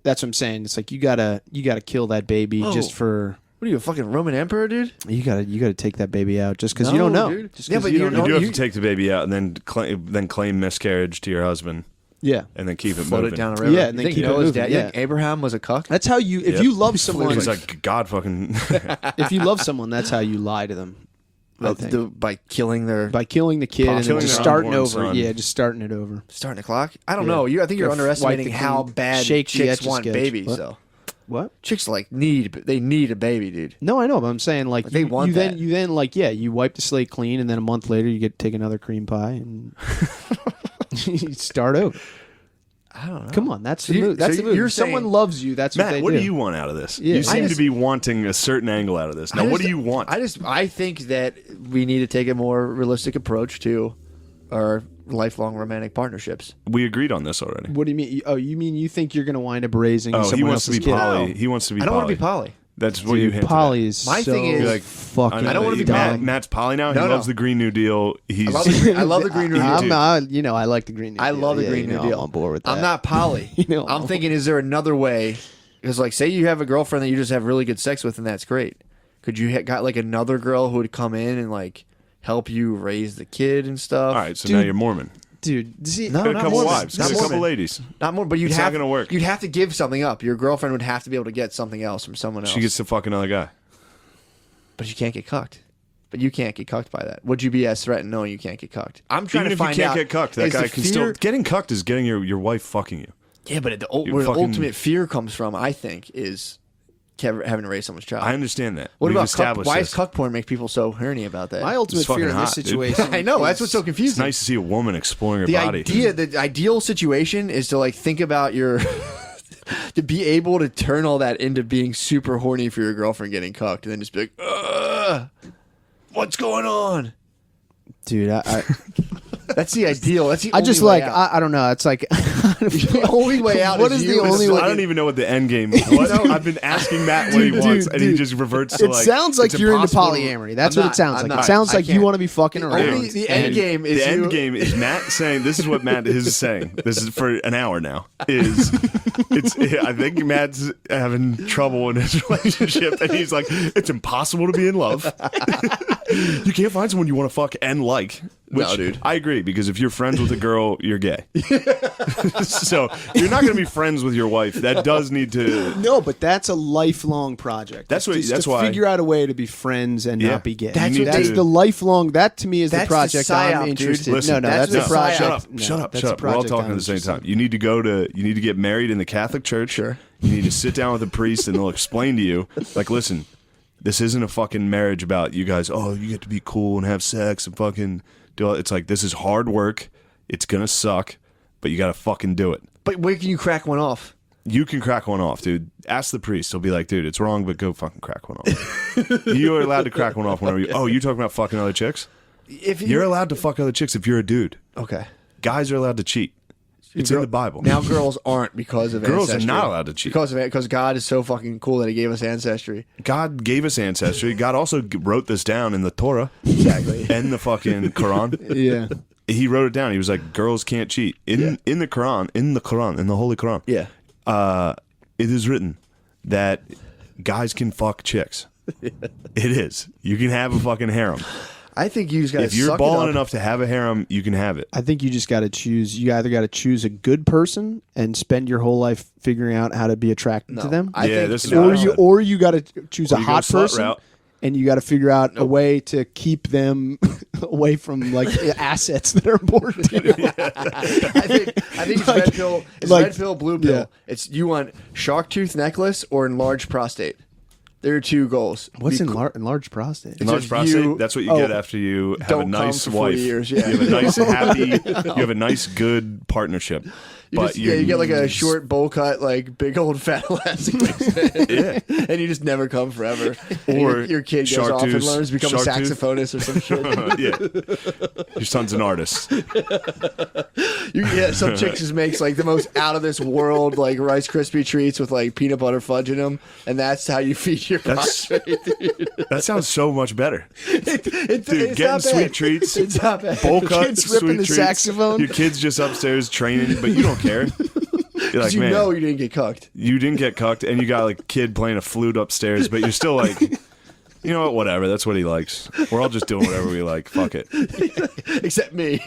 that's what I'm saying. It's like you gotta kill that baby Whoa. just for What are you, a fucking Roman emperor, dude? you gotta take that baby out just because you don't know. dude. Just Yeah, 'cause but you you don't You know- do have you- to take the baby out and then claim miscarriage to your husband Yeah. and then keep it Float moving. it down a river. Yeah, and You then think keep it Noah's moving, dad? You think yeah. Abraham was a cuck? That's how you if Yep. you love someone He's like, God fucking. if you love someone, that's how you lie to them. I think. By killing their By killing the kid and then Killing just their starting unborn over. son. Yeah, just starting it over. starting the clock. I don't Yeah. know. I think you're Gotta underestimating wipe the how clean- bad shake the chicks Etch-a-Sketch. want babies. What? So What? chicks like they need a baby, dude. No, I know, but I'm saying like They want you that. then like you wipe the slate clean and then a month later you get to take another cream pie and you start over. I don't know. Come on, that's the you- move. That's so the move. you're If someone saying- loves you, that's what Matt, they what do. do you want out of this? Yeah. You I seem just- to be wanting a certain angle out of this. Now, what do you want? I think that we need to take a more realistic approach to our lifelong romantic partnerships. We agreed on this already. What do you mean? Oh, you mean you think you're going to wind up raising Oh, he someone wants to else's be kid? poly. He wants to be I don't poly. want to be poly. That's what you hinted Poly at. is My so thing is- You're like, fucking. I don't wanna be dumb. Matt's poly now. No, he no. loves the Green New Deal. He's I love the Green New Deal. I like the Green New Deal. I love the Yeah, Green New I'm Deal. on board with that. I'm not poly. I'm thinking, is there another way? Because, like, say you have a girlfriend that you just have really good sex with, and that's great. Could you got like another girl who would come in and like help you raise the kid and stuff? all right. So Dude. now you're Mormon. Dude, see, No, Get a not couple Mormon. wives. Not Get a couple Mormon. ladies. Not more, but you'd It's not have gonna work. You'd have to give something up. Your girlfriend would have to be able to get something else from someone else. She gets to fuck another guy. But you can't get cucked. But you can't get cucked by that. Would you be as threatened knowing you can't get cucked? I'm trying Even to if find you can't out. get cucked, that is guy the can fear- still. Getting cucked is getting your wife fucking you. Yeah, but You where the fucking- ultimate fear comes from, I think, is having to raise someone's child. I understand that. What We've about cuck? established Why this. does cuck porn make people so horny about that? my ultimate It's fucking fear in this hot, dude. situation. I know that's what's so It's confusing. nice to see a woman exploring her the body. the ideal situation is to like think about your to be able to turn all that into being super horny for your girlfriend getting cucked, and then just be like, ugh, what's going on? Dude, That's the ideal. That's the I only just way like out. I don't know. It's like The only way out. What is is the you. only It's way- I don't even know what the end game is. What? I've been asking Matt what he Dude, wants, and he dude. just reverts to it like. sounds like it's you're into impossible to- polyamory. That's I'm what not. it sounds I'm like. not. It sounds I like you can't. want to be fucking around. only- the end And game is the end you- game is Matt saying this is what Matt is saying. This is for an hour now. I think Matt's having trouble in his relationship, and he's like, it's impossible to be in love. You can't find someone you want to fuck and like. Which, No, dude. I agree, because if you're friends with a girl, you're gay. So you're not going to be friends with your wife. That does need to. No, but that's a lifelong project. That's what- Just that's to why- figure out a way to be friends and Yeah. not be gay. That's You what need That's to- the lifelong. That to me is That's the project the psyop, I'm dude. interested. Listen, no, that's that's the the project. Shut up! No, Shut up! that's Shut the up! We're all project talking I'm at the same interested time. You need to get married in the Catholic Church. Sure. You need to sit down with a priest, and they'll explain to you, like, listen, this isn't a fucking marriage about you guys. Oh, you get to be cool and have sex and fucking do all. It's like, this is hard work. It's gonna suck, but you gotta fucking do it. But where can you crack one off? You can crack one off, dude. Ask the priest. He'll be like, dude, it's wrong, but go fucking crack one off. You are allowed to crack one off whenever you. Oh, you talking about fucking other chicks? If You're allowed to fuck other chicks if you're a dude. okay. Guys are allowed to cheat. It's in the Bible. Now girls aren't because of Girls are ancestry. not allowed to cheat. because God is so fucking cool that He gave us ancestry. God gave us ancestry. God also wrote this down in the Torah Exactly. and the fucking Quran. Yeah. He wrote it down. He was like, girls can't cheat. In the Quran, in the Holy Quran, Yeah. it is written that guys can fuck chicks. It is. You can have a fucking harem. I think you just got to If you're balling enough to have a harem, you can have it. I think you just got to choose. You either got to choose a good person and spend your whole life figuring out how to be attracted to them, I Yeah, think, this is no, what I said. or you got to choose Or a you go hot slut person, route. and you got to figure out a way to keep them away from like assets that are important to you. I think it's Like- red pill. It's like- red pill, blue pill. yeah. It's you want shark tooth necklace or enlarged prostate. There are two goals. What's Be enlarged prostate? Enlarged just prostate. you- That's what you get after you have a don't come nice for 40 wife. years, yeah. You have a nice, happy. You have a nice, good partnership. But you get like a short bowl cut, like big old fat elastic waistband, and you just never come forever. And Or your kid goes shark off and tooth- learns to become a shark tooth. saxophonist or some shit. Yeah, your son's an artist. Some chick just makes like the most out of this world like Rice Krispie treats with like peanut butter fudge in them, and that's how you feed your That's- prostate. Dude. That sounds so much better. Dude, Dude, it's getting not bad. sweet treats, It's not bad. bowl cut, Kid's ripping sweet the treats. saxophone. Your kid's just upstairs training, but you don't care. You're like, you man, know you didn't get cucked. you didn't get cucked, and you got like a kid playing a flute upstairs, but you're still like, you know what? Whatever. That's what he likes. We're all just doing whatever we like. Fuck it. Except me.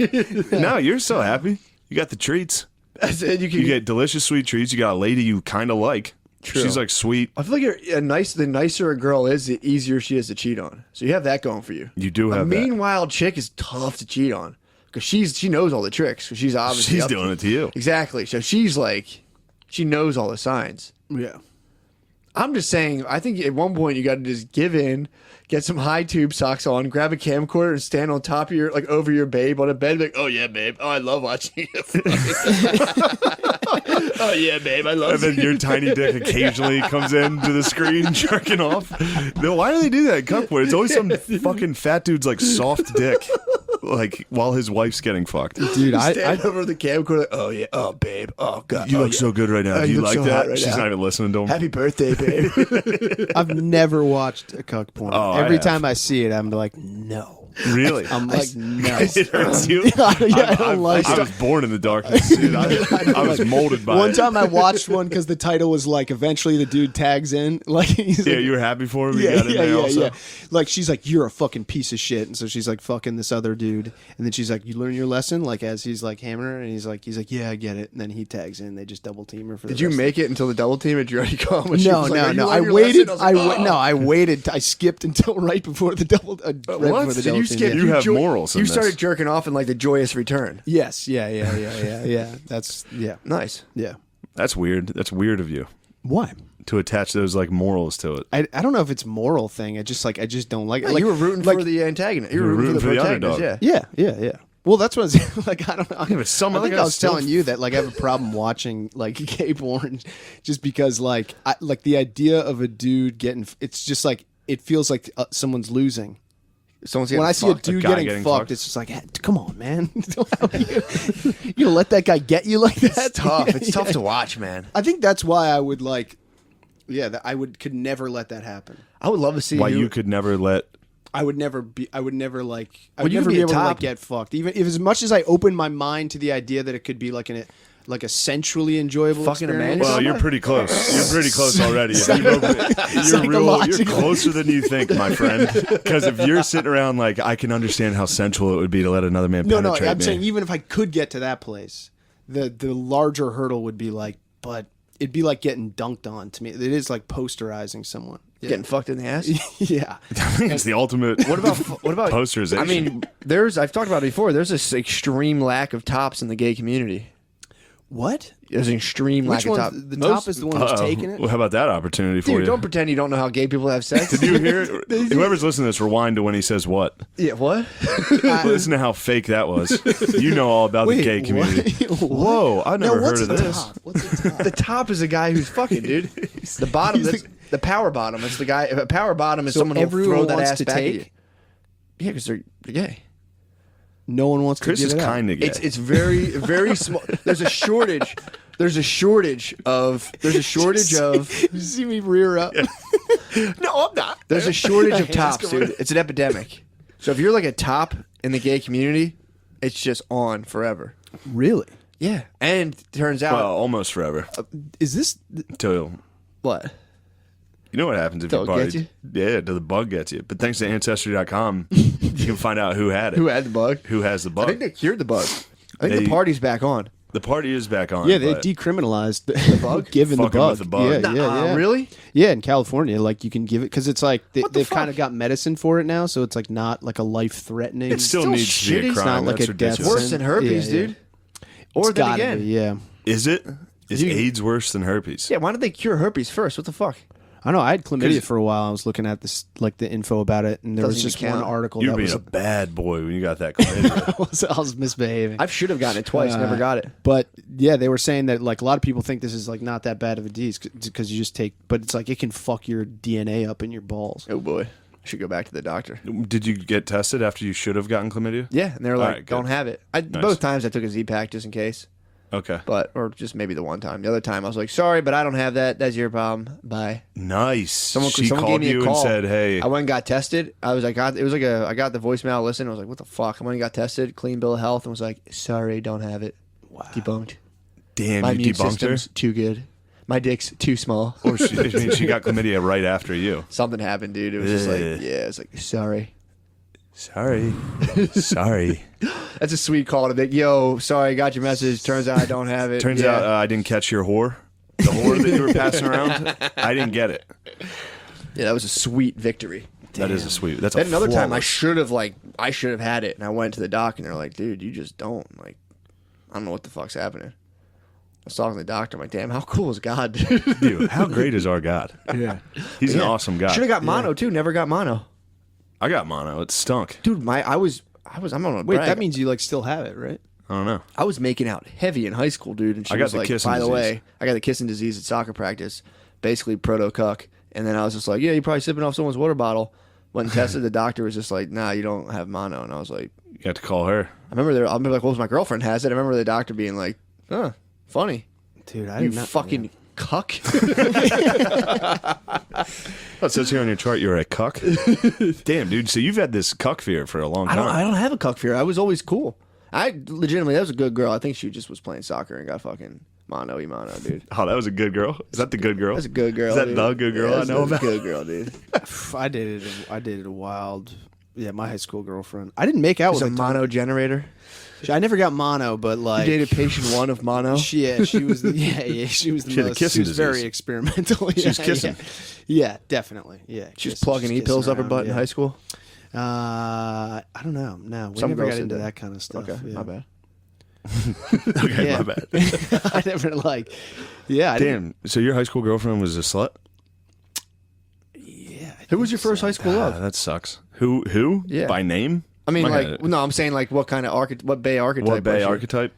No, you're so happy. You got the treats. I said you can. You get delicious sweet treats. You got a lady you kind of like. True. She's like sweet. I feel like the nicer a girl is, the easier she is to cheat on. So you have that going for you. You do A have that. meanwhile chick is tough to cheat on because she knows all the tricks because she's obviously She's up doing it to you. Exactly. So she's like, she knows all the signs. Yeah. I'm just saying, I think at one point you got to just give in, get some high tube socks on, grab a camcorder, and stand on top of like over your babe on a bed, and be like, "Oh yeah, babe. Oh, I love watching you." Oh yeah, babe. I love. And then your tiny dick occasionally comes into the screen jerking off. Then why do they do that in Cuckwood? It's always some fucking fat dude's like soft dick. like while his wife's getting fucked. Dude, I over the camcorder, like, oh yeah, oh babe, oh god, You oh, look so good right now. Do you look like so that? hot right She's now. not even listening to him. happy birthday, babe. I've never watched a cuck porn. Oh, I Every have. time I see it, I'm like, no. Really? I'm like, no. It hurts you. I don't like I it. was born in the darkness, dude. I was molded by One it. time I watched one because the title was like, eventually the dude tags in. Like, he's Yeah, like, you were happy for him. You yeah, got in yeah, there yeah, also. yeah. Like, she's like, you're a fucking piece of shit. And so she's like fucking this other dude. And then she's like, you learn your lesson? Like, as he's like hammering her, and he's like, yeah, I get it. And then he tags in. They just double team her for Did the you rest make it until the double team? Or did you already come? No, no. I waited. I waited. I skipped until right before the double. Right before the So double you team, skipped? yeah. You have morals in You this. started jerking off in like the joyous return. Yes. Yeah. That's yeah. Nice. Yeah. That's weird. That's weird of you Why? to attach those like morals to it. I don't know if it's moral thing. I just don't like it. Like, Like, you were rooting like, for the antagonist. You You were were rooting for the rooting for the protagonist. underdog. Yeah. Yeah. Well, that's what I was like. I don't know. Yeah, but some I other think I guys was still- telling you that like I have a problem watching like gay porn, just because like like the idea of a dude getting it's just like it feels like someone's losing. Someone's When getting I see a fucked. dude guy getting, getting fucked, fucked? it's just like, hey, come on, man. You gonna let that guy get you like that? It's tough. It's tough Yeah. to watch, man. I think that's why I would like, that could never let that happen. I would love to see Why you could never let. I would never be able Well, you never could be be a able to like top. get fucked. Even if as much as I open my mind to the idea that it could be like a sensually enjoyable Fucking experience. Amanda? Well, you're pretty close. You're pretty close already. If you've opened it, you're Psychologically. closer than you think, my friend. Because if you're sitting around like, I can understand how sensual it would be to let another man No, penetrate I'm me. saying even if I could get to that place, the larger hurdle would be like, but it'd be like getting dunked on to me. It is like posterizing someone. getting fucked in the ass. Yeah. It's the ultimate. What about posterization? I mean, I've talked about it before. There's this extreme lack of tops in the gay community. What? There's an extreme Which lack of one? top. The top is the one who's taking it. Well, how about that opportunity for Dude, you? don't pretend you don't know how gay people have sex. Did you hear it? Whoever's listening to this, rewind to when he says what. Yeah, what? Listen to how fake that was. You know all about the gay community. Whoa, I never heard of this. What's the top? The top is a guy who's fucking, dude. The bottom, that's the power bottom. It's the guy. A power bottom is So someone who'll everyone throw that wants ass to back at you. take? Yeah, because they're gay. No one wants Chris to is give it kind of gay. It's very very small. There's a shortage. There's a shortage of. You see me rear up. no, I'm not. There's a shortage of Hands tops, going dude. It's an epidemic. So if you're like a top in the gay community, it's just on forever. Really? Yeah, and turns out Well, almost forever. Is this? Till what? you know what happens if Till you it party? gets you? Yeah, till the bug gets you. But thanks to Ancestry.com, you can find out who had it. Who had the bug? Who has the I bug? think they cured the bug. I think They- the party's back on. The party is back on. Yeah, they but decriminalized the bug? Giving the Fucking bug. with the bug. Yeah, yeah. Really? Yeah, in California, like you can give it because it's like What the they've kind fuck? of got medicine for it now, so it's like not like a life threatening. It still needs to be shitty. a It's crime. not like That's a death ridiculous. Worse than herpes, Yeah, yeah. dude. Or then gotta again. be, yeah. Is it? Is You- AIDS worse than herpes? Yeah, why did they cure herpes first? What the fuck? I know. I had chlamydia 'Cause- for a while. I was looking at this, like the info about it, and there was Doesn't just even one count. article You're that being was a bad boy when you got that chlamydia. I was misbehaving. I should have gotten it twice. Never got it. But yeah, they were saying that like a lot of people think this is like not that bad of a disease because you just take, but it's like it can fuck your DNA up in your balls. Oh boy, I should go back to the doctor. Did you get tested after you should have gotten chlamydia? Yeah, and they were All like, right, good. "Don't have it." Both times I took a Z-Pack just in case, Okay. or just maybe the one time. The other time I was like, "Sorry, but I don't have that. That's your problem. Bye." Nice. Someone she gave called me a you call. and said, "Hey, I went and got tested. I got the voicemail. Listen, I was like, "What the fuck?" I went and got tested, clean bill of health, and was like, "Sorry, don't have it." Wow. Debunked. damn, My you immune debunked her." system's too good. My dick's too small. Or she got chlamydia right after you. Something happened, dude. It was just like, Ugh. yeah, it's like, sorry. Sorry. Sorry. That's a sweet call to be, yo, sorry, I got your message. Turns out I don't have it. Turns Yeah. out I didn't catch your whore. The whore that you were passing around. I didn't get it. Yeah, that was a sweet victory. That is a sweet. That's Then a another time I flawless- should have had it, and I went to the doc, and they're like, dude, you just don't. Like, I don't know what the fuck's happening. I was talking to the doctor. I'm like, damn, how cool is God, dude? Dude, how great is our God? Yeah. He's an awesome guy. Should have got mono, too. Never got mono. I got mono. It stunk. Dude, I'm on Wait, that means you like still have it, right? I don't know. I was making out heavy in high school, dude. And she I got was the like, kissing by the disease. way, I got the kissing disease at soccer practice, basically proto-cuck. And then I was just like, yeah, you're probably sipping off someone's water bottle. Went and tested. The doctor was just like, nah, you don't have mono. And I was like, You got to call her. I remember like, well, my girlfriend has it. I remember the doctor being like, huh, funny. Dude, I You did not fucking cuck. Oh, it says here on your chart you're a cuck. Damn, dude. So you've had this cuck fear for a long time. I don't have a cuck fear. I was always cool. I legitimately, that was a good girl. I think she just was playing soccer and got fucking mono, dude. Oh, that was a good girl. Is that the good girl? That's a good girl. Is that dude. the good girl I know that's about? a good girl, dude. I dated a wild. Yeah, my high school girlfriend. I didn't make out It's with a a ton- mono generator. I never got mono, but like You dated patient 1 of mono. She was the she was the She had a most. kissing She was very disease. experimental. She was kissing. Yeah, definitely. Yeah, She was plugging e-pills up her butt in high school. I don't know. No, we Some never girls got did into that. that kind of stuff. Okay, yeah. my bad. Okay, Yeah. my bad. I never like. Yeah. I didn't- Damn. So your high school girlfriend was a slut? Yeah. I Who was think your first so. high school love? That sucks. Who? Yeah. By name? I mean, Am like, gonna- no, I'm saying like, what kind of what Bay archetype? what Bay was she? archetype?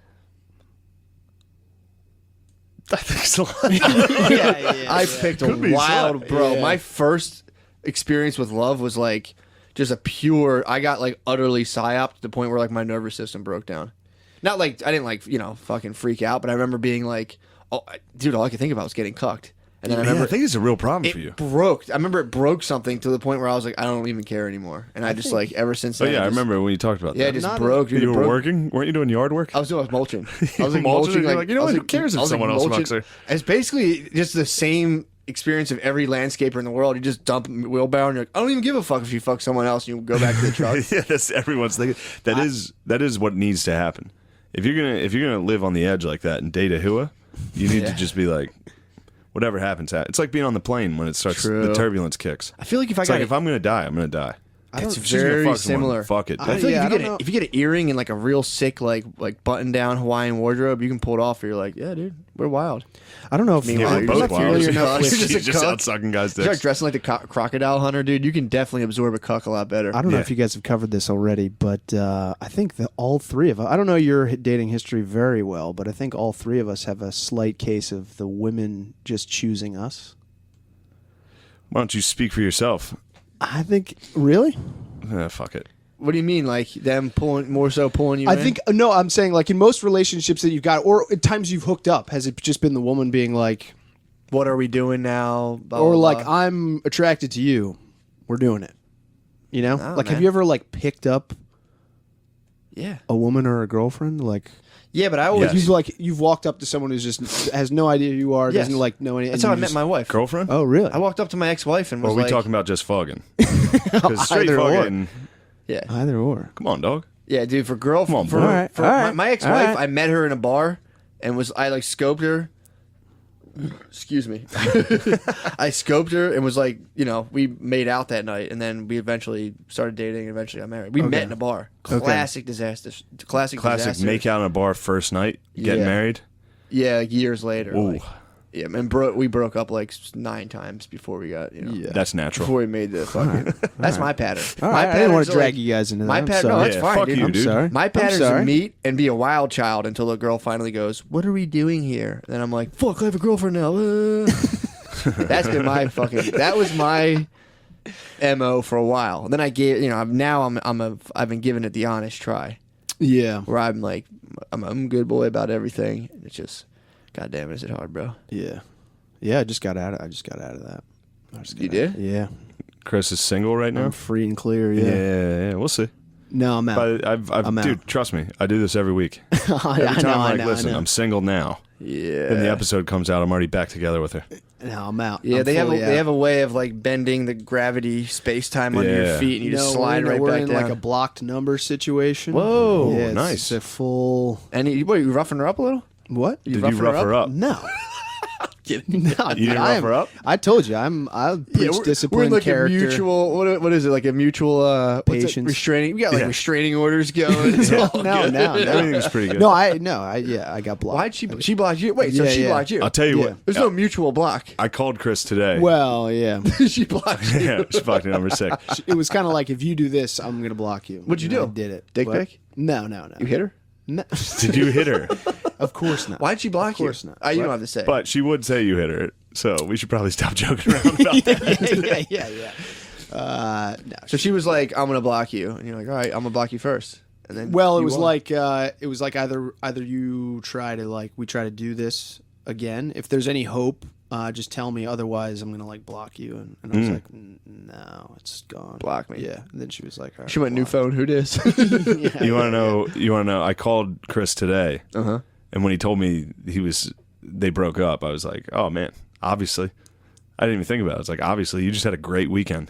I think so. I picked a Could be wild, slut. bro. Yeah. My first experience with love was like just a pure. I got like utterly psyoped to the point where like my nervous system broke down. Not like I didn't like fucking freak out, but I remember being like, oh, dude, all I could think about was getting cucked. And then I Man, remember I think it's a real problem for you. it broke. I remember it broke something to the point where I was like, I don't even care anymore. And I just like ever since Oh then. yeah, I just- remember when you talked about Yeah, that. it just Not broke. Dude, you it were broke. working? Weren't you doing yard work? I was mulching. I was like Mulching, mulching. you're like, you know I was what, who cares if I was, someone else mulching. fucks her? It's basically just the same experience of every landscaper in the world. You just dump a wheelbarrow and you're like, I don't even give a fuck if you fuck someone else and you go back to the truck. Yeah, that's everyone's thinking. That is what needs to happen. If you're gonna live on the edge like that and date a hua, you need to just be like, whatever happens. It's like being on the plane when it starts. True. The turbulence kicks. I feel like if I It's got like if I'm gonna die, I'm gonna die. it's If she's gonna very fuck someone, similar. fuck it. I feel Yeah, I like don't know. if you get an earring and like a real sick like button down Hawaiian wardrobe, you can pull it off. And you're like, yeah, dude, we're wild. I don't know if Meanwhile, Yeah, you're we're just both like familiar wild. enough with She's just a just cuck. out sucking guys' You start dicks. dressing like the crocodile hunter, dude. You can definitely absorb a cuck a lot better. I don't know Yeah. if you guys have covered this already, but I think that all three of us, I don't know your dating history very well, but I think all three of us have a slight case of the women just choosing us. Why don't you speak for yourself? I think, really? Fuck it. What do you mean, like them pulling you? I in? think, no, I'm saying like in most relationships that you've got, or at times you've hooked up, has it just been the woman being like, What are we doing now? Blah, or blah, like, blah. I'm attracted to you, we're doing it. You know? Oh, Like, have man. you ever like picked up Yeah. a woman or a girlfriend? Like, Yeah, but I always. Yes. you've walked up to someone who's just has no idea who you are, Yes. doesn't like know any. That's and how I you met just- my wife. Girlfriend? Oh, really? I walked up to my ex-wife and Or was are we like, talking about just fugging? Because straight Either or. fugging. yeah, Either or. Come on, dog. yeah, dude. For girl, Come on, for, boy. All right, for all my, right, my ex-wife, all right. I met her in a bar, and I like scoped her. Excuse me. I scoped her and was like, we made out that night, and then we eventually started dating, and eventually got married. We met in a bar. Classic disaster. Classic disaster. Make out on a bar first night, get Yeah. married. Yeah, like years later. Ooh. Like, yeah, and we broke up like 9 times before we got, That's natural. before we made the fucking. That's my pattern. All My right, I didn't want patterns to are drag like- you guys into that. My I'm pattern, no, sorry. that's Yeah, fine, fuck dude. you, I'm dude. sorry. My I'm pattern is to sorry. meet and be a wild child until the girl finally goes, "What are we doing here?" And then I'm like, "Fuck, I have a girlfriend now." That's been my fucking. That was my mo for a while. And then I gave, I've been giving it the honest try, Yeah, where I'm like, I'm a good boy about everything. It's just, God damn it, is it hard, bro? yeah, yeah. I just got out of that. You did? Yeah, Chris is single right now. I'm free and clear. Yeah, Yeah. we'll see. No, I'm out. But I'm out. dude, trust me, I do this every week. Every I time know, I'm I like, know, listen, I know. I'm single now. Yeah. And the episode comes out, I'm already back together with her. No, I'm out. Yeah, I'm they fully have out. a way of like bending the gravity space time under your Yeah. feet, and you just No, slide right we're back in down. like a blocked number situation. Whoa, yeah, it's nice. A full and you roughing her up a little? what? Did you rough her up? No. No, You didn't rough her up? I told you, I'll preach discipline, we're in like character. a mutual. What is it? Like a mutual what's it? Patience. Restraining. We got like Yeah. restraining orders going. It's all no, good. no, no. Everything's pretty good. No, I got blocked. Why'd she blocked you? Wait, so Yeah, she yeah. blocked you? I'll tell you Yeah. what. There's no mutual block. I called Chris today. Well, yeah. She blocked you. Yeah, she blocked me number 6. It was kind of like, if you do this, I'm gonna block you. What'd you And do? I did it. Dick What? pic? No. You hit her? No. Did you hit her? Of course not. Why'd she block you? Of course not. You What? don't have to say. But she would say you hit her. So we should probably stop joking around about that. yeah. No. so she was like, "I'm gonna block you," and you're like, "All right, I'm gonna block you first." And then Well, it you was won. like either you try to we try to do this again. If there's any hope, just tell me. Otherwise, I'm gonna block you. And I was like, no, it's gone. Block me. Yeah. And then she was like, all right, She went new block. phone. Who dis? Yeah. You want to know? You want to know? I called Chris today, Uh-huh. and when he told me they broke up, I was like, oh man, obviously. I didn't even think about it. It's like, obviously, you just had a great weekend.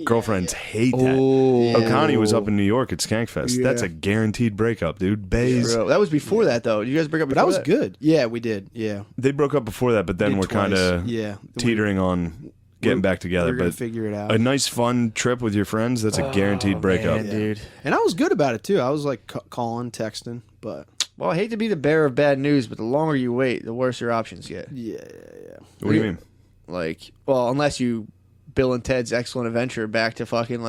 Girlfriends hate that. Oh. O'Connie was up in New York at Skankfest. That's a guaranteed breakup, dude. Bays. Bro, that was before that, though. Did you guys break up But before that was good. Yeah, we did. Yeah. They broke up before that, but then Did we're kind of twice. Yeah. teetering on getting back together. We're gonna But figure it out. a nice, fun trip with your friends, that's a guaranteed breakup. Man, dude. And I was good about it too. I was like calling, texting, but Well, I hate to be the bearer of bad news, but the longer you wait, the worse your options get. yeah. What do you mean? Like, well, unless you Bill and Ted's Excellent Adventure back to fucking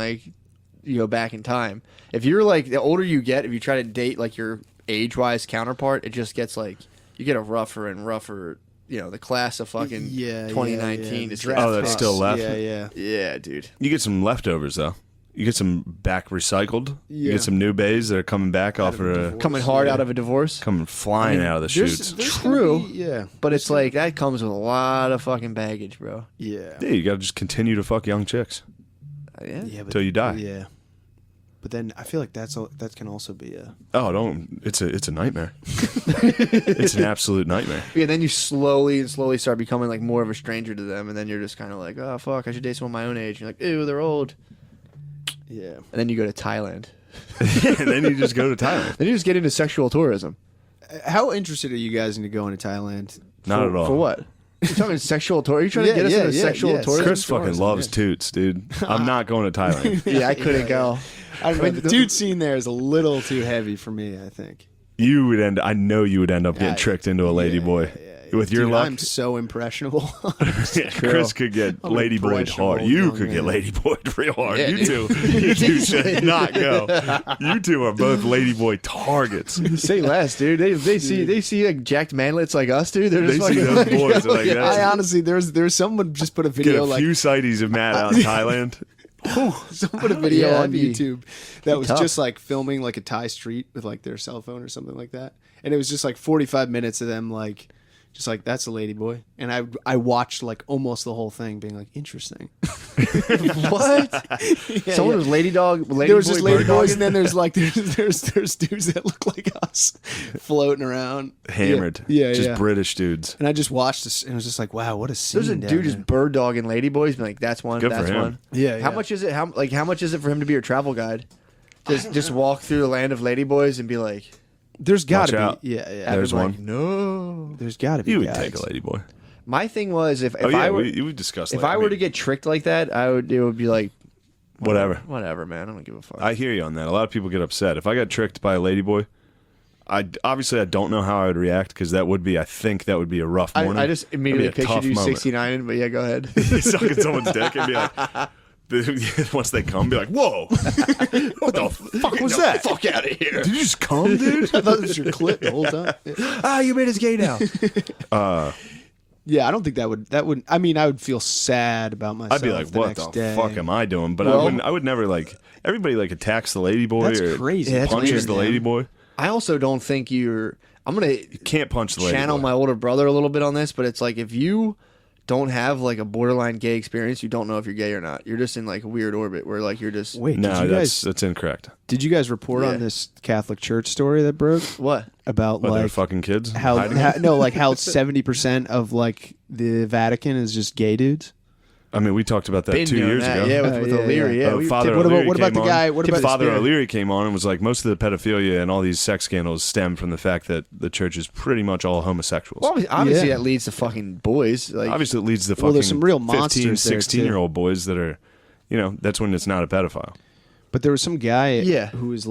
back in time. If you're the older you get, if you try to date your age-wise counterpart, it just gets you get a rougher and rougher. The class of fucking 2019 is Oh, that's still left? Yeah. Yeah, dude. You get some leftovers, though. You get some back recycled. You Yeah. get some new bays that are coming back off of a of divorce. Coming hard out of a divorce. coming flying out of the chutes. True. Yeah. But it's that comes with a lot of fucking baggage, bro. Yeah. Yeah, you got to just continue to fuck young chicks Yeah. Yeah, but, till you die. Yeah. But then I feel like that can also be a Oh, don't! It's a nightmare. It's an absolute nightmare. Yeah, then you slowly start becoming more of a stranger to them, and then you're just kind of like, oh fuck, I should date someone my own age. And you're like, ew, they're old. yeah. And then you go to Thailand. And then you just go to Thailand. Then you just get into sexual tourism. How interested are you guys into going to Thailand? Not at all. For what? You're talking sexual tourism? Are you trying to Yeah, get us yeah, into yeah, sexual yeah. tourism? Chris fucking tourism, loves yeah. toots, dude. I'm not going to Thailand. Yeah, I couldn't go. I don't know. The dude scene there is a little too heavy for me, I think. I know you would end up getting tricked into a lady boy. With your Dude, luck, I'm so impressionable. Chris could get I'm lady boyed hard. impressionable You young could get man. lady boyed real hard. Yeah, you two should not go. You two are both lady boy targets. Say less, dude. They see jacked manlets like us, dude. They're They just see fucking those boys are like, yeah. that's- I honestly, there's someone just put a Get video a few sighties of Matt out in Thailand. someone put a video Yeah, on that'd be YouTube that was tough. just filming a Thai street with their cell phone or something like that, and it was just 45 minutes of them just that's a lady boy, and I watched almost the whole thing, being interesting. What? Yeah, Someone yeah. was lady dog. Lady There was boy, just lady bird dog? boys, and then there's there's dudes that look like us floating around, Hammered. Yeah, Just yeah. British dudes. And I just watched this, and it was just wow, what a scene! There's a down dude there. just bird dogging lady boys. Like that's one. Good for That's him. one. Yeah, How yeah. much is it? How much is it for him to be your travel guide? Just walk through the land of lady boys and be like, There's got to out. be, yeah. There's like, one. No. There's got to be. You would guys. take a lady boy. My thing was if Oh yeah, I were we would discuss. if that. I were to get tricked like that, it would be like whatever. whatever, man. I don't give a fuck. I hear you on that. A lot of people get upset. If I got tricked by a ladyboy, I don't know how I would react because I think that would be a rough morning. I just immediately That'd be a pictured tough you moment. 69, but yeah, go ahead. Sucking someone's dick and be like, once they come, be like, whoa, what the fuck was that? Fuck out of here. Did you just come, dude? I thought it was your clip the whole time. Ah, you made us gay now. Yeah, I don't think that would. I mean, I would feel sad about myself. I'd be like, the what next the day. fuck am I doing? But Well- I would never everybody attacks the ladyboy That's or crazy. Yeah, that's punches weird, the man. ladyboy. I also don't think I'm gonna Can't punch the ladyboy. channel my older brother a little bit on this, but it's if you don't have a borderline gay experience, you don't know if you're gay or not. You're just in a weird orbit where you're just Wait, No, did that's incorrect. you guys report Yeah. on this Catholic Church story that broke what? about What, they're fucking kids? how, hiding? how 70% of the Vatican is just gay dudes? I mean, we talked about that Been 2 doing years that, ago. yeah, with Yeah, O'Leary, yeah. yeah. we- Father What about- O'Leary what about came the guy- on. what about Father the- O'Leary came on and was like, most of the pedophilia and all these sex scandals stem from the fact that the church is pretty much all homosexuals. Well, obviously Yeah. that leads to fucking boys. Obviously, it leads to fucking Well, there's some real 15, monsters there, 16-year-old boys that are, that's when it's not a pedophile. But there was some guy Yeah. who was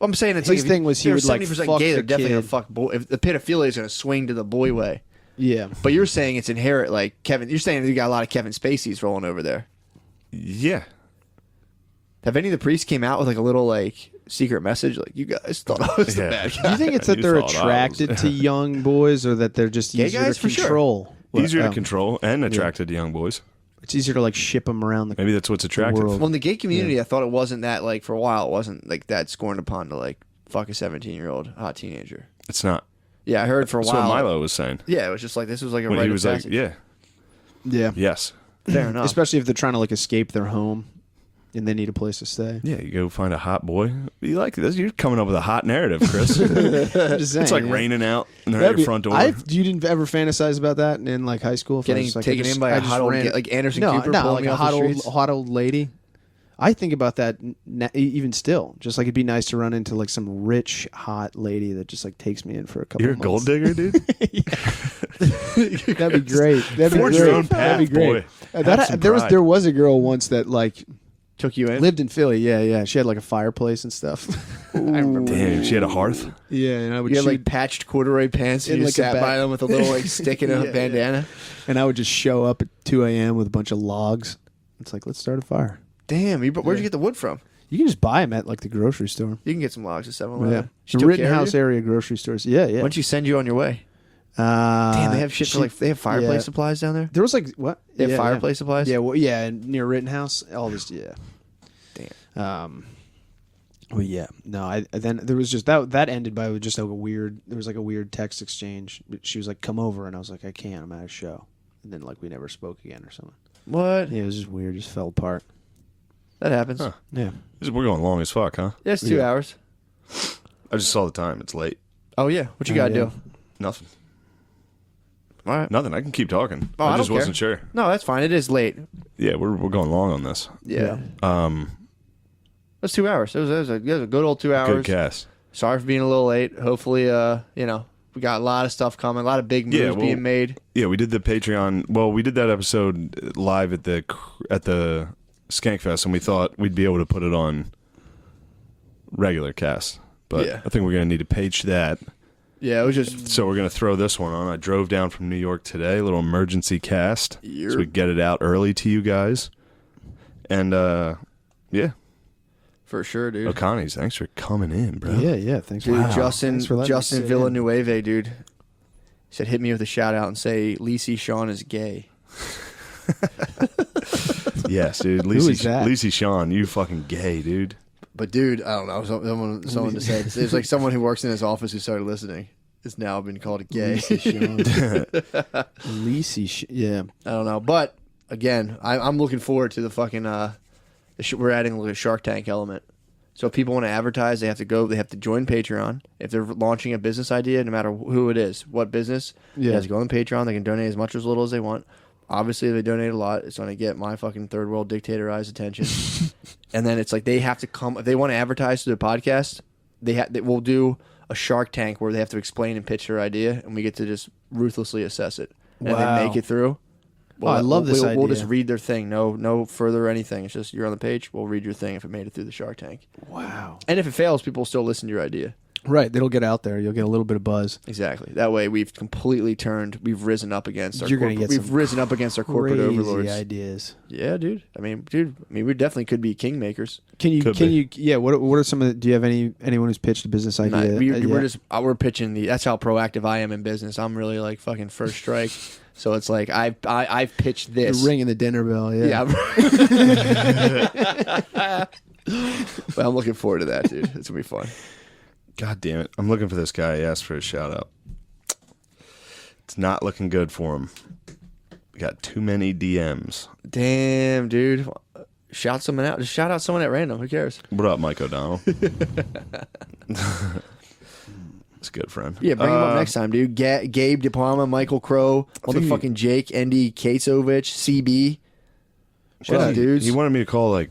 I'm saying it's His if thing was he they're would, 70% fuck gay. They're the definitely gonna kid. fuck boy. If the pedophilia is gonna swing to the boy way, yeah. but you're saying it's inherent. Kevin, you're saying you got a lot of Kevin Spaceys rolling over there. Yeah. Have any of the priests came out with a little secret message you guys thought I was the Yeah. bad Do guy? you think it's You that they're thought I was- attracted to young boys or that they're just Gay easier guys, to for sure. control? Easier to Oh. control and attracted to young boys. It's easier to like ship them around the Maybe that's what's attractive. world. Well, in the gay community, I thought it wasn't that, like, for a while, it wasn't, like, that scorned upon to, like, fuck a 17-year-old hot teenager. It's not. Yeah, I heard for a That's while. what Milo was saying. Yeah, it was just like, this was like a When rite he of was like, passage. yeah, Yeah. yes. Fair enough. Especially if they're trying to like escape their home and they need a place to stay. Yeah, you go find a hot boy. You like this? You're coming up with a hot narrative, Chris. I'm just saying, It's like yeah. raining out and they're at That'd your be- front door. You didn't ever fantasize about that in like high school? If I Getting was, like, taken in by a hot old, like Anderson Cooper no, pulling like me a off the streets? hot old lady. I think about that even still. Just like it'd be nice to run into like some rich hot lady that just like takes me in for a couple. You're a of gold months. digger, dude. That'd be great. That'd be Forge great. your own path, That'd be great. boy. Have some pride. There was a girl once that like Took you in? lived in Philly. Yeah. She had like a fireplace and stuff. I remember. Damn, she had a hearth. Yeah, and I would You had shoot, like patched corduroy pants and In you like just a sat bag. by them with a little like stick and a Yeah, bandana. and I would just show up at 2 a.m. with a bunch of logs. It's like, let's start a fire. Damn, where'd you get the wood from? You can just buy them at like the grocery store. You can get some logs at 7-Eleven. Yeah, She the took care of Rittenhouse you? area grocery stores. Yeah. Why don't you send you on your way? Damn, they have shit for like they have fireplace supplies down there. There was like what? They have fireplace supplies. Yeah, well, yeah, and near Rittenhouse, all this. Yeah. Damn. Well, yeah. No, then there was just that ended by just like a weird. There was like a weird text exchange. She was like, "Come over," and I was like, "I can't. I'm at a show." And then like we never spoke again or something. What? Yeah, it was just weird. Just fell apart. That happens. Huh. Yeah. We're going long as fuck, huh? Yeah, it's 2 hours. I just saw the time. It's late. Oh yeah. What you gotta yeah. do? Nothing. All right. Nothing. I can keep talking. Oh, I I just don't care. wasn't sure. No, that's fine. It is late. Yeah, we're going long on this. Yeah. Yeah. That's 2 hours. It was a good old 2 hours. Good cast. Sorry for being a little late. Hopefully, we got a lot of stuff coming, a lot of big moves being made. Yeah, we did the Patreon. Well, we did that episode live at the Skankfest, and we thought we'd be able to put it on regular cast. But Yeah. I think we're going to need to page that. Yeah, it was just So we're going to throw this one on. I drove down from New York today, a little emergency cast, so we get it out early to you guys. And, yeah. for sure, dude. O'Connie's, thanks for coming in, bro. Yeah. Thanks for Dude, Thanks for Justin letting me sit in. Villanueva, dude. He said, hit me with a shout out and say, Lacey Sean is gay. Yes, dude. Who is that? Lacey Sean, you fucking gay, dude. But dude, I don't know. Someone to say it's like someone who works in his office who started listening has now been called a gay. Yeah. I don't know, but again, I'm looking forward to the fucking. We're adding a Shark Tank element. So if people want to advertise, they have to join Patreon. If they're launching a business idea, no matter who it is, what business, they have to go on Patreon. They can donate as much or as little as they want. Obviously, if they donate a lot, it's going to get my fucking third world dictator-ized attention. And then it's like they have to come if they want to advertise to the podcast. We'll do a Shark Tank where they have to explain and pitch their idea, and we get to just ruthlessly assess it. And if they make it through. I love this We'll just idea. read their thing. No further anything. It's just you're on the page. We'll read your thing if it made it through the Shark Tank. Wow. And if it fails, people will still listen to your idea. Right. It'll get out there. You'll get a little bit of buzz. Exactly. That way, we've completely turned. We've risen up against our. We've risen up against our corporate crazy overlords. ideas. Yeah, dude. I mean, we definitely could be kingmakers. Can you? Could Can be. you? Yeah. What are some of? Do you have anyone who's pitched a business idea? We're pitching the. That's how proactive I am in business. I'm really like fucking first strike. So it's like I've pitched You're this. ringing the dinner bell. Yeah. Yeah. But I'm looking forward to that, dude. It's gonna be fun. God damn it. I'm looking for this guy. He asked for a shout out. It's not looking good for him. We got too many DMs. Damn, dude. Shout someone out. Just shout out someone at random. Who cares? What up, Mike O'Donnell? It's a good friend. Yeah, bring him up next time, dude. Gabe DePalma, Michael Crow, motherfucking Jake, Andy Katsovich, CB. Shout out, dudes. He wanted me to call like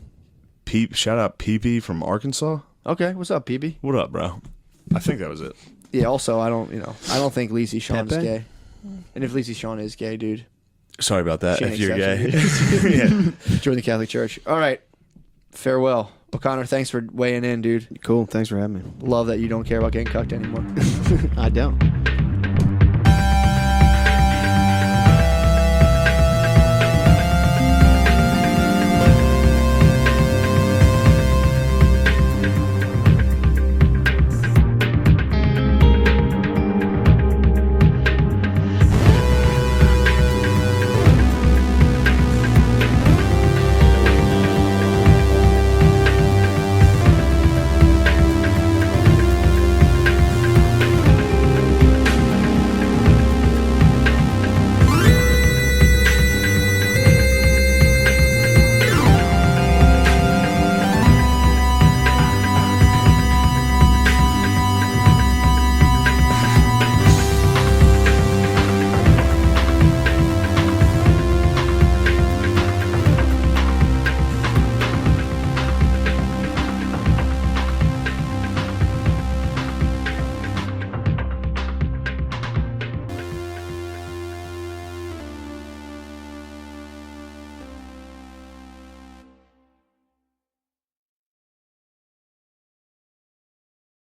shout out Pee from Arkansas. Okay, what's up, PB? What up, bro? I think that was it. Yeah. Also, I don't think Lacey Sean is Pepe? gay. And if Lacey Sean is gay, dude, Sorry about that. she ain't If you're gay. exception. Join the Catholic Church. All right. Farewell, O'Connor. Thanks for weighing in, dude. Cool. Thanks for having me. Love that you don't care about getting cucked anymore. I don't.